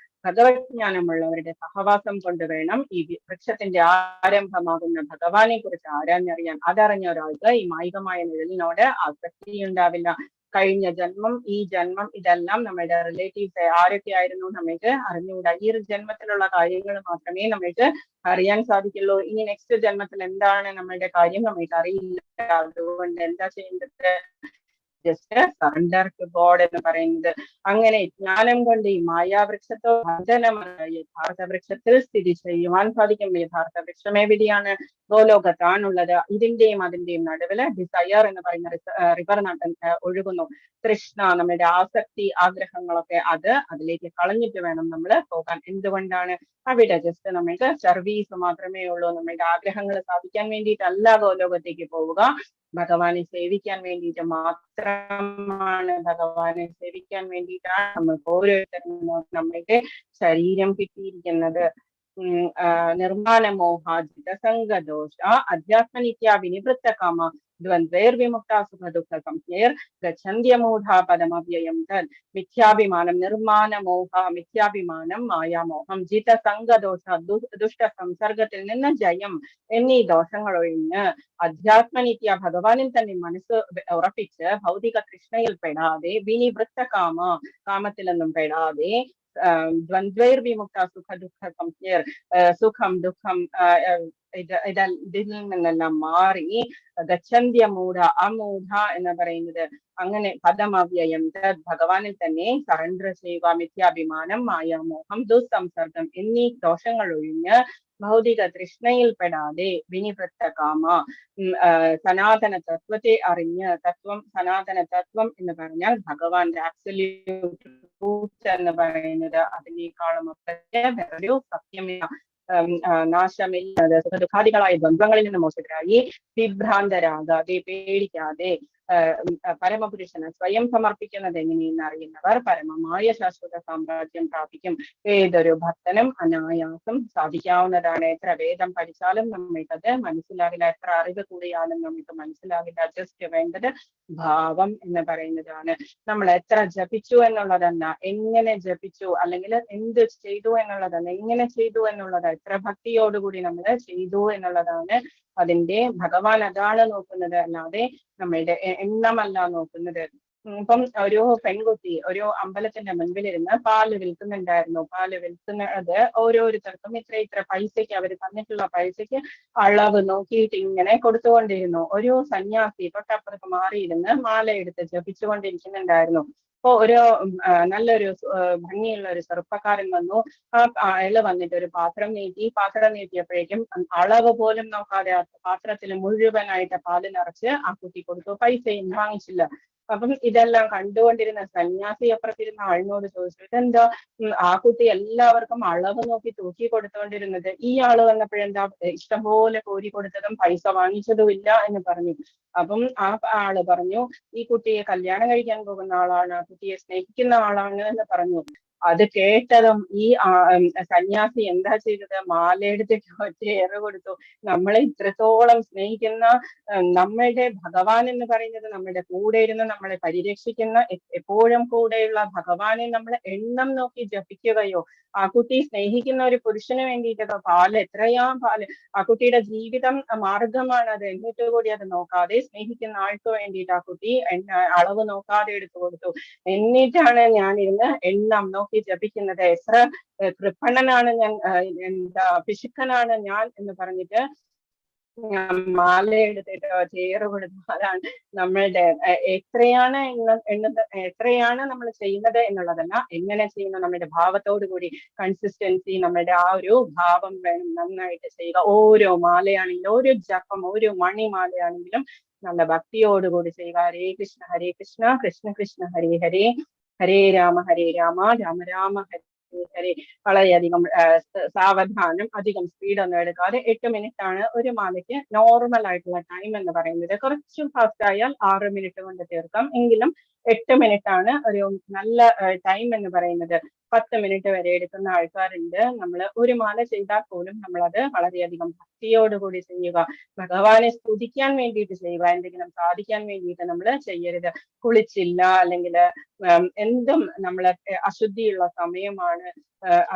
ഭഗവത്ജ്ഞാനമുള്ളവരുടെ സഹവാസം കൊണ്ടുവേണം ഈ വൃക്ഷത്തിന്റെ ആരംഭമാകുന്ന ഭഗവാനെ കുറിച്ച് ആരാഞ്ഞറിയാൻ. അതറിഞ്ഞ ഒരാൾക്ക് ഈ മായികമായ നിഴലിനോട് ആസക്തി ഉണ്ടാവില്ല. കഴിഞ്ഞ ജന്മം, ഈ ജന്മം, ഇതെല്ലാം നമ്മുടെ റിലേറ്റീവ്സ് ആരൊക്കെയായിരുന്നു നമ്മൾക്ക് അറിഞ്ഞുകൂടാ. ഈ ജന്മത്തിലുള്ള കാര്യങ്ങൾ മാത്രമേ നമ്മൾക്ക് അറിയാൻ സാധിക്കുള്ളൂ. ഇനി നെക്സ്റ്റ് ജന്മത്തിൽ എന്താണ് നമ്മളുടെ കാര്യം നമ്മൾക്ക് അറിയില്ല. അതുകൊണ്ട് എന്താ ചെയ്യേണ്ടത്? ജസ്റ്റ് സറണ്ടർ ടു ഗോഡ് എന്ന് പറയുന്നത്. അങ്ങനെ ജ്ഞാനം കൊണ്ട് ഈ മായാവൃക്ഷത്തോ ഭജനമായ യഥാർത്ഥ വൃക്ഷത്തിൽ സ്ഥിതി ചെയ്യുവാൻ സാധിക്കും. യഥാർത്ഥ വൃക്ഷം എവിടെയാണ്? ഗോലോകത്താണുള്ളത്. ഇതിന്റെയും അതിന്റെയും നടുവില് ഡിസയർ എന്ന് പറയുന്ന റിവർ ഒഴുകുന്നു. തൃഷ്ണ, നമ്മുടെ ആസക്തി, ആഗ്രഹങ്ങളൊക്കെ അതിലേക്ക് കളഞ്ഞിട്ട് വേണം നമ്മൾ പോകാൻ. എന്തുകൊണ്ടാണ്? അവിടെ ജസ്റ്റ് നമ്മൾക്ക് സർവീസ് മാത്രമേ ഉള്ളൂ. നമ്മളുടെ ആഗ്രഹങ്ങൾ സാധിക്കാൻ വേണ്ടിയിട്ടല്ല ഗോലോകത്തേക്ക് പോവുക, ഭഗവാനെ സേവിക്കാൻ വേണ്ടിയിട്ട് മാത്രമാണ്. ഭഗവാനെ സേവിക്കാൻ വേണ്ടിയിട്ടാണ് നമ്മൾക്ക് ഓരോരുത്തരും നമ്മളുടെ ശരീരം കിട്ടിയിരിക്കുന്നത്. നിർമ്മാണ മോഹാജിത സംഘദോഷ അധ്യാത്മനിത്യ വിനിവൃത്ത കാമ ദ്വന്ദ്വൈർവിമുക്ത സുഖ ദുഃഖ സംജ്ഞേർ ഗച്ഛന്ത്യമൂഢാ പദമവ്യയം തൽ. മിഥ്യാഭിമാനം, നിർമ്മാണ മോഹ, മിഥ്യാഭിമാനം, മായാമോഹം, ജിത സംഘദോഷ, ദുഷ്ട സംസർഗത്തിൽ നിന്ന് ജയം എന്നീ ദോഷങ്ങൾ ഒഴിഞ്ഞ് അധ്യാത്മനിത്യ ഭഗവാനിൽ തന്നെ മനസ്സ് ഉറപ്പിച്ച് ഭൗതിക തൃഷ്ണയിൽ പെടാതെ, വിനിവൃത്ത കാമ, കാമത്തിലൊന്നും പെടാതെ, ദ്വന്ദ്വൈർ വിമുക്ത സുഖ ദുഃഖ സംജ്ഞേർ, സുഖം ദുഃഖം ഇതിൽ നിന്നെല്ലാം മാറി, ഗച്ഛന്ത്യമൂഢ, അമൂഢ എന്ന് പറയുന്നത് അങ്ങനെ പദമവ്യയം ഭഗവാനിൽ തന്നെ സറണ്ടർ ചെയ്യുക. മിഥ്യാഭിമാനം, മായാമോഹം, ദുസ്സംസർഗം എന്നീ ദോഷങ്ങൾ ഒഴിഞ്ഞ് ഭൗതിക തൃഷ്ണയിൽപ്പെടാതെ, വിനിവൃത്ത കാമ, സനാതന തത്വത്തെ അറിഞ്ഞ്, സനാതന തത്വം എന്ന് പറഞ്ഞാൽ ഭഗവാന്റെ ആബ്സല്യൂട്ട് ട്രൂത്ത് എന്ന് പറയുന്നത് അതിനേക്കാളും വേറൊരു സത്യമില്ല. നാശമില്ലാതെ സുഖദുഃഖാദികളായ ദ്വന്ദ്വങ്ങളിൽ നിന്ന് മോചിതരായി വിഭ്രാന്തരാകാതെ, പേടിക്കാതെ പരമപുരുഷന് സ്വയം സമർപ്പിക്കുന്നത് എങ്ങനെയെന്ന് അറിയുന്നവർ പരമമായ ശാശ്വത സാമ്രാജ്യം പ്രാപിക്കും. ഏതൊരു ഭക്തനും അനായാസം സാധിക്കാവുന്നതാണ്. എത്ര വേദം പഠിച്ചാലും നമ്മൾക്കത് മനസ്സിലാകില്ല, എത്ര അറിവ് കൂടിയാലും നമുക്ക് മനസ്സിലാകില്ല. ജസ്റ്റ് വേണ്ടത് ഭാവം എന്ന് പറയുന്നതാണ്. നമ്മൾ എത്ര ജപിച്ചു എന്നുള്ളതല്ല, എങ്ങനെ ജപിച്ചു, അല്ലെങ്കിൽ എന്ത് ചെയ്തു എന്നുള്ളതല്ല, എങ്ങനെ ചെയ്തു എന്നുള്ളത്, എത്ര ഭക്തിയോടുകൂടി നമ്മൾ ചെയ്തു എന്നുള്ളതാണ് അതിന്റെ ഭഗവാൻ അതാണ് നോക്കുന്നത്, അല്ലാതെ നമ്മളുടെ എണ്ണമല്ല നോക്കുന്നത്. ഇപ്പം ഒരു പെൺകുട്ടി ഒരു അമ്പലത്തിന്റെ മുൻപിലിരുന്ന് പാല് വിൽക്കുന്നുണ്ടായിരുന്നു. പാല് വിൽക്കുന്നത് ഓരോരുത്തർക്കും ഇത്ര പൈസയ്ക്ക്, അവർ തന്നിട്ടുള്ള പൈസയ്ക്ക് അളവ് നോക്കിയിട്ട് ഇങ്ങനെ കൊടുത്തുകൊണ്ടിരുന്നു. ഒരു സന്യാസി തൊട്ടപ്പുറത്ത് മാറിയിരുന്ന് മാല എടുത്ത് ജപിച്ചുകൊണ്ടിരിക്കുന്നുണ്ടായിരുന്നു. അപ്പൊ ഒരു നല്ലൊരു ഭംഗിയുള്ള ഒരു ചെറുപ്പക്കാരൻ വന്നു. അയാള് വന്നിട്ട് ഒരു പാത്രം നീട്ടിയപ്പോഴേക്കും അളവ് പോലും നോക്കാതെ ആ പാത്രത്തിൽ മുഴുവനായിട്ട് പാല് നിറച്ച് ആ കുട്ടി കൊടുത്തു. പൈസ വാങ്ങിച്ചില്ല. അപ്പം ഇതെല്ലാം കണ്ടുകൊണ്ടിരുന്ന സന്യാസി അപ്പുറത്തിരുന്ന ആളിനോട് ചോദിച്ചു, ഇതെന്താ ആ കുട്ടി എല്ലാവർക്കും അളവ് നോക്കി തൂക്കി കൊടുത്തുകൊണ്ടിരുന്നത്, ഈ ആള് വന്നപ്പോഴെന്താ ഇഷ്ടംപോലെ കോരി കൊടുത്തതും പൈസ വാങ്ങിച്ചതും ഇല്ല എന്ന് പറഞ്ഞു. അപ്പം ആ ആള് പറഞ്ഞു, ഈ കുട്ടിയെ കല്യാണം കഴിക്കാൻ പോകുന്ന ആളാണ്, ആ കുട്ടിയെ സ്നേഹിക്കുന്ന ആളാണ് എന്ന് പറഞ്ഞു. അത് കേട്ടതും ഈ സന്യാസി എന്താ ചെയ്തത്, മാലയെടുത്തിട്ട് ഒറ്റയേറ് കൊടുത്തു. നമ്മളെ ഇത്രത്തോളം സ്നേഹിക്കുന്ന നമ്മളുടെ ഭഗവാൻ എന്ന് പറയുന്നത്, നമ്മുടെ കൂടെ ഇരുന്ന് നമ്മളെ പരിരക്ഷിക്കുന്ന എപ്പോഴും കൂടെയുള്ള ഭഗവാനെ നമ്മൾ എണ്ണം നോക്കി ജപിക്കുകയോ, ആ കുട്ടി സ്നേഹിക്കുന്ന ഒരു പുരുഷന് വേണ്ടിയിട്ട് എത്രയാ പാല്, ആ കുട്ടിയുടെ ജീവിതം മാർഗമാണ് അത്, എന്നിട്ട് കൂടി അത് നോക്കാതെ സ്നേഹിക്കുന്ന ആൾക്ക് വേണ്ടിയിട്ട് ആ കുട്ടി അളവ് നോക്കാതെ എടുത്തു കൊടുത്തു. എന്നിട്ടാണ് ഞാൻ ഇരുന്ന് എണ്ണം നോക്കി ജപിക്കുന്നത്, എത്ര കൃപണനാണ് ഞാൻ, എന്താ പിശുക്കനാണ് ഞാൻ എന്ന് പറഞ്ഞിട്ട് മാല എടുത്തിട്ട് ചേറ് കൊടുത്തു. അതാണ് നമ്മളുടെ എത്രയാണ് നമ്മൾ ചെയ്യുന്നത് എന്നുള്ളതല്ല, എങ്ങനെ ചെയ്യുന്ന നമ്മുടെ ഭാവത്തോടു കൂടി കൺസിസ്റ്റൻസി, നമ്മുടെ ആ ഒരു ഭാവം വേണം നന്നായിട്ട് ചെയ്യുക. ഓരോ മാലയാണെങ്കിലും, ഓരോ ജപം, ഓരോ മണിമാലയാണെങ്കിലും നല്ല ഭക്തിയോടുകൂടി ചെയ്യുക. ഹരേ കൃഷ്ണ കൃഷ്ണ കൃഷ്ണ ഹരേ ഹരേ, ഹരേ രാമ രാമ രാമ ഹരേ ഹരേ. വളരെയധികം സാവധാനം, അധികം സ്പീഡൊന്നും എടുക്കാതെ 8 മിനിറ്റ് ആണ് ഒരു മാലയ്ക്ക് നോർമൽ ആയിട്ടുള്ള ടൈം എന്ന് പറയുന്നത്. കുറച്ചും ഫാസ്റ്റ് ആയാൽ 6 മിനിറ്റ് കൊണ്ട് തീർക്കാം, എങ്കിലും 8 മിനിറ്റ് ആണ് ഒരു നല്ല ടൈം എന്ന് പറയുന്നത്. 10 മിനിറ്റ് വരെ എടുക്കുന്ന ആൾക്കാരുണ്ട്. നമ്മൾ ഒരു മാല ചെയ്താൽ പോലും നമ്മളത് വളരെയധികം ഭക്തിയോടുകൂടി ചെയ്യുക, ഭഗവാനെ സ്തുതിക്കാൻ വേണ്ടിയിട്ട് ചെയ്യുക, എന്തെങ്കിലും സാധിക്കാൻ വേണ്ടിയിട്ട് നമ്മൾ ചെയ്യരുത്. കുളിച്ചില്ല, അല്ലെങ്കിൽ എന്തും നമ്മളെ അശുദ്ധിയുള്ള സമയമാണ്,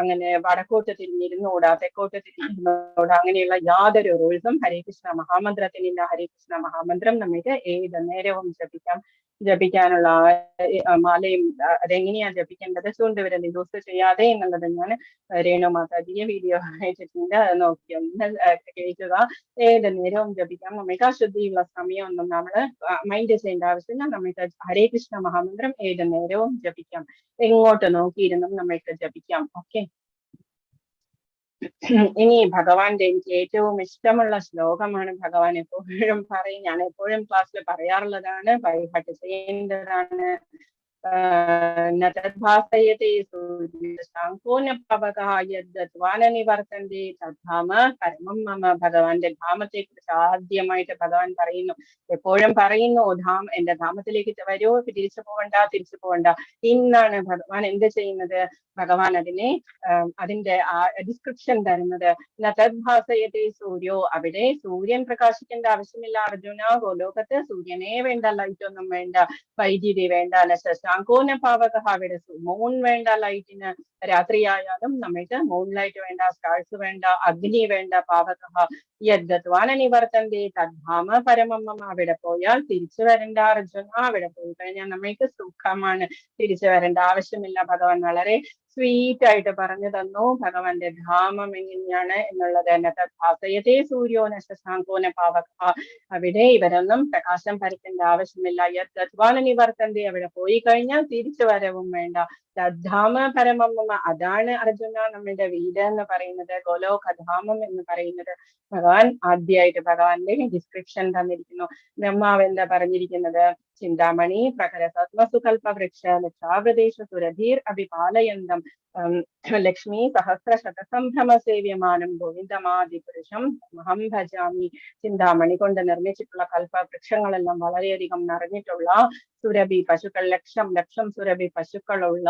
അങ്ങനെ വടക്കോട്ട് തിരിഞ്ഞിരുന്നൂടാ, തെക്കോട്ട് തിരിഞ്ഞിരുന്നൂടാ, അങ്ങനെയുള്ള യാതൊരു റൂൾസും ഹരേ കൃഷ്ണ മഹാമന്ത്രത്തിനില്ല. ഹരേ കൃഷ്ണ മഹാമന്ത്രം നമുക്ക് ഏത് നേരവും ജപിക്കാനുള്ള മാലയും അതെങ്ങനെയാ ജപിക്കേണ്ടത്, ചൂണ്ടുവിരൽ യൂസ് ചെയ്യാതെ എന്നുള്ളത് ഞാൻ രേണു മാതാജിയെ വീഡിയോ അയച്ചിട്ടുണ്ട്, നോക്കി ഒന്ന് കേൾക്കുക. ഏത് നേരവും ജപിക്കാം, നമുക്ക് അശുദ്ധിയുള്ള സമയമൊന്നും നമ്മൾ മൈൻഡ് ചെയ്യേണ്ട ആവശ്യമില്ല. നമുക്ക് ഹരേ കൃഷ്ണ മഹാമന്ത്രം ഏത് നേരവും ജപിക്കാം, എങ്ങോട്ട് നോക്കിയിരുന്നും നമ്മൾക്ക് ജപിക്കാം. ഓക്കെ, ഇനി ഭഗവാന്റെ എനിക്ക് ഏറ്റവും ഇഷ്ടമുള്ള ശ്ലോകമാണ്. ഭഗവാൻ എപ്പോഴും പറയും, ഞാൻ എപ്പോഴും ക്ലാസ്സിൽ പറയാറുള്ളതാണ്, ബൈഹാർട്ട് ചെയ്യേണ്ടതാണ്. തദ്ഭാസയത്തെ നിവർത്തന്റെ തദ്ധാമ പരമം മമ. ഭഗവാന്റെ ധാമത്തെ കുറിച്ച് ആദ്യമായിട്ട് ഭഗവാൻ പറയുന്നു, എപ്പോഴും പറയുന്നു, എന്റെ ധാമത്തിലേക്ക് വരൂ, തിരിച്ചു പോവണ്ട. ഇന്നാണ് ഭഗവാൻ എന്ത് ചെയ്യുന്നത്, ഭഗവാൻ അതിന്റെ ഡിസ്ക്രിപ്ഷൻ തരുന്നത്. തദ്ഭാസയത്തെ സൂര്യോ, അവിടെ സൂര്യൻ പ്രകാശിക്കേണ്ട ആവശ്യമില്ല അർജുന. ഗോലോകത്ത് സൂര്യനെ വേണ്ട, ലൈറ്റ് ഒന്നും വേണ്ട, വൈദ്യുതി വേണ്ട. ശശാങ്കോന പാവക, അവിടെ മൂൺ വേണ്ട ലൈറ്റിന്, രാത്രിയായാലും നമ്മൾക്ക് മൂൺ ലൈറ്റ് വേണ്ട, സ്റ്റാർസ് വേണ്ട, അഗ്നി വേണ്ട. പാവക യദ്ഗത്വാന നിവർത്തന്റെ തദ്ധാമ പരമം മമ. അവിടെ പോയാൽ തിരിച്ചു വരേണ്ട അർജുന, അവിടെ പോയി കഴിഞ്ഞാൽ നമ്മൾക്ക് സുഖമാണ്, തിരിച്ചു വരേണ്ട ആവശ്യമില്ല. ഭഗവാൻ വളരെ സ്വീറ്റ് ആയിട്ട് പറഞ്ഞു തന്നു ഭഗവാന്റെ ധാമം എങ്ങനെയാണ് എന്നുള്ളത്. തദ്ഭാസയത്തെ സൂര്യോന ശശാങ്കോന പാവക, അവിടെ ഇവരൊന്നും പ്രകാശം പരത്തേണ്ട ആവശ്യമില്ല. യദ്ഗത്വാന നിവർത്തന്റെ, അവിടെ പോയി കഴിഞ്ഞാൽ തിരിച്ചു വരവും വേണ്ട. തദ്ധാമ പരമം മമ, അതാണ് അർജുന നമ്മളുടെ വീട് എന്ന് പറയുന്നത്, ഗോലോകധാമം എന്ന് പറയുന്നത്. ഭഗവാൻ ആദ്യമായിട്ട് ഭഗവാന്റെ ഡിസ്ക്രിപ്ഷൻ തന്നിരിക്കുന്നു. ബ്രഹ്മാവ് എന്താ പറഞ്ഞിരിക്കുന്നത്, ചിന്താമണി പ്രകരസത്മസുകൽപ വൃക്ഷ ലക്ഷാവൃദേശ സുരധീർ അഭിപാലയന്തം ലക്ഷ്മി സഹസ്രശതസംഭ്രമ സേവ്യമാനം ഗോവിന്ദമാദി പുരുഷം അഹം ഭജാമി. ചിന്താമണി കൊണ്ട് നിർമ്മിച്ചിട്ടുള്ള കൽപ്പവൃക്ഷങ്ങളെല്ലാം വളരെയധികം നിറഞ്ഞിട്ടുള്ള സുരഭി പശുക്കൾ, ലക്ഷം സുരഭി പശുക്കളുള്ള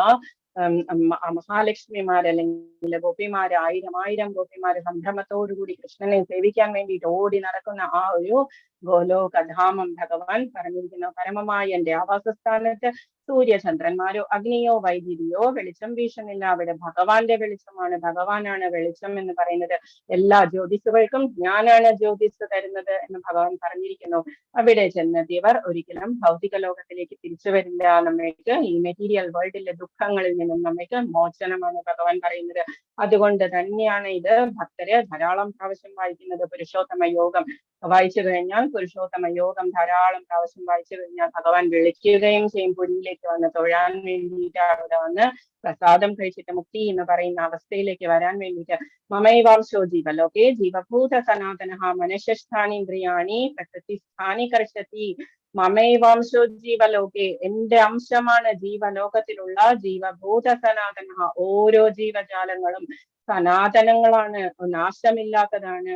മഹാലക്ഷ്മിമാര് അല്ലെങ്കിൽ ഗോപിമാര്, 1000 ഗോപിമാര് സംഭ്രമത്തോടുകൂടി കൃഷ്ണനെ സേവിക്കാൻ വേണ്ടിയിട്ട് ഓടി നടക്കുന്ന ആ ഒരു ഗോലോകധാമം ഭഗവാൻ പറഞ്ഞിരിക്കുന്നു. പരമമായ എന്റെ ആവാസസ്ഥാനത്ത് സൂര്യചന്ദ്രന്മാരോ അഗ്നിയോ വൈദ്യുതിയോ വെളിച്ചം വീശുന്നില്ല, അവിടെ ഭഗവാന്റെ വെളിച്ചമാണ്, ഭഗവാനാണ് വെളിച്ചം എന്ന് പറയുന്നത്. എല്ലാ ജ്യോതിസുകൾക്കും ഞാനാണ് ജ്യോതിസ് തരുന്നത് എന്ന് ഭഗവാൻ പറഞ്ഞിരിക്കുന്നു. അവിടെ ചെന്നെത്തിയവർ ഒരിക്കലും ഭൗതിക ലോകത്തിലേക്ക് തിരിച്ചു വരില്ല. നമ്മൾക്ക് ഈ മെറ്റീരിയൽ വേൾഡിലെ ദുഃഖങ്ങളിൽ നിന്നും നമ്മൾക്ക് മോചനമാണ് ഭഗവാൻ പറയുന്നത്. അതുകൊണ്ട് തന്നെയാണ് ഇത് ഭക്തര് ധാരാളം പ്രാവശ്യം വായിക്കുന്നത്. പുരുഷോത്തമ യോഗം വായിച്ചു കഴിഞ്ഞാൽ, പുരുഷോത്തമ യോഗം ധാരാളം പ്രാവശ്യം വായിച്ചു കഴിഞ്ഞാൽ ഭഗവാൻ വിളിക്കുകയും ചെയ്യും, പുരിയിലേക്ക് മുന്നിലേക്ക് വന്ന് തൊഴാൻ വേണ്ടിയിട്ട്, അവിടെ വന്ന് പ്രസാദം കഴിച്ചിട്ട് മുക്തി എന്ന് പറയുന്ന അവസ്ഥയിലേക്ക് വരാൻ വേണ്ടിയിട്ട് മമൈവാംശോ ജീവലോകെ ജീവഭൂത സനാതന മനഃസ്ഥാനീന്ദ്രിയാണി പ്രകൃതിസ്ഥാനി കർഷതി. മമൈവാംശോ ജീവലോകെ, എന്റെ അംശമാണ് ജീവലോകത്തിലുള്ള ജീവഭൂത സനാതന, ഓരോ ജീവജാലങ്ങളും സനാതനങ്ങളാണ്, നാശമില്ലാത്തതാണ്.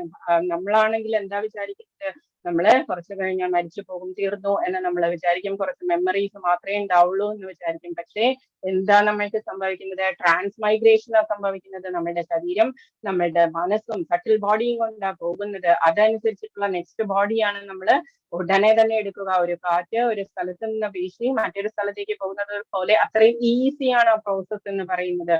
നമ്മളാണെങ്കിൽ എന്താ വിചാരിക്കുന്നത്, നമ്മള് കുറച്ചു കഴിഞ്ഞാൽ മരിച്ചു പോകും, തീർന്നു എന്ന് നമ്മൾ വിചാരിക്കും, കുറച്ച് മെമ്മറീസ് മാത്രമേ ഉണ്ടാവുള്ളൂ എന്ന് വിചാരിക്കും. പക്ഷേ എന്താ നമ്മൾക്ക് സംഭവിക്കുന്നത്? ട്രാൻസ്മൈഗ്രേഷനാണ് സംഭവിക്കുന്നത്. നമ്മുടെ ശരീരം, നമ്മുടെ മനസ്സും സട്ടിൽ ബോഡിയും കൊണ്ടാണ് പോകുന്നത്. അതനുസരിച്ചിട്ടുള്ള നെക്സ്റ്റ് ബോഡിയാണ് നമ്മൾ ഉടനെ തന്നെ എടുക്കുക. ഒരു കാറ്റ് ഒരു സ്ഥലത്ത് നിന്ന് വീശി മറ്റൊരു സ്ഥലത്തേക്ക് പോകുന്നത് പോലെ അത്രയും ഈസിയാണ് ആ പ്രോസസ് എന്ന് പറയുന്നത്.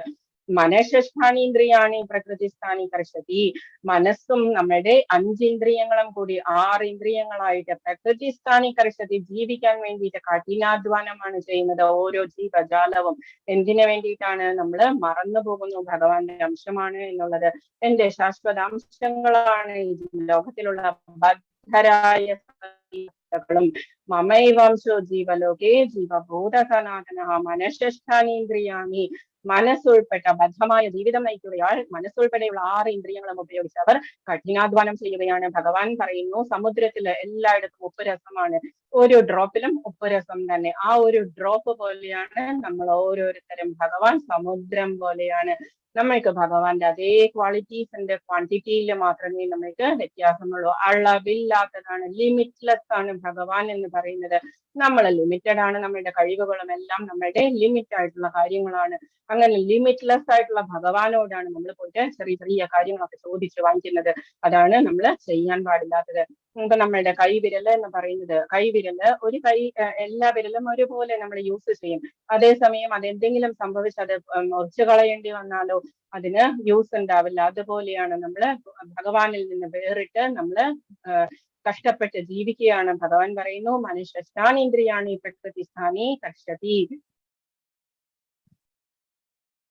മനഃസ്ഥാനീന്ദ്രിയാണി പ്രകൃതിസ്ഥാനി കർഷതി. മനസ്സും നമ്മുടെ 5 ഇന്ദ്രിയങ്ങളും കൂടി 6 ഇന്ദ്രിയങ്ങളായിട്ട് പ്രകൃതിസ്ഥാനി കർഷതി, ജീവിക്കാൻ വേണ്ടിയിട്ട് കഠിനാധ്വാനമാണ് ചെയ്യുന്നത് ഓരോ ജീവജാലവും. എന്തിനു വേണ്ടിയിട്ടാണ്? നമ്മൾ മറന്നു പോകുന്നു ഭഗവാന്റെ അംശമാണ് എന്നുള്ളത്. എന്റെ ശാശ്വതാംശങ്ങളാണ് ഈ ലോകത്തിലുള്ള ബദ്ധരായ ും മമൈവാംശോ ജീവലോകെ ജീവഭൂത സനാതന മനഃസ്ഥാനീന്ദ്രിയാണി. മനസ്സുൾപ്പെട്ട ബദ്ധമായ ജീവിതം നയിക്കുകയാൽ മനസ്സുൾപ്പെടെയുള്ള 6 ഇന്ദ്രിയങ്ങളും ഉപയോഗിച്ച് അവർ കഠിനാധ്വാനം ചെയ്യുകയാണ്. ഭഗവാൻ പറയുന്നു, സമുദ്രത്തില് എല്ലായിടത്തും ഉപ്പ് രസമാണ്, ഒരു ഡ്രോപ്പിലും ഉപ്പ് രസം തന്നെ. ആ ഒരു ഡ്രോപ്പ് പോലെയാണ് നമ്മൾ ഓരോരുത്തരും. ഭഗവാൻ സമുദ്രം പോലെയാണ്. നമ്മൾക്ക് ഭഗവാന്റെ അതേ ക്വാളിറ്റീസിന്റെ ക്വാണ്ടിറ്റിയിൽ മാത്രമേ നമ്മൾക്ക് വ്യത്യാസമുള്ളൂ. അളവില്ലാത്തതാണ്, ലിമിറ്റ്ലെസ് ആണ് ഭഗവാൻ എന്ന് പറയുന്നത്. നമ്മൾ ലിമിറ്റഡ് ആണ്, നമ്മളുടെ കഴിവുകളും എല്ലാം നമ്മളുടെ ലിമിറ്റ് ആയിട്ടുള്ള കാര്യങ്ങളാണ്. അങ്ങനെ ലിമിറ്റ്ലെസ് ആയിട്ടുള്ള ഭഗവാനോടാണ് നമ്മൾ പോയിട്ട് ചെറിയ ചെറിയ കാര്യങ്ങളൊക്കെ ചോദിച്ച് വാങ്ങിക്കുന്നത്. അതാണ് നമ്മൾ ചെയ്യാൻ പാടില്ലാത്തത്. ഇപ്പൊ നമ്മളുടെ കൈവിരല് എന്ന് പറയുന്നത്, കൈവിരല് ഒരു കൈ, എല്ലാ വിരലും ഒരുപോലെ നമ്മൾ യൂസ് ചെയ്യും. അതേസമയം അതെന്തെങ്കിലും സംഭവിച്ച് അത് മുറിച്ചു കളയേണ്ടി വന്നാലോ അതിന് യൂസ് ഉണ്ടാവില്ല. അതുപോലെയാണ് നമ്മള് ഭഗവാനിൽ നിന്ന് വേറിട്ട് നമ്മള് കഷ്ടപ്പെട്ട് ജീവിക്കുകയാണ്. ഭഗവാൻ പറയുന്നു, മനഃസ്ഥാനീന്ദ്രിയാണി പ്രകൃതിസ്ഥാനി കർഷതി.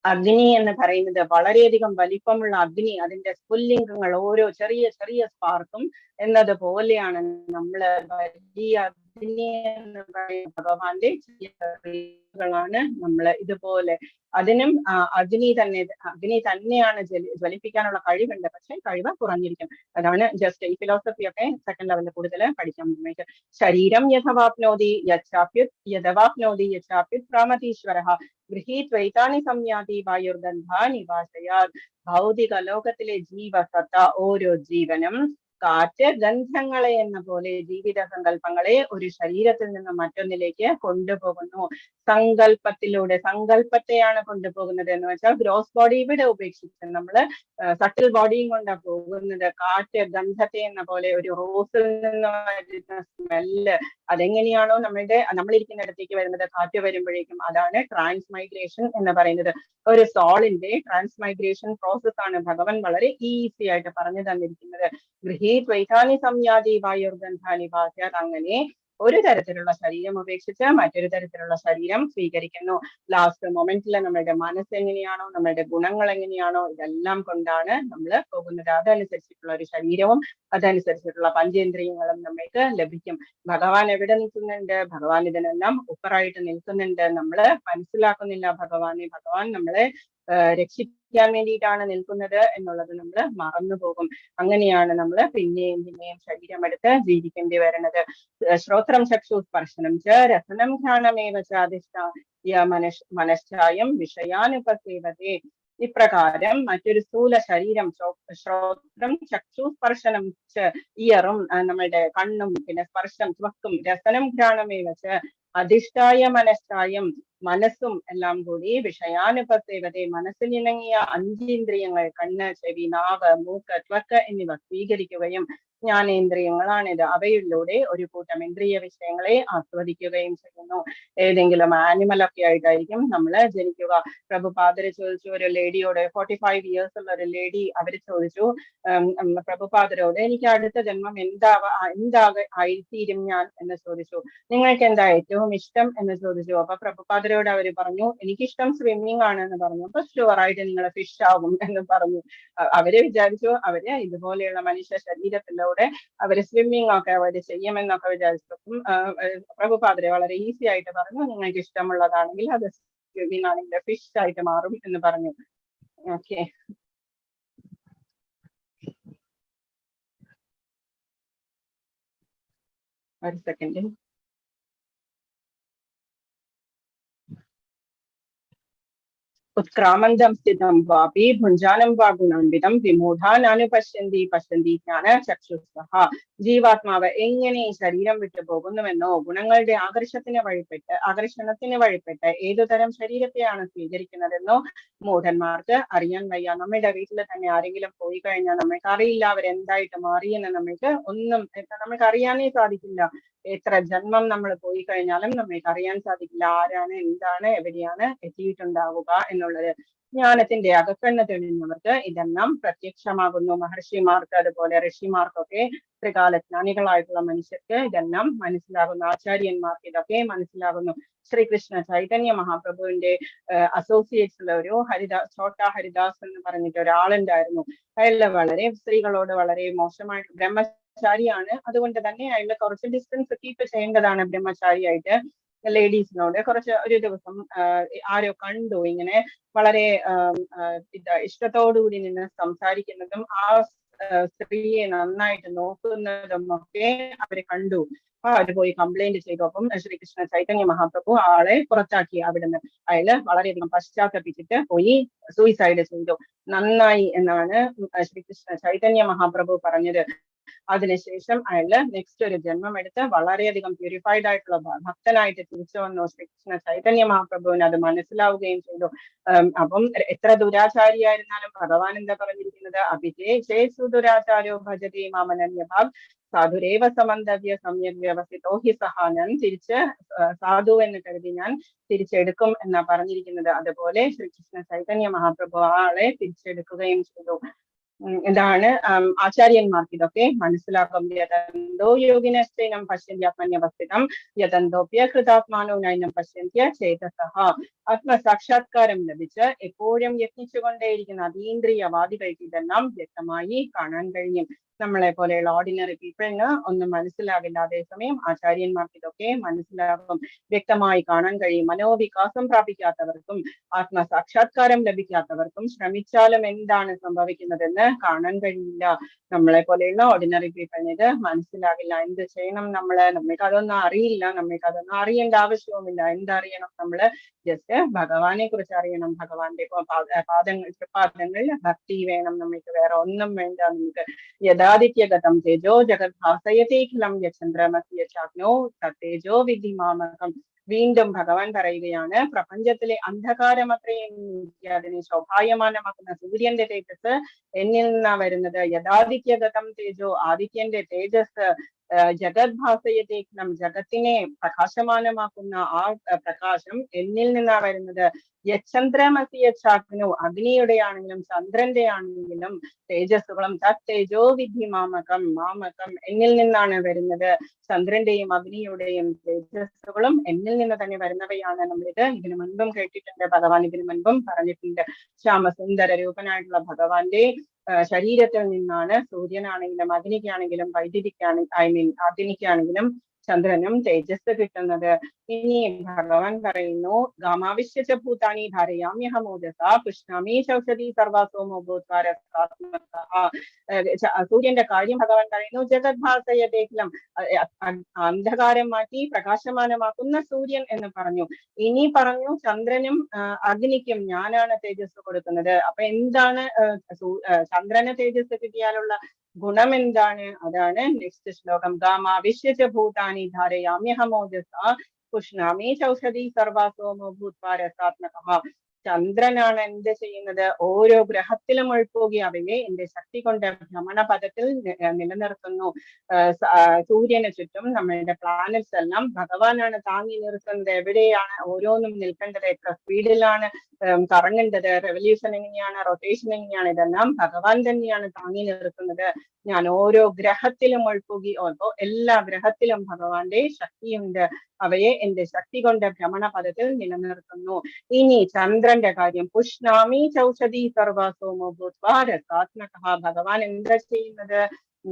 അഗ്നി എന്ന് പറയുന്നത് വളരെയധികം വലിപ്പമുള്ള അഗ്നി, അതിന്റെ സ്ഫുല്ലിംഗങ്ങൾ ഓരോ ചെറിയ ചെറിയ സ്പാർക്കും എന്നതുപോലെയാണ് നമ്മള് വലിയ അഗ്നി എന്ന് പറയുന്ന ഭഗവാന്റെ ചെറിയ നമ്മള് ഇതുപോലെ. അതിനും അഗ്നി തന്നെയാണ് ജ്വലിപ്പിക്കാനുള്ള കഴിവുണ്ട്, പക്ഷെ കഴിവ് കുറഞ്ഞിരിക്കും. അതാണ് ജസ്റ്റ് ഈ ഫിലോസഫി ഒക്കെ സെക്കൻഡ് ലെവലിൽ കൂടുതൽ പഠിക്കാൻ വേണ്ടിയിട്ട്. ശരീരം യഥവാപ്നോതി യഥാപ്യുത് പ്രാമതീശ്വരഃ ഗൃഹീത്വൈതാനി സംയാതി വായുർഗന്ധാനി വാസയാത്. ഭൗതിക ലോകത്തിലെ ജീവസത്ത ഓരോ ജീവനും കാറ്റ് ഗന്ധങ്ങളെ എന്ന പോലെ ജീവിത സങ്കല്പങ്ങളെ ഒരു ശരീരത്തിൽ നിന്ന് മറ്റൊന്നിലേക്ക് കൊണ്ടുപോകുന്നു. സങ്കല്പത്തിലൂടെ, സങ്കല്പത്തെയാണ് കൊണ്ടുപോകുന്നത് എന്ന് വെച്ചാൽ ഗ്രോസ് ബോഡി ഇവിടെ ഉപേക്ഷിച്ച് നമ്മള് സട്ടിൽ ബോഡിയും കൊണ്ടാണ് പോകുന്നത്. കാറ്റ് ഗന്ധത്തെ എന്ന പോലെ ഒരു റോസിൽ നിന്ന് വരുന്ന സ്മെല്ല്, അതെങ്ങനെയാണോ നമ്മളിരിക്കുന്നിടത്തേക്ക് വരുന്നത്, കാറ്റ് വരുമ്പോഴേക്കും, അതാണ് ട്രാൻസ്മൈഗ്രേഷൻ എന്ന് പറയുന്നത്. ഒരു സോളിന്റെ ട്രാൻസ്മൈഗ്രേഷൻ പ്രോസസ് ആണ് ഭഗവാൻ വളരെ ഈസി ആയിട്ട് പറഞ്ഞു തന്നിരിക്കുന്നത്. ഗൃഹീത്വൈതാനി സംയാതി വായുർഗന്ധാനി വാസ്യാത്. അങ്ങനെ ഒരു തരത്തിലുള്ള ശരീരം ഉപേക്ഷിച്ച് മറ്റൊരു തരത്തിലുള്ള ശരീരം സ്വീകരിക്കുന്നു. ലാസ്റ്റ് മൊമെന്റിൽ നമ്മളുടെ മനസ്സ് എങ്ങനെയാണോ, നമ്മളുടെ ഗുണങ്ങൾ എങ്ങനെയാണോ, ഇതെല്ലാം കൊണ്ടാണ് നമ്മൾ പോകുന്നത്. അതനുസരിച്ചിട്ടുള്ള ഒരു ശരീരവും അതനുസരിച്ചിട്ടുള്ള പഞ്ചേന്ദ്രിയങ്ങളും നമ്മൾക്ക് ലഭിക്കും. ഭഗവാൻ എവിടെ നിൽക്കുന്നുണ്ട്? ഭഗവാൻ ഇതിനെല്ലാം ഉപ്പറായിട്ട് നിൽക്കുന്നുണ്ട്. നമ്മള് മനസ്സിലാക്കുന്നില്ല ഭഗവാനെ. ഭഗവാൻ നമ്മളെ രക്ഷിക്കാൻ വേണ്ടിയിട്ടാണ് നിൽക്കുന്നത് എന്നുള്ളത് നമ്മൾ മറന്നു പോകും. അങ്ങനെയാണ് നമ്മൾ പിന്നെയും പിന്നെയും ശരീരമെടുത്ത് ജീവിക്കേണ്ടി വരുന്നത്. ശ്രോത്രം ചക്ഷു സ്പർശനം ച രസനം ഘ്രാണമേവ ചാധിഷ്ഠായ മനശ്ചായം വിഷയാനുപസേവതേ. ഇപ്രകാരം മറ്റൊരു സ്ഥൂല ശരീരം, ശ്രോത്രം ചക്ഷു സ്പർശനം ഇയറും നമ്മളുടെ കണ്ണും, പിന്നെ സ്പർശം ത്വക്കും, രസനം ഘ്രാണമേവ ച അധിഷ്ഠായ മനശ്ചായം മനസ്സും എല്ലാം കൂടി വിഷയാനുപസേവതേ മനസ്സിനിണങ്ങിയ 5 ഇന്ദ്രിയങ്ങൾ, കണ്ണ്, ചെവി, നാവ്, മൂക്ക്, ത്വക്ക് എന്നിവ സ്വീകരിക്കുകയും ജ്ഞാനേന്ദ്രിയങ്ങളാണിത്. അവയിലൂടെ ഒരു കൂട്ടം ഇന്ദ്രിയ വിഷയങ്ങളെ ആസ്വദിക്കുകയും ചെയ്യുന്നു. ഏതെങ്കിലും ആനിമലൊക്കെ ആയിട്ടായിരിക്കും നമ്മൾ ജനിക്കുക. പ്രഭുപാദര് ചോദിച്ചു ഒരു ലേഡിയോട്, 45 years ഉള്ള ഒരു ലേഡി, അവര് ചോദിച്ചു പ്രഭുപാദരോട്, എനിക്ക് അടുത്ത ജന്മം ആയിത്തീരും ഞാൻ എന്ന് ചോദിച്ചു. നിങ്ങൾക്ക് എന്താ ഏറ്റവും ഇഷ്ടം എന്ന് ചോദിച്ചു. അപ്പൊ പ്രഭുപാദർ അവരോട് അവര് പറഞ്ഞു എനിക്കിഷ്ടം സ്വിമ്മിങ് ആണ് എന്ന് പറഞ്ഞു. അപ്പൊ ഷുവറായിട്ട് നിങ്ങൾ ഫിഷ് ആകും എന്ന് പറഞ്ഞു. അവര് വിചാരിച്ചു അവര് ഇതുപോലെയുള്ള മനുഷ്യ ശരീരത്തിലൂടെ അവര് സ്വിമ്മിങ് ഒക്കെ അവര് ചെയ്യുമെന്നൊക്കെ വിചാരിച്ചപ്പം പ്രഭുപാദരെ വളരെ ഈസി ആയിട്ട് പറഞ്ഞു നിങ്ങൾക്ക് ഇഷ്ടമുള്ളതാണെങ്കിൽ അത് സ്വിമ്മിങ് ആണെങ്കിൽ ഫിഷ് ആയിട്ട് മാറും എന്ന് പറഞ്ഞു. ഓക്കെ, ഒരു സെക്കൻഡ്. उत्क्रामन्दं स्थितं वापि भुञ्जानं वा गुणान्वितं വിമൂഢാനാനുപശ്യന്തി പശ്യന്തി ജ്ഞാന ചക്ഷുസ്സഹ. ജീവാത്മാവ് എങ്ങനെ ഈ ശരീരം വിട്ടു പോകുന്നുവെന്നോ ഗുണങ്ങളുടെ ആകർഷണത്തിന് വഴിപ്പെട്ട് ഏതുതരം ശരീരത്തെയാണ് സ്വീകരിക്കുന്നതെന്നോ മൂഢന്മാർക്ക് അറിയാൻ വയ്യ. നമ്മുടെ വീട്ടിൽ തന്നെ ആരെങ്കിലും പോയി കഴിഞ്ഞാൽ നമ്മൾക്ക് അറിയില്ല അവരെന്തായിട്ട് മാറിയെന്ന്. നമ്മൾക്ക് അറിയാനേ സാധിക്കില്ല. എത്ര ജന്മം നമ്മൾ പോയി കഴിഞ്ഞാലും നമ്മൾക്ക് അറിയാൻ സാധിക്കില്ല ആരാണ്, എന്താണ്, എവിടെയാണ് എത്തിയിട്ടുണ്ടാവുക എന്നുള്ളത്. ജ്ഞാനത്തിന്റെ അകക്കണ്ണ് തെളിഞ്ഞവർക്ക് ഇതെല്ലാം പ്രത്യക്ഷമാകുന്നു. മഹർഷിമാർക്ക് അതുപോലെ ഋഷിമാർക്കൊക്കെ ത്രികാലജ്ഞാനികളായിട്ടുള്ള മനുഷ്യർക്ക് ഇതെല്ലാം മനസ്സിലാകുന്നു. ആചാര്യന്മാർക്ക് ഇതൊക്കെ മനസ്സിലാകുന്നു. ശ്രീകൃഷ്ണ ചൈതന്യ മഹാപ്രഭുവിന്റെ അസോസിയേറ്റ്സിലെ ഒരു ഛോട്ടാ ഹരിദാസ് എന്ന് പറഞ്ഞിട്ട് ഒരാളുണ്ടായിരുന്നു. അയാൾ വളരെ സ്ത്രീകളോട് വളരെ മോശമായിട്ട് ബ്രഹ്മചാരിയാണ്. അതുകൊണ്ട് തന്നെ അയാൾ കുറച്ച് ഡിസ്റ്റൻസ് കീപ്പ് ചെയ്യേണ്ടതാണ് ബ്രഹ്മചാരിയായിട്ട്. ലേഡീസിനോട് ഒരു ദിവസം ആരോ കണ്ടു ഇങ്ങനെ വളരെ ഇഷ്ടത്തോടുകൂടി നിന്ന് സംസാരിക്കുന്നതും ആ സ്ത്രീയെ നന്നായിട്ട് നോക്കുന്നതും ഒക്കെ അവര് കണ്ടു. അവര് പോയി കംപ്ലൈന്റ് ചെയ്തു. അപ്പം ശ്രീകൃഷ്ണ ചൈതന്യ മഹാപ്രഭു ആളെ പുറത്താക്കി അവിടുന്ന്. അയാള് വളരെയധികം പശ്ചാത്തപിച്ചിട്ട് പോയി സൂയിസൈഡ് ചെയ്തു. നന്നായി എന്നാണ് ശ്രീകൃഷ്ണ ചൈതന്യ മഹാപ്രഭു പറഞ്ഞത്. അതിനുശേഷം അയാള് നെക്സ്റ്റ് ഒരു ജന്മം എടുത്ത് വളരെയധികം പ്യൂരിഫൈഡ് ആയിട്ടുള്ള ഭക്തനായിട്ട് തിരിച്ചു വന്നു. ശ്രീകൃഷ്ണ ചൈതന്യ മഹാപ്രഭുവിന് അത് മനസ്സിലാവുകയും ചെയ്തു. അപ്പം എത്ര ദുരാചാരിയായിരുന്നാലും ഭഗവാൻ എന്താ പറഞ്ഞിരിക്കുന്നത്? അഭിജേ സുദുരാചാരോ ഭജതേ മാമനന്യഭാഗ് സാധുരേവ സമന്തവ്യ സമ്യക് വ്യവസ്ഥിതോ ഹി സഹാനൻ. തിരിച്ച് സാധു എന്ന് കരുതി ഞാൻ തിരിച്ചെടുക്കും എന്നാ പറഞ്ഞിരിക്കുന്നത്. അതുപോലെ ശ്രീകൃഷ്ണ ചൈതന്യ മഹാപ്രഭു ആളെ തിരിച്ചെടുക്കുകയും ചെയ്തു. ഇതാണ് ആചാര്യന്മാർക്ക് ഇതൊക്കെ മനസ്സിലാക്കും. യതന്തോ യോഗിനശ്ചൈനം പശ്യന്ത്യാത്മന്യവസ്ഥിതം യതന്തോപ്യ കൃതാത്മാനോ നൈനം പശ്യന്ത്യ ചേതസഃ. ആത്മസാക്ഷാത്കാരം ലഭിച്ച് എപ്പോഴും യത്നിച്ചുകൊണ്ടേയിരിക്കുന്ന അതീന്ദ്രിയവാദികൾക്ക് ഇതെല്ലാം വ്യക്തമായി കാണാൻ കഴിയും. നമ്മളെ പോലെയുള്ള ഓർഡിനറി പീപ്പിളിന് ഒന്നും മനസ്സിലാകില്ല. അതേസമയം ആചാര്യന്മാർക്ക് ഇതൊക്കെ മനസ്സിലാകും, വ്യക്തമായി കാണാൻ കഴിയും. മനോവികാസം പ്രാപിക്കാത്തവർക്കും ആത്മസാക്ഷാത്കാരം ലഭിക്കാത്തവർക്കും ശ്രമിച്ചാലും എന്താണ് സംഭവിക്കുന്നതെന്ന് കാണാൻ കഴിയില്ല. നമ്മളെ പോലെയുള്ള ഓർഡിനറി പീപ്പിളിന് ഇത് മനസ്സിലാകില്ല. എന്ത് ചെയ്യണം നമ്മൾക്ക് അതൊന്നും അറിയില്ല. നമ്മൾക്ക് അതൊന്നും അറിയേണ്ട ആവശ്യവുമില്ല. എന്തറിയണം? നമ്മള് ജസ്റ്റ് ഭഗവാനെ കുറിച്ച് അറിയണം. ഭഗവാന്റെ പാദങ്ങൾ ഭക്തി വേണം. നമുക്ക് വേറെ ഒന്നും വേണ്ട. നമുക്ക് യഥാദിത്യഗതം തേജോ ജഗത് ഭാസയതേഖിലം യചന്ദ്രമസ്യ ചാഗ്നോ തത്തേജോ വിധി മാമകം. വീണ്ടും ഭഗവാൻ പറയുകയാണ്, പ്രപഞ്ചത്തിലെ അന്ധകാരം അത്രയും അതിനെ ശോഭായമാനമാക്കുന്ന സൂര്യന്റെ തേജസ് എന്നിൽ നിന്നാ വരുന്നത്. യഥാദിത്യഗതം തേജോ, ആദിത്യന്റെ തേജസ് ജഗത് ഭാസയതേഖിലം, ജഗത്തിനെ പ്രകാശമാനമാക്കുന്ന ആ പ്രകാശം എന്നിൽ നിന്നാ വരുന്നത്. യചന്ദ്രമസിയ ചാഗ്നോ, അഗ്നിയുടെ ആണെങ്കിലും ചന്ദ്രന്റെ ആണെങ്കിലും തേജസ്സുകളും തത്തേജോ വിധി മാമകം, എന്നിൽ നിന്നാണ് വരുന്നത്. ചന്ദ്രന്റെയും അഗ്നിയുടെയും തേജസ്സുകളും എന്നിൽ നിന്ന് തന്നെ വരുന്നവയാണ്. നമ്മളിത് ഇതിനു മുൻപും കേട്ടിട്ടുണ്ട്. ഭഗവാൻ ഇതിനു മുൻപും പറഞ്ഞിട്ടുണ്ട്. ശ്യാമസുന്ദര രൂപനായിട്ടുള്ള ഭഗവാന്റെ ശരീരത്തിൽ നിന്നാണ് സൂര്യനാണെങ്കിലും അഗ്നിക്കാണെങ്കിലും അഗ്നിക്കാണെങ്കിലും ചന്ദ്രനും തേജസ് കിട്ടുന്നത്. ഇനി ഭഗവാൻ പറയുന്നു, ഗാമാവിശ്യച ഭൂതാനി ധാരയാമ്യഹമോജസ പുഷ്ണാമി ചൗഷധി സർവാസോമോ ഭൂത്വാരസാത്മകഃ. സൂര്യന്റെ കാര്യം ഭഗവാൻ പറയുന്നു, ജഗത് ഭാസയതേഖിലം, അന്ധകാരം മാറ്റി പ്രകാശമാനമാക്കുന്ന സൂര്യൻ എന്ന് പറഞ്ഞു. ഇനി പറഞ്ഞു ചന്ദ്രനും അഗ്നിക്കും ഞാനാണ് തേജസ് കൊടുക്കുന്നത്. അപ്പൊ എന്താണ് ചന്ദ്രന് തേജസ് കിട്ടിയാലുള്ള ഗുണം എന്താണ്? അതാണ് നെക്സ്റ്റ് ശ്ലോകം. ഗാമാവിശ്യച ഭൂതാനി ധാരയാമ്യഹമോജസ പുഷ്ണാമി ചൗഷധി സർവാസോമോ ഭൂത്വാരസാത്മകഃ. ചന്ദ്രനാണ് എന്ത് ചെയ്യുന്നത്? ഓരോ ഗ്രഹത്തിലും ഉൾപ്പോകി അവയെ എന്റെ ശക്തി കൊണ്ട് ഭ്രമണപഥത്തിൽ നിലനിർത്തുന്നു. സൂര്യന് ചുറ്റും നമ്മളുടെ പ്ലാനറ്റ്സ് എല്ലാം ഭഗവാനാണ് താങ്ങി നിർത്തുന്നത്. എവിടെയാണ് ഓരോന്നും നിൽക്കേണ്ടത്, എത്ര സ്പീഡിലാണ് കറങ്ങേണ്ടത്, റെവല്യൂഷൻ എങ്ങനെയാണ്, റൊട്ടേഷൻ എങ്ങനെയാണ്, ഇതെല്ലാം ഭഗവാൻ തന്നെയാണ് താങ്ങി നിർത്തുന്നത്. ഞാൻ ഓരോ ഗ്രഹത്തിലും ഉൾപ്പോകി, എല്ലാ ഗ്രഹത്തിലും ഭഗവാന്റെ ശക്തിയുണ്ട്. അവയെ എന്റെ ശക്തി കൊണ്ട് ഭ്രമണപഥത്തിൽ നിലനിർത്തുന്നു. ഇനി ചന്ദ്രന്റെ കാര്യം, പുഷ്ണാമി ചൗഷധി സർവാസോമോ ഭൂത്വാ രസാത്മകഃ. ഭഗവാൻ എന്താ ചെയ്യുന്നത്?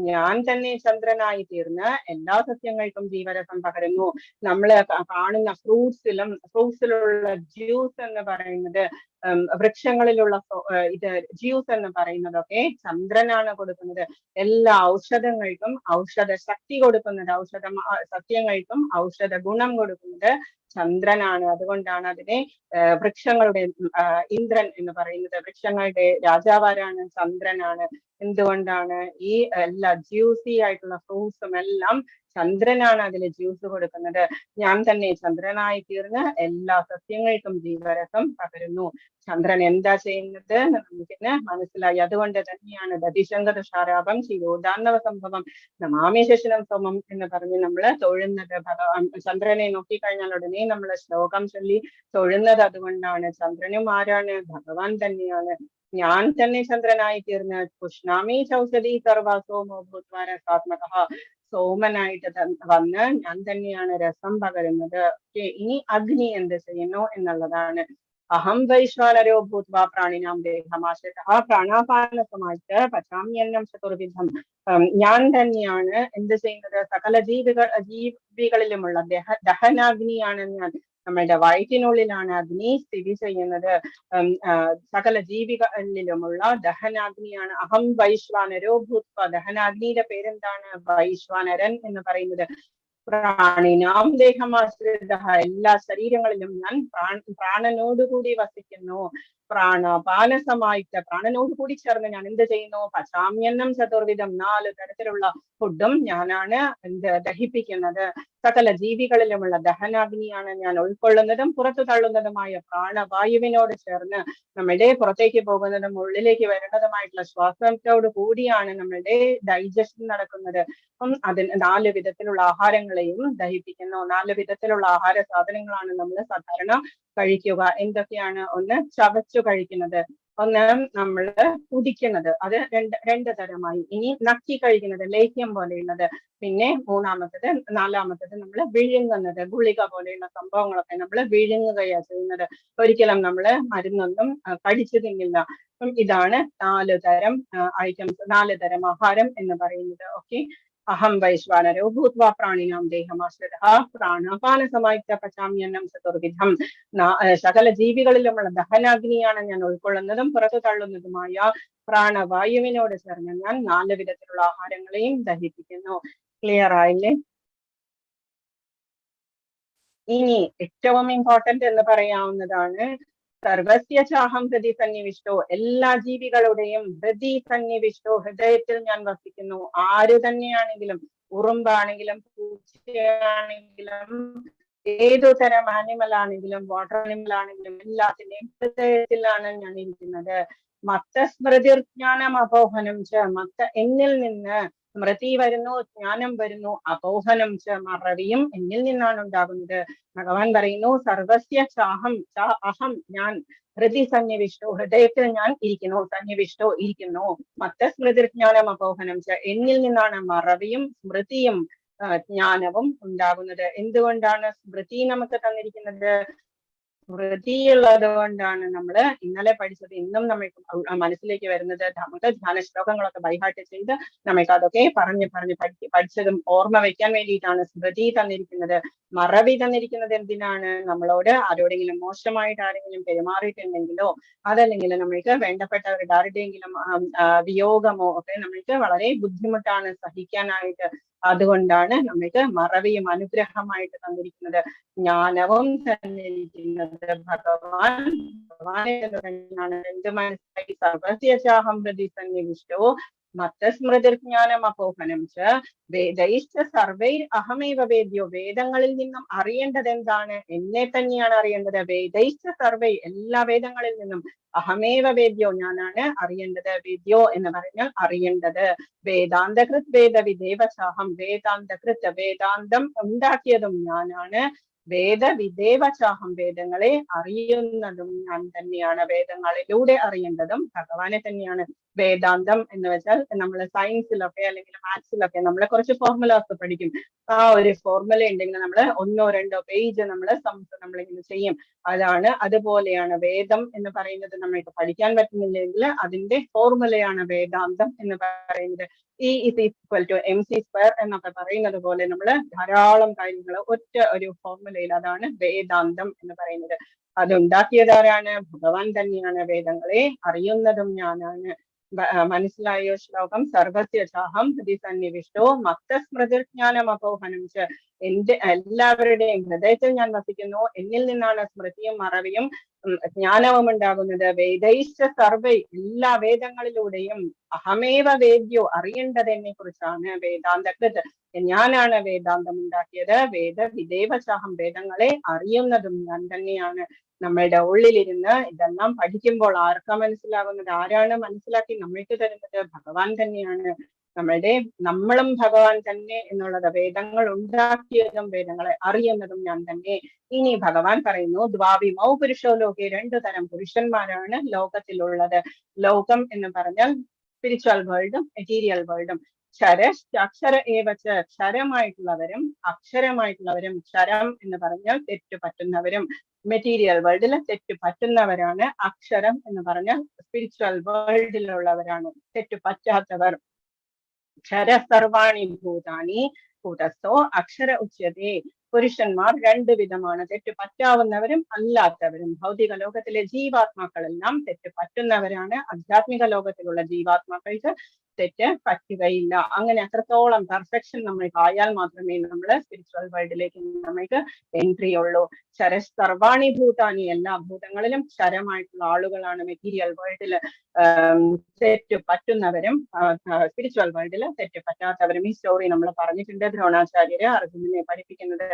ഞാൻ തന്നെ ചന്ദ്രനായി തീർന്ന് എല്ലാ സസ്യങ്ങൾക്കും ജീവരസം പകരുന്നു. നമ്മള് കാണുന്ന ഫ്രൂട്ട്സിലുള്ള ജ്യൂസ് എന്ന് പറയുന്നത്, വൃക്ഷങ്ങളിലുള്ള ഇത് ജ്യൂസ് എന്ന് പറയുന്നതൊക്കെ ചന്ദ്രനാണ് കൊടുക്കുന്നത്. എല്ലാ ഔഷധങ്ങൾക്കും ഔഷധ ശക്തി കൊടുക്കുന്നത്, സസ്യങ്ങൾക്കും ഔഷധ ഗുണം കൊടുക്കുന്നത് ചന്ദ്രനാണ്. അതുകൊണ്ടാണ് അതിനെ വൃക്ഷങ്ങളുടെ ഇന്ദ്രൻ എന്ന് പറയുന്നത്. വൃക്ഷങ്ങളുടെ രാജാവാരാണ്? ചന്ദ്രനാണ്. എന്തുകൊണ്ടാണ്? ഈ എല്ലാ ജ്യൂസി ആയിട്ടുള്ള ഫ്രൂട്ട്സും എല്ലാം ചന്ദ്രനാണ് അതിൽ ജ്യൂസ് കൊടുക്കുന്നത്. ഞാൻ തന്നെ ചന്ദ്രനായി തീർന്ന് എല്ലാ സസ്യങ്ങൾക്കും ജീവരസം പകരുന്നു. ചന്ദ്രൻ എന്താ ചെയ്യുന്നത് നമുക്കിന്ന് മനസ്സിലായി. അതുകൊണ്ട് തന്നെയാണ് ദതിശങ്കര ശാരാപം ശിരോദാന്നവ സംഭവം നമാമി ശശിനം സോമം എന്ന് പറഞ്ഞ് നമ്മള് തൊഴുന്നത്. ചന്ദ്രനെ നോക്കിക്കഴിഞ്ഞാൽ ഉടനെ നമ്മള് ശ്ലോകം ചൊല്ലി തൊഴുന്നത് അതുകൊണ്ടാണ്. ചന്ദ്രനും ആരാണ്? ഭഗവാൻ തന്നെയാണ്. ഞാൻ തന്നെ ചന്ദ്രനായി തീർന്ന് പുഷ്ണാമി ചൗഷധി സർവാസോമോ ഭൂത്വാ രസാത്മകഃ. സോമനായിട്ട് വന്ന് ഞാൻ തന്നെയാണ് രസം പകരുന്നത്. ഇനി അഗ്നി എന്ത് ചെയ്യുന്നു എന്നുള്ളതാണ്. അഹം വൈശ്വാനരോ ഭൂത്വാ പ്രാണിനാം ദേഹമാശ്രിതഃ പ്രാണാപാനസമായിട്ട് പചാമ്യന്നം ചതുർവിധം. ഞാൻ തന്നെയാണ് എന്ത് ചെയ്യുന്നത്? സകല ജീവികളിലുമുള്ള ദഹനാഗ്നിയാണ് ഞാൻ. നമ്മളുടെ വയറ്റിനുള്ളിലാണ് അഗ്നി സ്ഥിതി ചെയ്യുന്നത്. സകല ജീവികളിലുമുള്ള ദഹനാഗ്നിയാണ്. അഹം വൈശ്വാനരോ ഭൂത്വ. ദഹനാഗ്നിയുടെ പേരെന്താണ്? വൈശ്വാനരൻ എന്ന് പറയുന്നത്. പ്രാണിനാം ദേഹമാശ്രിത. എല്ലാ ശരീരങ്ങളിലും ഞാൻ പ്രാണനോടുകൂടി വസിക്കുന്നു. പ്രാണപാനസമായിട്ട് പ്രാണനോടുകൂടി ചേർന്ന് ഞാൻ എന്ത് ചെയ്യുന്നു? പചാമ്യന്നം ചതുർവിധം. 4 തരത്തിലുള്ള ഫുഡും ഞാനാണ് ദഹിപ്പിക്കുന്നത്. സകല ജീവികളിലുമുള്ള ദഹനാഗ്നിയാണ് ഞാൻ ഉൾക്കൊള്ളുന്നതും പുറത്തു തള്ളുന്നതുമായ പ്രാണവായുവിനോട് ചേർന്ന് നമ്മുടെ പുറത്തേക്ക് പോകുന്നതും ഉള്ളിലേക്ക് വരുന്നതുമായിട്ടുള്ള ശ്വാസത്തോട് കൂടിയാണ് നമ്മളുടെ ഡൈജഷൻ നടക്കുന്നത്. അതിന് 4 വിധത്തിലുള്ള ആഹാരങ്ങളെയും ദഹിപ്പിക്കുന്നു. 4 വിധത്തിലുള്ള ആഹാര സാധനങ്ങളാണ് നമ്മൾ സാധാരണ കഴിക്കുക. എന്തൊക്കെയാണ്? ഒന്ന് ചവച്ചു കഴിക്കുന്നത്, ഒന്ന് നമ്മള് കുടിക്കുന്നത്, അത് രണ്ട് തരമായി. ഇനി നക്കി കഴിക്കുന്നത്, ലേഹ്യം പോലെയുള്ളത്. പിന്നെ നാലാമത്തത് നമ്മൾ വിഴുങ്ങുന്നത്, ഗുളിക പോലെയുള്ള സംഭവങ്ങളൊക്കെ നമ്മൾ വിഴുങ്ങുകയാണ് ചെയ്യുന്നത്. ഒരിക്കലും നമ്മള് മരുന്നൊന്നും കടിച്ചു തിന്നില്ല. ഇതാണ് 4 തരം ഐറ്റംസ്, 4 തരം ആഹാരം എന്ന് പറയുന്നത്. ഓക്കെ. അഹം വൈശ്വാനരോ ഭൂത്വാ പ്രാണിനാം ദേഹമാശ്രിതഃ പ്രാണാപാനസമായുക്ത പചാമ്യന്നം ചതുർവിധം. സകല ജീവികളിലുമുള്ള ദഹനാഗ്നിയാണ് ഞാൻ ഉൾക്കൊള്ളുന്നതും പുറത്തു തള്ളുന്നതുമായ പ്രാണവായുവിനോട് ചേർന്ന് ഞാൻ 4 വിധത്തിലുള്ള ആഹാരങ്ങളെയും ദഹിപ്പിക്കുന്നു. ക്ലിയർ ആയില്ലേ? ഇനി ഏറ്റവും ഇമ്പോർട്ടന്റ് എന്ന് പറയാവുന്നതാണ് സർവസ്യ ചാഹം ഹൃദി സന്നിവിഷ്ടോ. എല്ലാ ജീവികളുടെയും ഹൃദി സന്നിവിഷ്ടോ, ഹൃദയത്തിൽ ഞാൻ വസിക്കുന്നു. ആര് തന്നെയാണെങ്കിലും, ഉറുമ്പാണെങ്കിലും പൂച്ചയാണെങ്കിലും ഏതു തരം ആനിമൽ ആണെങ്കിലും വാട്ടർ ആനിമൽ ആണെങ്കിലും എല്ലാത്തിന്റെയും ഹൃദയത്തിലാണ് ഞാൻ ഇരിക്കുന്നത്. മത്ത സ്മൃതിർജ്ഞാനം അപോഹനം ച. എന്നിൽ നിന്ന് സ്മൃതി വരുന്നു, ജ്ഞാനം വരുന്നു, അപോഹനം ച മറവിയും എന്നിൽ നിന്നാണ് ഉണ്ടാകുന്നത്. ഭഗവാൻ പറയുന്നു സർവസ്യ ചാഹം അഹം ഞാൻ ഹൃദി സന്നിവിഷ്ടോ, ഹൃദയത്തിൽ ഞാൻ ഇരിക്കുന്നു, സന്നിവിഷ്ടോ ഇരിക്കുന്നു. മത്ത സ്മൃതിർജ്ഞാനം അപോഹനം ച. എന്നിൽ നിന്നാണ് മറവിയും സ്മൃതിയും ജ്ഞാനവും ഉണ്ടാകുന്നത്. എന്തുകൊണ്ടാണ് സ്മൃതി നമുക്ക് തന്നിരിക്കുന്നത്? സ്മൃതിയുള്ളത് കൊണ്ടാണ് നമ്മള് ഇന്നലെ പഠിച്ചത് ഇന്നും നമ്മൾക്ക് മനസ്സിലേക്ക് വരുന്നത്. നമുക്ക് ധ്യാന ശ്ലോകങ്ങളൊക്കെ ബൈഹാർട്ട് ചെയ്ത് നമ്മൾക്ക് അതൊക്കെ പഠിച്ചതും ഓർമ്മ വെക്കാൻ വേണ്ടിയിട്ടാണ് സ്മൃതി തന്നിരിക്കുന്നത്. മറവി തന്നിരിക്കുന്നത് എന്തിനാണ്? നമ്മളോട് ആരോടെങ്കിലും മോശമായിട്ട് ആരെങ്കിലും പെരുമാറിയിട്ടുണ്ടെങ്കിലോ അതല്ലെങ്കിൽ നമ്മൾക്ക് വേണ്ടപ്പെട്ടവരുടെ ആരുടെയെങ്കിലും വിയോഗമോ ഒക്കെ നമ്മൾക്ക് വളരെ ബുദ്ധിമുട്ടാണ് സഹിക്കാനായിട്ട്. അതുകൊണ്ടാണ് നമ്മൾക്ക് മറവിയും അനുഗ്രഹമായിട്ട് തന്നിരിക്കുന്നത്. ജ്ഞാനവും തന്നിരിക്കുന്നത് ഭഗവാൻ എന്ത് മനസ്സിലായി? സർവസ്യ ചാഹം ഹൃദി സന്നിവിഷ്ടോ മത്തസ്മൃതിർജ്ഞാനം അപോഹനം ച വേദൈശ്ച സർവൈർ അഹമേവ വേദ്യോ. വേദങ്ങളിൽ നിന്നും അറിയേണ്ടത് എന്താണ്? എന്നെ തന്നെയാണ് അറിയേണ്ടത്. വേദൈശ്ച സർവൈ, എല്ലാ വേദങ്ങളിൽ നിന്നും അഹമേവ വേദ്യോ, ഞാനാണ് അറിയേണ്ടത്. വേദ്യോ എന്ന് പറഞ്ഞാൽ അറിയേണ്ടത്. വേദാന്തകൃത് വേദവിദേവചാഹം, വേദാന്തകൃത് വേദാന്തം ഉണ്ടാക്കിയതും ഞാനാണ്. വേദവിദേവചാഹം, വേദങ്ങളെ അറിയുന്നതും ഞാൻ തന്നെയാണ്. വേദങ്ങളിലൂടെ അറിയേണ്ടതും ഭഗവാനെ തന്നെയാണ്. വേദാന്തം എന്ന് വെച്ചാൽ നമ്മൾ സയൻസിലൊക്കെ അല്ലെങ്കിൽ മാത്സിലൊക്കെ നമ്മൾ കുറച്ച് ഫോർമുലാസ് പഠിക്കും. ആ ഒരു ഫോർമുല ഉണ്ടെങ്കിൽ നമ്മൾ 1-2 പേജ് നമ്മളിങ്ങനെ ചെയ്യും. അതാണ്, അതുപോലെയാണ് വേദം എന്ന് പറയുന്നത്. നമ്മൾക്ക് പഠിക്കാൻ പറ്റുന്നില്ലെങ്കിൽ അതിന്റെ ഫോർമുലയാണ് വേദാന്തം എന്ന് പറയുന്നത്. E is equal to mc² എന്നൊക്കെ പറയുന്നത് പോലെ നമ്മൾ ധാരാളം കാര്യങ്ങൾ ഒറ്റ ഒരു ഫോർമുലയിൽ, അതാണ് വേദാന്തം എന്ന് പറയുന്നത്. അതുണ്ടാക്കിയതാരാണ്? ഭഗവാൻ തന്നെയാണ്. വേദങ്ങളെ അറിയുന്നതും ഞാനാണ്. മനസ്സിലായോ ശ്ലോകം? സർവസ്യ ചാഹം ഹൃദി സന്നിവിഷ്ടോ മത്തസ്മൃതിർജ്ഞാനം അപോഹനം ച. എന്റെ എല്ലാവരുടെയും ഹൃദയത്തിൽ ഞാൻ വസിക്കുന്നു. എന്നിൽ നിന്നാണ് സ്മൃതിയും മറവിയും ജ്ഞാനവും ഉണ്ടാകുന്നത്. വേദൈശ്ച സർവൈ, എല്ലാ വേദങ്ങളിലൂടെയും അഹമേവ വേദ്യോ, അറിയേണ്ടത് എന്നെ കുറിച്ചാണ്. വേദാന്തകൃത്, ഞാനാണ് വേദാന്തം ഉണ്ടാക്കിയത്. വേദവിദേവചാഹം, വേദങ്ങളെ അറിയുന്നതും ഞാൻ തന്നെയാണ്. നമ്മളുടെ ഉള്ളിലിരുന്ന് ഇതെല്ലാം പഠിക്കുമ്പോൾ ആർക്കാ മനസ്സിലാകുന്നത്? ആരാണ് മനസ്സിലാക്കി നമ്മൾക്ക് തരുന്നത്? ഭഗവാൻ തന്നെയാണ്. നമ്മളും ഭഗവാൻ തന്നെ എന്നുള്ളത്. വേദങ്ങൾ ഉണ്ടാക്കിയതും വേദങ്ങളെ അറിയുന്നതും ഞാൻ തന്നെ. ഇനി ഭഗവാൻ പറയുന്നു, ദ്വാവിമൗ പുരുഷോ ലോകെ, 2 തരം പുരുഷന്മാരാണ് ലോകത്തിലുള്ളത്. ലോകം എന്ന് പറഞ്ഞാൽ സ്പിരിച്വൽ വേൾഡും മെറ്റീരിയൽ വേൾഡും. അക്ഷര ഏവച്ച, ക്ഷരമായിട്ടുള്ളവരും അക്ഷരമായിട്ടുള്ളവരും. ക്ഷരം എന്ന് പറഞ്ഞാൽ തെറ്റു പറ്റുന്നവരും. മെറ്റീരിയൽ വേൾഡിൽ തെറ്റു പറ്റുന്നവരാണ്. അക്ഷരം എന്ന് പറഞ്ഞാൽ സ്പിരിച്വൽ വേൾഡിലുള്ളവരാണ്, തെറ്റു പറ്റാത്തവർ. ക്ഷര സർവാണി ഭൂതാനി കൂടസ്ഥോ അക്ഷര ഉച്യതേ. പുരുഷന്മാർ 2 വിധമാണ്, തെറ്റു പറ്റാവുന്നവരും അല്ലാത്തവരും. ഭൗതിക ലോകത്തിലെ ജീവാത്മാക്കളെല്ലാം തെറ്റു പറ്റുന്നവരാണ്. ആധ്യാത്മിക ലോകത്തിലുള്ള ജീവാത്മാക്കൾക്ക് തെറ്റ് പറ്റുകയില്ല. അങ്ങനെ അത്രത്തോളം പെർഫെക്ഷൻ നമ്മൾക്ക് ആയാൽ മാത്രമേ നമ്മൾ സ്പിരിച്വൽ വേൾഡിലേക്ക് നമ്മൾക്ക് എൻട്രി ഉള്ളൂ. സർവാണി ഭൂതാനി, എല്ലാ ഭൂതങ്ങളിലും ക്ഷരമായിട്ടുള്ള ആളുകളാണ് മെറ്റീരിയൽ വേൾഡിൽ തെറ്റു പറ്റുന്നവരും സ്പിരിച്വൽ വേൾഡിൽ തെറ്റു പറ്റാത്തവരും. ഈ സ്റ്റോറി നമ്മൾ പറഞ്ഞിട്ടുണ്ട്. ദ്രോണാചാര്യര് അർജുനനെ പഠിപ്പിക്കുന്നത്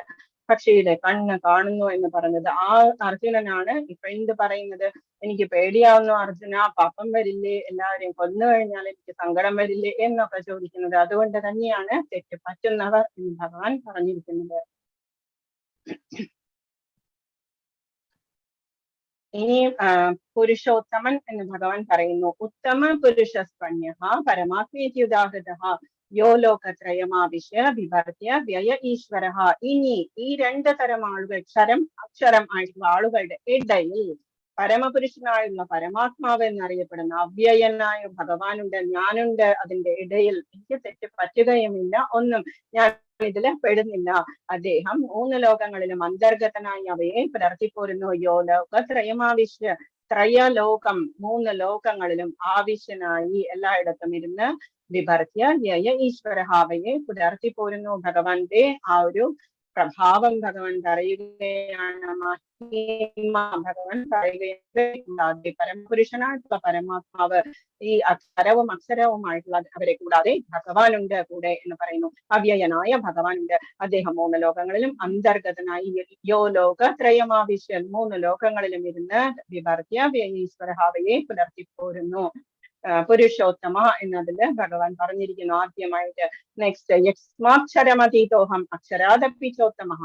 പക്ഷിയുടെ കണ്ണ് കാണുന്നു എന്ന് പറഞ്ഞത് ആ അർജുനനാണ്. ഇപ്പൊ എന്ത് പറയുന്നത്? എനിക്ക് പേടിയാവുന്നു അർജുന, പാപം വരില്ലേ? എല്ലാവരെയും കൊന്നു കഴിഞ്ഞാൽ എനിക്ക് സങ്കടം വരില്ലേ എന്നൊക്കെ ചോദിക്കുന്നത്. അതുകൊണ്ട് തന്നെയാണ് തെറ്റ് പറ്റുന്നവർ എന്ന് ഭഗവാൻ പറഞ്ഞിരിക്കുന്നത്. ഇനി പുരുഷോത്തമൻ എന്ന് ഭഗവാൻ പറയുന്നു. ഉത്തമ പുരുഷസ്പണ്യഃ പരമാത്മേത്യുദാഹൃതഃ യോ ലോകത്രയമാവിശ്യ വിഭർത്യ വ്യയ ഈശ്വരഃ. ഇനി ഈ 2 തരം ആളുകൾ, ക്ഷരം അക്ഷരം ആയിട്ടുള്ള ആളുകളുടെ ഇടയിൽ പരമപുരുഷനായുള്ള പരമാത്മാവ് എന്നറിയപ്പെടുന്ന അവ്യയനായ ഭഗവാനുണ്ട്, ഞാനുണ്ട്. അതിന്റെ ഇടയിൽ എനിക്ക് തെറ്റ് പറ്റുകയുമില്ല, ഒന്നും ഞാൻ ഇതില് പെടുന്നില്ല. അദ്ദേഹം 3 ലോകങ്ങളിലും അന്തർഗതനായി അവയെ പുലർത്തിപ്പോരുന്നു. യോ ലോകത്രയമാവിശ്യ, ത്രയലോകം 3 ലോകങ്ങളിലും ആവശ്യനായി എല്ലായിടത്തും ഇരുന്ന് വിഭർത്യ വ്യയ ഈശ്വരഹാവയെ പുലർത്തിപ്പോരുന്നു. ഭഗവാന്റെ ആ ഒരു പ്രഭാവം ഭഗവാൻ പറയുകയാണ്. ഭഗവാൻ പറയുകയാണ്, പരമപുരുഷനായിട്ടുള്ള പരമാത്മാവ് ഈ അക്ഷരവും അക്ഷരവുമായിട്ടുള്ള അവരെ കൂടാതെ ഭഗവാനുണ്ട് കൂടെ എന്ന് പറയുന്നു. അവ്യയനായ ഭഗവാനുണ്ട്. അദ്ദേഹം 3 ലോകങ്ങളിലും അന്തർഗതനായി യോ ലോകത്രയമാവിശ്യ 3 ലോകങ്ങളിലും ഇരുന്ന് വിഭർത്യ വ്യയീശ്വരഹാവയെ പുലർത്തിപ്പോരുന്നു. പുരുഷോത്തമ എന്നതില് ഭഗവാൻ പറഞ്ഞിരിക്കുന്നു ആദ്യമായിട്ട്. നെക്സ്റ്റ്, യസ്മാക്ഷരമതീതോഹം അക്ഷരാദപിച്ചോത്തമഃ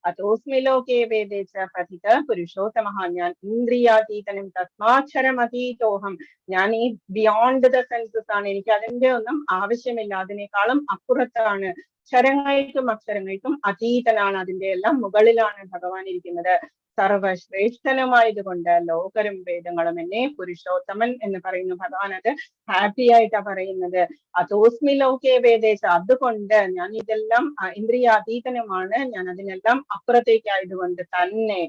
അതോസ്മി ലോകേ വേദേ ച പ്രഥിത പുരുഷോത്തമഃ. ഞാൻ ഇന്ദ്രിയാതീതനും തസ്മാക്ഷരമതീതോഹം. ഞാൻ ഈ ബിയോണ്ട് ദ സെൻസസ് ആണ്, എനിക്ക് അതിന്റെ ഒന്നും ആവശ്യമില്ല, അതിനേക്കാളും അപ്പുറത്താണ്. അക്ഷരങ്ങൾക്കും അക്ഷരങ്ങൾക്കും അതീതനാണ്, അതിന്റെ എല്ലാം മുകളിലാണ് ഭഗവാൻ ഇരിക്കുന്നത്. സർവശ്രേഷ്ഠനുമായതുകൊണ്ട് ലോകരും വേദങ്ങളും എന്നെ പുരുഷോത്തമൻ എന്ന് പറയുന്നു. ഭഗവാൻ അത് ഹാപ്പി ആയിട്ടാ പറയുന്നത്. അതോസ്മി ലോകേ വേദേശ, അതുകൊണ്ട് ഞാൻ ഇതെല്ലാം ഇന്ദ്രിയാതീതനുമാണ്, ഞാൻ അതിനെല്ലാം അപ്പുറത്തേക്കായതുകൊണ്ട് തന്നെ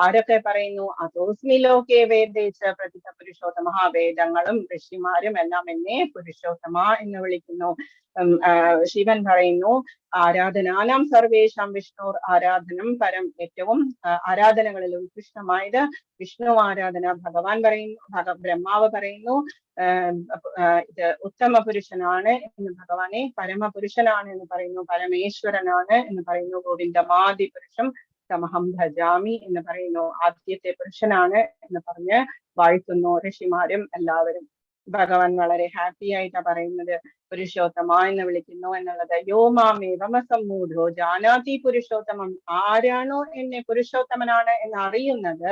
ആരൊക്കെ പറയുന്നു? അതോസ്മി ലോകേ വേദേച്ച പ്രതിത പുരുഷോത്തമ, വേദങ്ങളും ഋഷിമാരും എല്ലാം എന്നെ പുരുഷോത്തമ എന്ന് വിളിക്കുന്നു. ശിവൻ പറയുന്നു ആരാധനാനാം സർവേഷാം വിഷ്ണു ആരാധനം പരം, ഏറ്റവും ആരാധനകളിൽ ഉത്കൃഷ്ടമായത് വിഷ്ണു ആരാധന. ഭഗവാൻ പറയുന്നു, ബ്രഹ്മാവ് പറയുന്നു ഇത് ഉത്തമ പുരുഷനാണ് എന്ന് ഭഗവാനെ, പരമപുരുഷനാണ് എന്ന് പറയുന്നു, പരമേശ്വരനാണ് എന്ന് പറയുന്നു. ഗോവിന്ദമാദി പുരുഷം തമഹം ഭജാമി എന്ന് പറയുന്നു, ആദ്യത്തെ പുരുഷനാണ് എന്ന് പറഞ്ഞ് വാഴ്ത്തുന്നു ഋഷിമാരും എല്ലാവരും. ഭഗവാൻ വളരെ ഹാപ്പി ആയിട്ടാ പറയുന്നത് പുരുഷോത്തമ എന്ന് വിളിക്കുന്നു എന്നുള്ളത്. യോ മാമേവമ സമ്മൂഢോ ജാനാതി പുരുഷോത്തമം, ആരാണോ എന്നെ പുരുഷോത്തമനാണ് എന്ന് അറിയുന്നത്,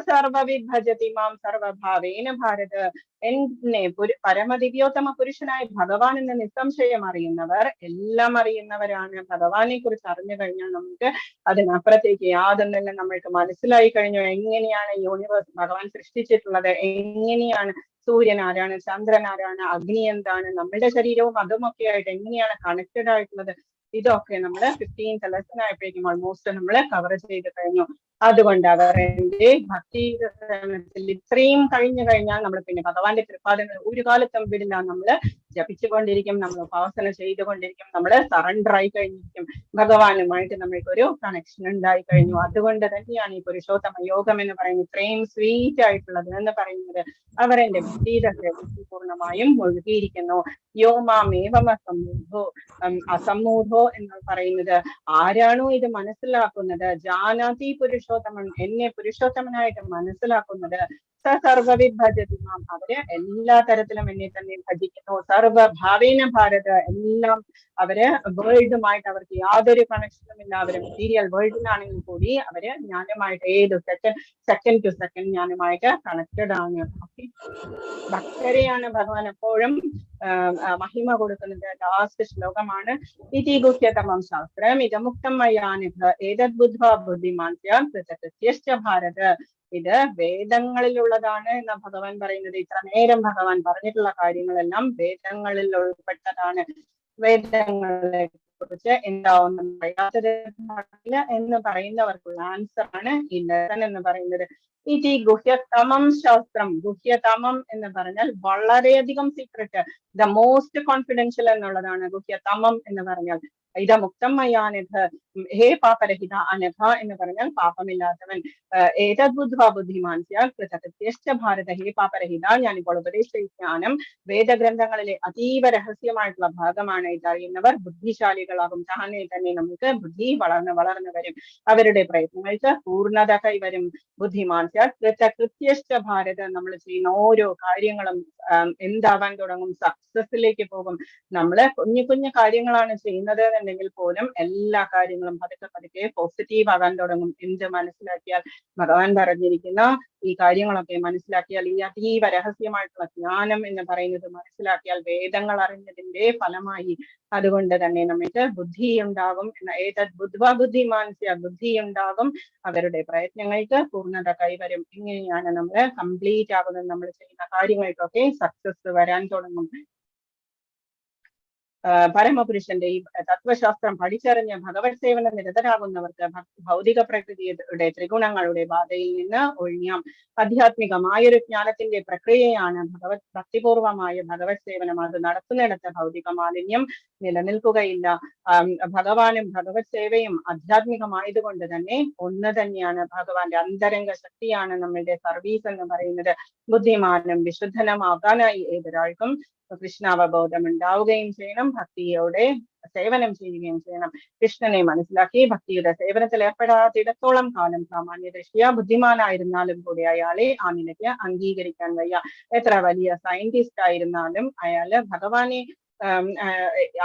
സർവവിദ് ഭജതി മാം സർവഭാവേന ഭാരത്, എന്നെ പരമദിവ്യോത്തമ പുരുഷനായ ഭഗവാൻ എന്ന് നിസ്സംശയം അറിയുന്നവർ എല്ലാം അറിയുന്നവരാണ്. ഭഗവാനെ കുറിച്ച് അറിഞ്ഞു കഴിഞ്ഞാൽ നമുക്ക് അതിനപ്പുറത്തേക്ക് യാതൊന്നല്ല നമ്മൾക്ക് മനസ്സിലായി കഴിഞ്ഞു. എങ്ങനെയാണ് യൂണിവേഴ്സ് ഭഗവാൻ സൃഷ്ടിച്ചിട്ടുള്ളത്, എങ്ങനെയാണ് സൂര്യൻ ആരാണ്, ചന്ദ്രൻ ആരാണ്, അഗ്നി എന്താണ്, നമ്മുടെ ശരീരവും അതുമൊക്കെ ആയിട്ട് എങ്ങനെയാണ് കണക്റ്റഡ് ആയിട്ടുള്ളത്, ഇതൊക്കെ നമ്മൾ 15th ലെസൺ ആയപ്പോഴേക്കും ഓൾമോസ്റ്റ് നമ്മൾ കവർ ചെയ്ത് കഴിഞ്ഞു. അതുകൊണ്ട് അവരുടെ ഭക്തി ഇത്രയും കഴിഞ്ഞു കഴിഞ്ഞാൽ നമ്മൾ പിന്നെ ഭഗവാന്റെ കൃപാദങ്ങൾ ഒരു കാലത്തും വിടില്ല. നമ്മൾ ജപിച്ചുകൊണ്ടിരിക്കും, നമ്മൾ ഉപാസന ചെയ്തുകൊണ്ടിരിക്കും, നമ്മൾ സറണ്ടർ ആയി കഴിഞ്ഞിരിക്കും, ഭഗവാനുമായിട്ട് നമ്മൾക്കൊരു കണക്ഷൻ ഉണ്ടായി കഴിഞ്ഞു. അതുകൊണ്ട് തന്നെയാണ് ഈ പുരുഷോത്തമ യോഗം എന്ന് പറയുന്നത് ഇത്രയും സ്വീറ്റ് ആയിട്ടുള്ളത് എന്ന് പറയുന്നത്. അവർ എന്റെ ഭക്തിയിലൊക്കെ പൂർണ്ണമായും മുഴുകിയിരിക്കുന്നു. യോ മാമേവം അസമ്മൂഢോ, അസമ്മൂഢോ എന്ന് പറയുന്നത് ആരാണോ ഇത് മനസ്സിലാക്കുന്നത്, ജാനാതി പുരുഷോത്തമൻ, എന്നെ പുരുഷോത്തമനായിട്ട് മനസ്സിലാക്കുന്നത്, സർവവിദ് ഭജതി മാം, അവര് എല്ലാ തരത്തിലും എന്നെ തന്നെ ഭജിക്കുന്നു. സർവഭാവേന ഭാരത, എല്ലാം അവര് വേൾഡുമായിട്ട് അവർക്ക് യാതൊരു കണക്ഷനും ഇല്ല. അവര് മെറ്റീരിയൽ വേൾഡിലാണെങ്കിൽ കൂടി അവര് ഞാനുമായിട്ട് ഏത് സെക്കൻഡ് ടു സെക്കൻഡ് ഞാനുമായിട്ട് കണക്റ്റഡ് ആണ്. ഭക്തരെയാണ് ഭഗവാൻ എപ്പോഴും മഹിമ കൊടുക്കുന്നത്. ലാസ്റ്റ് ശ്ലോകമാണ് ഇതി ഗുഹ്യതമം ശാസ്ത്രം ഇതമുക്തം മയാനിഭ ഏതദ് ബുദ്ധ്വാ ബുദ്ധിമാൻ കൃതകൃത്യശ്ച ഭാരത. ഇത് വേദങ്ങളിലുള്ളതാണ് എന്ന ഭഗവാൻ പറയുന്നത്. ഇത്ര നേരം ഭഗവാൻ പറഞ്ഞിട്ടുള്ള കാര്യങ്ങളെല്ലാം വേദങ്ങളിൽ ഉൾപ്പെട്ടതാണ്. വേദങ്ങളെ കുറിച്ച് എന്താവുന്ന പറയാത്തത് എന്ന് പറയുന്നവർക്കുള്ള ആൻസർ ആണ് ഈ ലെസൺ എന്ന് പറയുന്നത്. ഇതി ഗുഹ്യതമം ശാസ്ത്രം, ഗുഹ്യതമം എന്ന് പറഞ്ഞാൽ വളരെയധികം സീക്രട്ട്, ദ മോസ്റ്റ് കോൺഫിഡൻഷ്യൽ എന്നുള്ളതാണ് ഗുഹ്യതമം എന്ന് പറഞ്ഞാൽ. ഇതമുക്തം മയാനിധ, ഹേ പാപരഹിത, അനഘ എന്ന് പറഞ്ഞാൽ പാപമില്ലാത്തവൻ. ഏതദ് ബുദ്ധ്വാ ബുദ്ധിമാൻ സ്യാത് കൃതകൃത്യശ്ച ഭാരത, ഹേ പാപരഹിത, ഞാനിപ്പോൾ ഉപദേശിച്ച ജ്ഞാനം വേദഗ്രന്ഥങ്ങളിലെ അതീവ രഹസ്യമായിട്ടുള്ള ഭാഗമാണ്. ഇതറിയുന്നവർ ബുദ്ധിശാലികളാകും. താനെ തന്നെ നമുക്ക് ബുദ്ധി വളർന്നു വരും, അവരുടെ പ്രയത്നങ്ങൾക്ക് പൂർണ്ണത കൈവരും. ബുദ്ധിമാൻ സ്യാത് കൃതകൃത്യശ്ച ഭാരത, നമ്മൾ ചെയ്യുന്ന ഓരോ കാര്യങ്ങളും എന്താവാൻ തുടങ്ങും, സക്സസിലേക്ക് പോകും. നമ്മള് കുഞ്ഞു കുഞ്ഞു കാര്യങ്ങളാണ് ചെയ്യുന്നത് എന്നുണ്ടെങ്കിൽ പോലും എല്ലാ കാര്യങ്ങളും പതുക്കെ പോസിറ്റീവ് ആകാൻ തുടങ്ങും. എന്ത് മനസ്സിലാക്കിയാൽ, ഭഗവാൻ പറഞ്ഞിരിക്കുന്ന ഈ കാര്യങ്ങളൊക്കെ മനസ്സിലാക്കിയാൽ, ഈ അതീവ രഹസ്യമായിട്ടുള്ള ജ്ഞാനം എന്ന് പറയുന്നത് മനസ്സിലാക്കിയാൽ, വേദങ്ങൾ അറിഞ്ഞതിന്റെ ഫലമായി അതുകൊണ്ട് തന്നെ നമുക്ക് ബുദ്ധി ഉണ്ടാകും. ഏതദ് ബുദ്ധ്വാ ബുദ്ധിമാൻ സ്യാത്, ബുദ്ധി ഉണ്ടാകും, അവരുടെ പ്രയത്നങ്ങൾക്ക് പൂർണ്ണത കൈവരും. ഇങ്ങനെയാണ് നമ്മൾ കംപ്ലീറ്റ് ആകുന്നത്. നമ്മൾ ചെയ്യുന്ന കാര്യങ്ങൾക്കൊക്കെ സക്സസ് വരാൻ തുടങ്ങും. പരമപുരുഷന്റെ ഈ തത്വശാസ്ത്രം പഠിച്ചറിഞ്ഞ് ഭഗവത് സേവന നിരതരാകുന്നവർക്ക് ഭൗതിക പ്രകൃതിയുടെ ത്രിഗുണങ്ങളുടെ ബാധയിൽ നിന്ന് ഒഴിയാം. ആധ്യാത്മികമായൊരു ജ്ഞാനത്തിന്റെ പ്രക്രിയയാണ് ഭക്തിപൂർവമായ ഭഗവത് സേവനം. അത് നടത്തുന്നിടത്ത് ഭൗതിക മാലിന്യം നിലനിൽക്കുകയില്ല. ഭഗവാനും ഭഗവത് സേവയും ആധ്യാത്മികമായതുകൊണ്ട് തന്നെ ഒന്ന് തന്നെയാണ്. ഭഗവാന്റെ അന്തരംഗ ശക്തിയാണ് നമ്മളുടെ സർവീസ് എന്ന് പറയുന്നത്. ബുദ്ധിമാനും വിശുദ്ധനുമാകാനായി ഏതൊരാൾക്കും കൃഷ്ണാവബോധം ഉണ്ടാവുകയും ചെയ്യണം, ഭക്തിയോടെ സേവനം ചെയ്യുകയും ചെയ്യണം. കൃഷ്ണനെ മനസ്സിലാക്കി ഭക്തിയുടെ സേവനത്തിൽ ഏർപ്പെടാത്തിടത്തോളം കാലം സാമാന്യ ദൃഷ്ട്യാ ബുദ്ധിമാനായിരുന്നാലും കൂടി അയാളെ ആ നിലയ്ക്ക് അംഗീകരിക്കാൻ വയ്യ. എത്ര വലിയ സയന്റിസ്റ്റ് ആയിരുന്നാലും അയാള് ഭഗവാനെ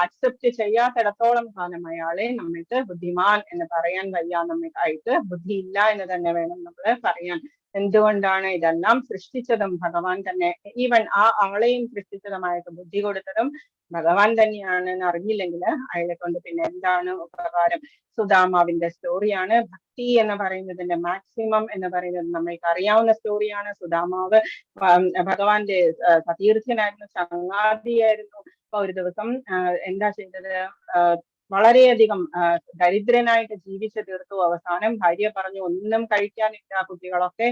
അക്സെപ്റ്റ് ചെയ്യാത്തിടത്തോളം കാലം അയാളെ നമ്മൾക്ക് ബുദ്ധിമാൻ എന്ന് പറയാൻ വയ്യ. നമ്മൾക്കായിട്ട് ബുദ്ധിയില്ല എന്ന് തന്നെ വേണം നമ്മൾ പറയാൻ. എന്തുകൊണ്ടാണ്? ഇതെല്ലാം സൃഷ്ടിച്ചതും ഭഗവാൻ തന്നെ. ഈവൻ ആ ആളെയും സൃഷ്ടിച്ചതുമായിട്ട് ബുദ്ധി കൊടുത്തതും ഭഗവാൻ തന്നെയാണെന്ന് അറിഞ്ഞില്ലെങ്കിൽ അയാളെ കൊണ്ട് പിന്നെ എന്താണ് ഉപകാരം? സുദാമാവിന്റെ സ്റ്റോറിയാണ് ഭക്തി എന്ന് പറയുന്നതിന്റെ മാക്സിമം എന്ന് പറയുന്നത് നമ്മൾക്ക് അറിയാവുന്ന സ്റ്റോറിയാണ്. സുദാമാവ് ഭഗവാന്റെ സതീർത്ഥ്യനായിരുന്നു, ചങ്ങാതിയായിരുന്നു. അപ്പൊ ഒരു ദിവസം എന്താ ചെയ്തത്? വളരെയധികം ദരിദ്രനായിട്ട് ജീവിച്ചു തീർത്തു. അവസാനം ഭാര്യ പറഞ്ഞു ഒന്നും കഴിക്കാനില്ല, കുട്ടികളൊക്കെ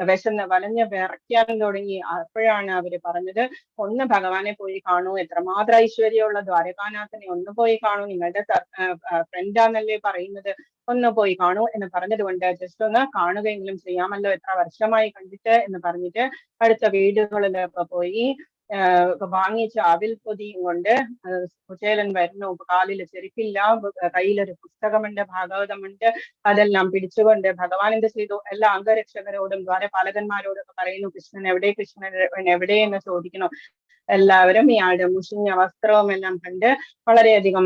വിശന്ന് വലഞ്ഞ് വിറയ്ക്കാൻ തുടങ്ങി. അപ്പോഴാണ് അവര് പറഞ്ഞത്, ഒന്ന് ഭഗവാനെ പോയി കാണൂ, എത്രമാത്രം ഐശ്വര്യമുള്ള ദ്വാരകാനാഥനെ ഒന്ന് പോയി കാണൂ, നിങ്ങളുടെ ഫ്രണ്ടാന്നല്ലേ പറയുന്നത്, ഒന്ന് പോയി കാണൂ എന്ന് പറഞ്ഞത് കൊണ്ട് ജസ്റ്റ് ഒന്ന് കാണുകയെങ്കിലും ചെയ്യാമല്ലോ, എത്ര വർഷമായി കണ്ടിട്ട് എന്ന് പറഞ്ഞിട്ട് അടുത്ത വീടുകളിലൊക്കെ പോയി വാങ്ങിച്ച അവിൽ പൊതിയും കൊണ്ട് കുചേലൻ വരുന്നു. കാലിൽ ചെരുപ്പില്ല, കയ്യിലൊരു പുസ്തകമുണ്ട്, ഭാഗവതമുണ്ട്, അതെല്ലാം പിടിച്ചുകൊണ്ട് ഭഗവാൻ എന്ത് ചെയ്തു, എല്ലാ അംഗരക്ഷകരോടും ദ്വാരപാലകന്മാരോടൊക്കെ പറയുന്നു, കൃഷ്ണൻ എവിടെ, കൃഷ്ണൻ എവിടെ എന്ന് ചോദിക്കുന്നു. എല്ലാവരും ഇയാളുടെ മുഷിഞ്ഞ വസ്ത്രവും എല്ലാം കണ്ട് വളരെയധികം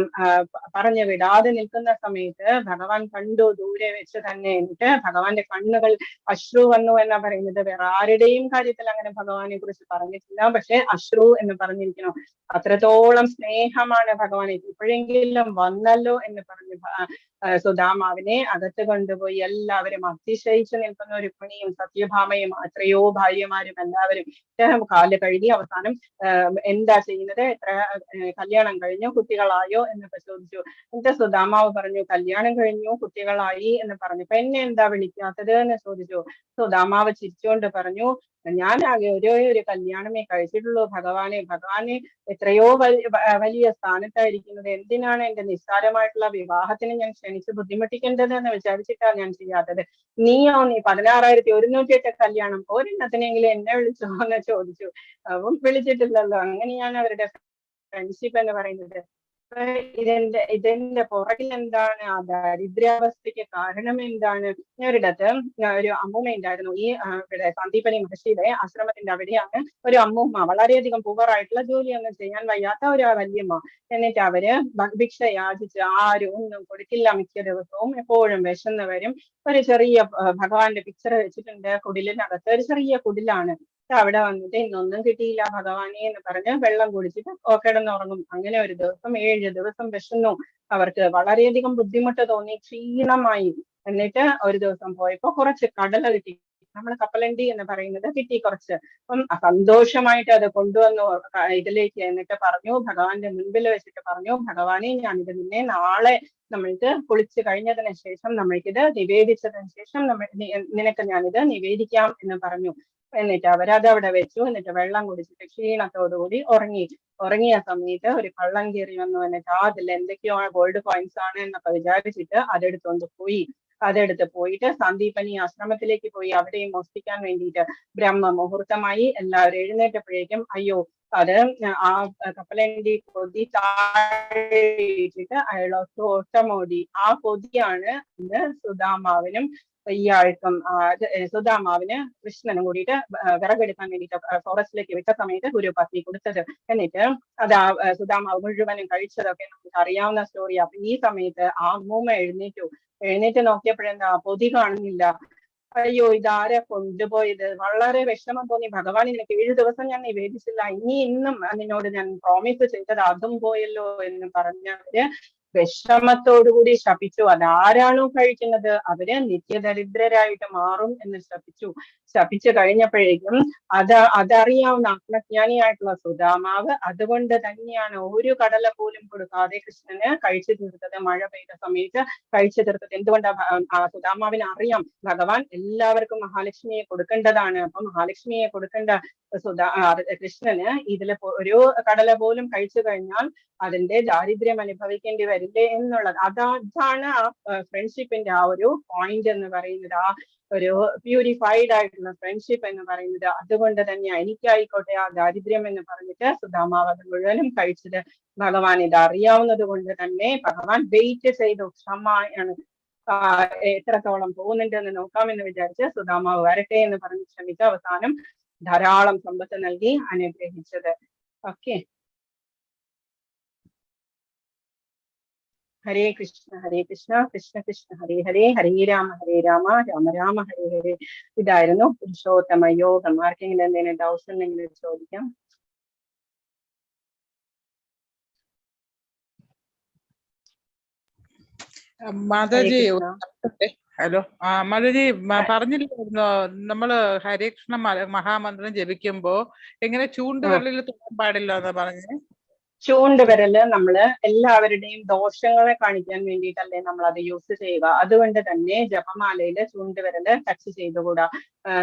പറഞ്ഞു വിടാതെ നിൽക്കുന്ന സമയത്ത് ഭഗവാൻ കണ്ടു, ദൂരെ വെച്ച് തന്നെ. എന്നിട്ട് ഭഗവാന്റെ കണ്ണുകൾ അശ്രു വന്നു എന്നാ പറയുന്നത്. വേറെ ആരുടെയും കാര്യത്തിൽ അങ്ങനെ ഭഗവാനെ കുറിച്ച് പറഞ്ഞിട്ടില്ല, പക്ഷെ അശ്രു എന്ന് പറഞ്ഞിരിക്കുന്നു. അത്രത്തോളം സ്നേഹമാണ് ഭഗവാൻ. ഇപ്പോഴെങ്കിലും വന്നല്ലോ എന്ന് പറഞ്ഞ് സുദാമാവിനെ അകത്ത് കൊണ്ടുപോയി എല്ലാവരും അതിശയിച്ചു നിൽക്കുന്ന രുക്മിണിയും സത്യഭാമയും എത്രയോ ഭാര്യമാരും എല്ലാവരും കാല് കഴുകി അവസാനം എന്താ ചെയ്യുന്നത്, എത്ര കല്യാണം കഴിഞ്ഞു, കുട്ടികളായോ എന്നൊക്കെ ചോദിച്ചു. എന്നിട്ട് സുദാമാവ് പറഞ്ഞു കല്യാണം കഴിഞ്ഞു, കുട്ടികളായി എന്ന് പറഞ്ഞു. എന്നെ എന്താ വിളിക്കാത്തത് എന്ന് ചോദിച്ചു. സുദാമാവ് ചിരിച്ചുകൊണ്ട് പറഞ്ഞു, ഞാൻ ആകെ ഒരു കല്യാണമേ കഴിച്ചിട്ടുള്ളൂ ഭഗവാനെ എത്രയോ വലിയ സ്ഥാനത്തായിരിക്കുന്നത്, എന്തിനാണ് എന്റെ നിസ്സാരമായിട്ടുള്ള വിവാഹത്തിന് ഞാൻ ക്ഷണിച്ച് ബുദ്ധിമുട്ടിക്കേണ്ടത് എന്ന് വിചാരിച്ചിട്ടാണ് ഞാൻ ചെയ്യാത്തത്. നീയോ, നീ 16,108 കല്യാണം, ഒരെണ്ണത്തിനെങ്കിലും എന്നെ വിളിച്ചോ എന്ന് ചോദിച്ചു. അപ്പം വിളിച്ചിട്ടില്ലല്ലോ. അങ്ങനെയാണ് അവരുടെ ഫ്രണ്ട്ഷിപ്പ് എന്ന് പറയുന്നത്. ഇതിന്റെ പുറകിൽ എന്താണ്, ആ ദരിദ്രാവസ്ഥയ്ക്ക് കാരണം എന്താണ്? ഒരിടത്ത് ഒരു അമ്മൂമ്മ ഉണ്ടായിരുന്നു. ഈ ഇവിടെ സന്ദീപനി മഹർഷിയുടെ ആശ്രമത്തിന്റെ അവിടെയാണ് ഒരു അമ്മൂമ്മ, വളരെയധികം പൂവറായിട്ടുള്ള ജോലിയൊന്നും ചെയ്യാൻ വയ്യാത്ത ഒരു വല്യമ്മ. എന്നിട്ട് അവര് ഭിക്ഷ യാചിച്ച് ആരും ഒന്നും കൊടുക്കില്ല. മിക്ക ദിവസവും എപ്പോഴും വിശന്ന് വരും. ഒരു ചെറിയ ഭഗവാന്റെ പിക്ചർ വെച്ചിട്ടുണ്ട് കുടിലിനകത്ത്, ഒരു ചെറിയ കുടിലാണ്. അവിടെ വന്നിട്ട് ഇന്നൊന്നും കിട്ടിയില്ല ഭഗവാനെ എന്ന് പറഞ്ഞ് വെള്ളം കുടിച്ചിട്ട് കിടന്നുറങ്ങും. അങ്ങനെ ഒരു ദിവസം 7 ദിവസം വിശന്നു. അവർക്ക് വളരെയധികം ബുദ്ധിമുട്ട് തോന്നി, ക്ഷീണമായി. എന്നിട്ട് ഒരു ദിവസം പോയപ്പോ കുറച്ച് കടല കിട്ടി. നമ്മൾ കപ്പലണ്ടി എന്ന് പറയുന്നത് കിട്ടി കുറച്ച്. അപ്പം സന്തോഷമായിട്ട് അത് കൊണ്ടുവന്നു ഇതിലേക്ക്. എന്നിട്ട് പറഞ്ഞു, ഭഗവാന്റെ മുൻപിൽ വെച്ചിട്ട് പറഞ്ഞു, ഭഗവാനെ ഞാനിത് നിന്നെ നാളെ നമ്മൾക്ക് കുളിച്ചു കഴിഞ്ഞതിന് ശേഷം നമ്മൾക്കിത് നിവേദിച്ചതിന് ശേഷം നിനക്ക് ഞാനിത് നിവേദിക്കാം എന്ന് പറഞ്ഞു. എന്നിട്ട് അവരത് അവിടെ വെച്ചു. എന്നിട്ട് വെള്ളം കുടിച്ചിട്ട് ക്ഷീണത്തോടുകൂടി ഉറങ്ങിയ സമയത്ത് ഒരു കള്ളൻ കയറി വന്നു. എന്നിട്ട് അതിൽ എന്തൊക്കെയോ ഗോൾഡ് കോയിൻസ് ആണ് എന്നൊക്കെ വിചാരിച്ചിട്ട് അതെടുത്ത് പോയിട്ട് സന്ദീപനി ആശ്രമത്തിലേക്ക് പോയി. അവിടെയും മോഷ്ടിക്കാൻ വേണ്ടിയിട്ട് ബ്രഹ്മ മുഹൂർത്തമായി. എല്ലാവരും എഴുന്നേറ്റപ്പോഴേക്കും അയ്യോ, അത് ആ കപ്പലണ്ടി പൊതി താഴെയിട്ട് അയാൾ ഓട്ടമോടി. ആ പൊതിയാണ് ഇന്ന് സുദാമാവിനും ഇയാൾക്കും സുദാമാവിന് കൃഷ്ണനും കൂടിയിട്ട് വിറകെടുക്കാൻ വേണ്ടിയിട്ട് ഫോറസ്റ്റിലേക്ക് വിട്ട സമയത്ത് ഗുരുപത്നി കൊടുത്തത്. എന്നിട്ട് അത് സുദാമാവ് മുഴുവനും കഴിച്ചതൊക്കെ നമുക്ക് അറിയാവുന്ന സ്റ്റോറി. അപ്പൊ ഈ സമയത്ത് ആ അമ്മൂമ്മ എഴുന്നേറ്റ് നോക്കിയപ്പോഴെന്താ, പൊതി കാണുന്നില്ല. അയ്യോ, ഇതാരാ കൊണ്ടുപോയത്? വളരെ വിഷമം തോന്നി. ഭഗവാൻ നിനക്ക് 7 ദിവസം ഞാൻ നിവേദിച്ചില്ല, ഇന്നും നിന്നോട് ഞാൻ പ്രോമിസ് ചെയ്തത് അതും പോയല്ലോ എന്ന് പറഞ്ഞവര് വിഷമത്തോടുകൂടി ശപിച്ചു. അതാരാണോ കഴിക്കുന്നത് അവര് നിത്യദരിദ്രരായിട്ട് മാറും എന്ന് ശപിച്ചു കഴിഞ്ഞപ്പോഴേക്കും അതറിയാവുന്ന ആത്മജ്ഞാനിയായിട്ടുള്ള സുദാമാവ് അതുകൊണ്ട് തന്നെയാണ് ഒരു കടല പോലും കൊടുക്കാതെ കൃഷ്ണന് കഴിച്ചു തീർത്തത്. മഴ പെയ്ത സമയത്ത് കഴിച്ചു തീർത്തത്. എന്തുകൊണ്ടാ? സുദാമാവിന് അറിയാം ഭഗവാൻ എല്ലാവർക്കും മഹാലക്ഷ്മിയെ കൊടുക്കേണ്ടതാണ്. അപ്പൊ മഹാലക്ഷ്മിയെ കൊടുക്കേണ്ട കൃഷ്ണന് ഇതില് ഒരു കടല പോലും കഴിച്ചു കഴിഞ്ഞാൽ അതിന്റെ ദാരിദ്ര്യം അനുഭവിക്കേണ്ടി വരില്ലേ എന്നുള്ളത്. അതാണ് ആ ഫ്രണ്ട്ഷിപ്പിന്റെ ആ ഒരു പോയിന്റ് എന്ന് പറയുന്നത്. ആ ഒരു പ്യൂരിഫൈഡ് ആയിട്ടുള്ള ഫ്രണ്ട്ഷിപ്പ് എന്ന് പറയുന്നത്. അതുകൊണ്ട് തന്നെയാണ് എനിക്കായിക്കോട്ടെ ആ ദാരിദ്ര്യം എന്ന് പറഞ്ഞിട്ട് സുദാമാവ് അത് മുഴുവനും കഴിച്ചത്. ഭഗവാൻ ഇത് അറിയാവുന്നത് കൊണ്ട് തന്നെ ഭഗവാൻ വെയിറ്റ് ചെയ്തു, ക്ഷമയാണ് എത്രത്തോളം പോകുന്നുണ്ട് എന്ന് നോക്കാമെന്ന് വിചാരിച്ച് സുദാമാവ് വരട്ടെ എന്ന് പറഞ്ഞ് ശ്രമിച്ച അവസാനം ധാരാളം സമ്പത്ത് നൽകി അനുഗ്രഹിച്ചത്. ഓക്കെ, ഹരേ കൃഷ്ണ കൃഷ്ണ കൃഷ്ണ ഹരേ ഹരേ, ഹരേ രാമ രാമ രാമ ഹരേ ഹരേ. ഇതായിരുന്നു പുരുഷോത്തമ യോഗം. ആർക്കെങ്കിലും എന്തെങ്കിലും ഡൗട്ട്സ് ഉണ്ടെങ്കിൽ ചോദിക്കാം. മാതാജി, ഹലോ. മാതാജി പറഞ്ഞില്ലായിരുന്നോ നമ്മള് ഹരേ കൃഷ്ണ മഹാമന്ത്രം ജപിക്കുമ്പോ എങ്ങനെ ചൂണ്ടുവെള്ളിൽ തൊടാൻ പാടില്ല എന്നാ പറഞ്ഞേ? ചൂണ്ടുവിരല് നമ്മള് എല്ലാവരുടെയും ദോഷങ്ങളെ കാണിക്കാൻ വേണ്ടിയിട്ടല്ലേ നമ്മൾ അത് യൂസ് ചെയ്യുക. അതുകൊണ്ട് തന്നെ ജപമാലയില് ചൂണ്ടുവിരല് ടച്ച് ചെയ്തുകൂടാ.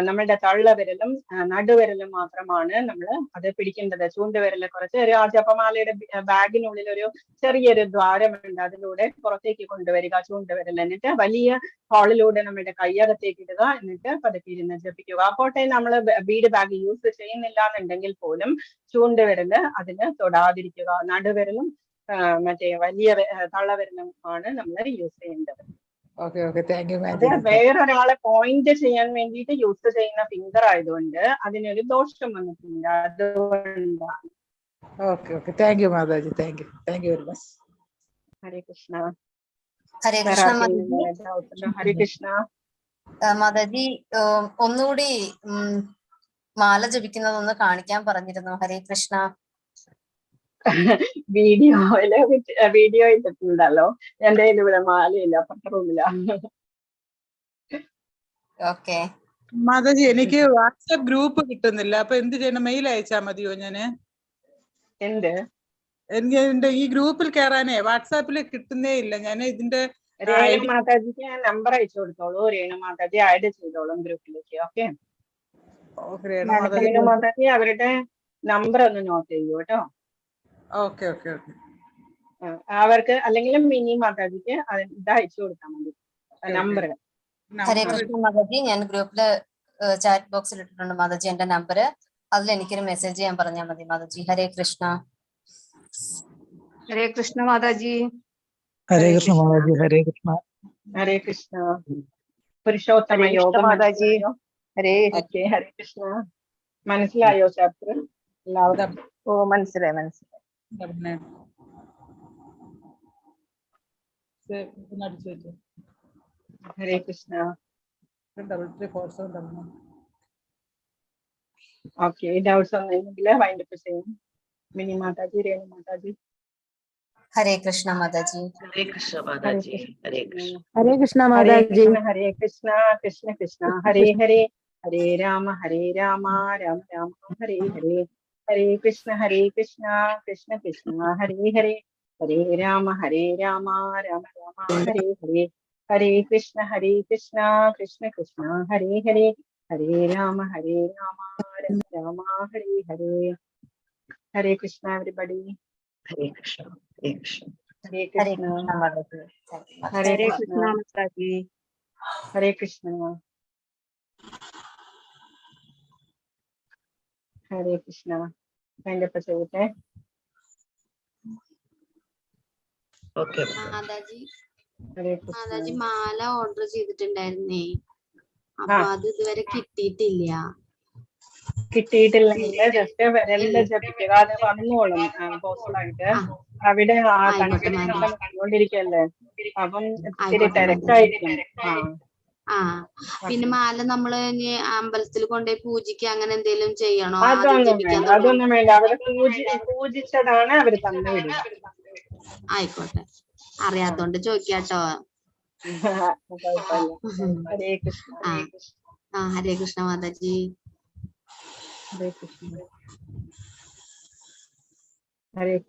നമ്മളുടെ തള്ളവിരലും നടുവിരലും മാത്രമാണ് നമ്മൾ അത് പിടിക്കേണ്ടത്. ചൂണ്ടുവിരല് കുറച്ച് ആ ജപമാലയുടെ ബാഗിനുള്ളിൽ ഒരു ചെറിയൊരു ദ്വാരമുണ്ട്, അതിലൂടെ പുറത്തേക്ക് കൊണ്ടുവരിക ചൂണ്ടുവിരൽ. എന്നിട്ട് വലിയ ഹാളിലൂടെ നമ്മുടെ കയ്യകത്തേക്ക് ഇടുക, എന്നിട്ട് പതുക്കെ ഇരുന്ന് ജപിക്കുക. അപ്പോട്ടെ നമ്മൾ ബീഡ് ബാഗ് യൂസ് ചെയ്യുന്നില്ല എന്നുണ്ടെങ്കിൽ പോലും ചൂണ്ടുവിരല് അതിന് തൊടാതിരിക്കുക. നടുവിരലും മറ്റേ വലിയ തള്ളവിരലും ആണ് നമ്മൾ യൂസ് ചെയ്യേണ്ടത്. അത് വേറൊരാളെ പോയിന്റ് ചെയ്യാൻ വേണ്ടിയിട്ട് യൂസ് ചെയ്യുന്ന ഫിംഗർ ആയതുകൊണ്ട് അതിനൊരു ദോഷം വന്നിട്ടുണ്ട്. അതുകൊണ്ടാണ്. Thank you Mataji. Thank you very much. Hare Krishna. Hare Krishna Hare Krishna Mataji. ഒന്നുകൂടി മാല ജപിക്കുന്നതൊന്ന് കാണിക്കാൻ പറഞ്ഞിരുന്നു. ഹരേ കൃഷ്ണ. വീഡിയോ ഇട്ടിട്ടുണ്ടല്ലോ. എന്റെ ഇവിടെ മാലയില്ല, പത്രവുമില്ല. ഓക്കെ മാതാജി, എനിക്ക് വാട്സാപ്പ് ഗ്രൂപ്പ് കിട്ടുന്നില്ല. അപ്പൊ എന്ത് ചെയ്യണം? മെയിൽ അയച്ചാ മതിയോ? ഞാന് എനിക്ക് ഈ ഗ്രൂപ്പിൽ കയറാനേ വാട്സാപ്പിൽ കിട്ടുന്നേ ഇല്ല. ഞാൻ ഇതിന്റെ രേണു മാതാജിക്ക് ഞാൻ നമ്പർ അയച്ചു കൊടുത്തോളൂ. രേണു മാതാജി ആഡ് ചെയ്തോളും ഗ്രൂപ്പിലേക്ക്. ഓക്കെ, രേണു മാതാജി അവരുടെ നമ്പർ ഒന്ന് നോട്ട് ചെയ്യൂ കേട്ടോ. ഓക്കെ. അവർക്ക് അല്ലെങ്കിൽ മിനി മാതാജിക്ക് ഇത് അയച്ചു കൊടുത്താൽ മതി നമ്പർ. ഹരേ കൃഷ്ണ മാതാജി, ഞാൻ ഗ്രൂപ്പില് ചാറ്റ് ബോക്സിൽ ഇട്ടിട്ടുണ്ട് മാതാജി എന്റെ നമ്പർ. അതിൽ എനിക്കൊരു മെസ്സേജ് ചെയ്യാൻ പറഞ്ഞാൽ മതി മാതാജി. ഹരേ കൃഷ്ണ. ഹരേ കൃഷ്ണ മാതാജി. ഹരേ കൃഷ്ണ മാതാജി. ഹരേ കൃഷ്ണ. ഹരേ കൃഷ്ണ. പുരുഷോത്തമ യോഗം മാതാജി. ഹരേ കൃഷ്ണ. മനസ്സിലായോ ചാപ്റ്റർ എല്ലാവരും? ഓ, മനസ്സിലായി. ഹരേ കൃഷ്ണ. ഓക്കെ, ഡൗട്ട്സ് ഒന്നുമില്ലെങ്കിൽ വൈൻഡപ്പ് ചെയ്യും. മിനി മാതാജി, രേണു മാതാജി. ഹരേ കൃഷ്ണ മാതാജി. ഹരേ കൃഷ്ണ മാതാജി. ഹരേ കൃഷ്ണ. ഹരേ കൃഷ്ണ മാതാജി. ഹരേ കൃഷ്ണ കൃഷ്ണ കൃഷ്ണ ഹരേ ഹരേ, ഹരേ രാമ രാമ രാമ ഹരേ ഹരേ, ഹരേ കൃഷ്ണ കൃഷ്ണ കൃഷ്ണ ഹരേ ഹരേ, ഹരേ രാമ രാമ രാമ ഹരേ ഹരേ, ഹരേ കൃഷ്ണ കൃഷ്ണ കൃഷ്ണ ഹരേ ഹരേ, ഹരേ രാമ രാമ രാമ ഹരേ ഹരേ. ഹരേ കൃഷ്ണ എവരിബഡി. ഹരേ കൃഷ്ണ. ഹരേ കൃഷ്ണ. ഹരേ കൃഷ്ണ. ഹരേ കൃഷ്ണ മാതാജി. ഹരേ കൃഷ്ണ. ഹരേ കൃഷ്ണ. വൈൻഡപ്പ് ചെയ്യട്ടെ. ഓക്കെ മാതാജി. ഹരേ കൃഷ്ണ. മാതാജി, മാല ഓർഡർ ചെയ്തിട്ടുണ്ടായിരുന്നേ, അപ്പൊ അത് ഇതുവരെ കിട്ടിയിട്ടില്ല. കിട്ടിയിട്ടില്ലെങ്കിൽ ജസ്റ്റ് വിരലില് ജപിക്കുക, അത് വന്നോളും പോസ്റ്റലായിട്ട്. അവിടെ കണ്ടുകൊണ്ടിരിക്കല്ലേ, അപ്പം ഇത്തിരി തിരക്കായിരിക്കും. പിന്നെ മാല നമ്മള് അമ്പലത്തിൽ കൊണ്ടുപോയി പൂജിക്കുക അങ്ങനെ എന്തെങ്കിലും ചെയ്യണോ? അതൊന്നും വേണ്ട. അവര് പൂജിച്ചതാണ് അവര് തന്നു വിടുക. ആയിക്കോട്ടെ, അറിയാത്തോണ്ട് ചോദിക്കാട്ടോ. ഹരേ കൃഷ്ണ. ഹരേ കൃഷ്ണ മാതാജി. ഹരേ കൃഷ്ണ. ഹരേ കൃഷ്ണ.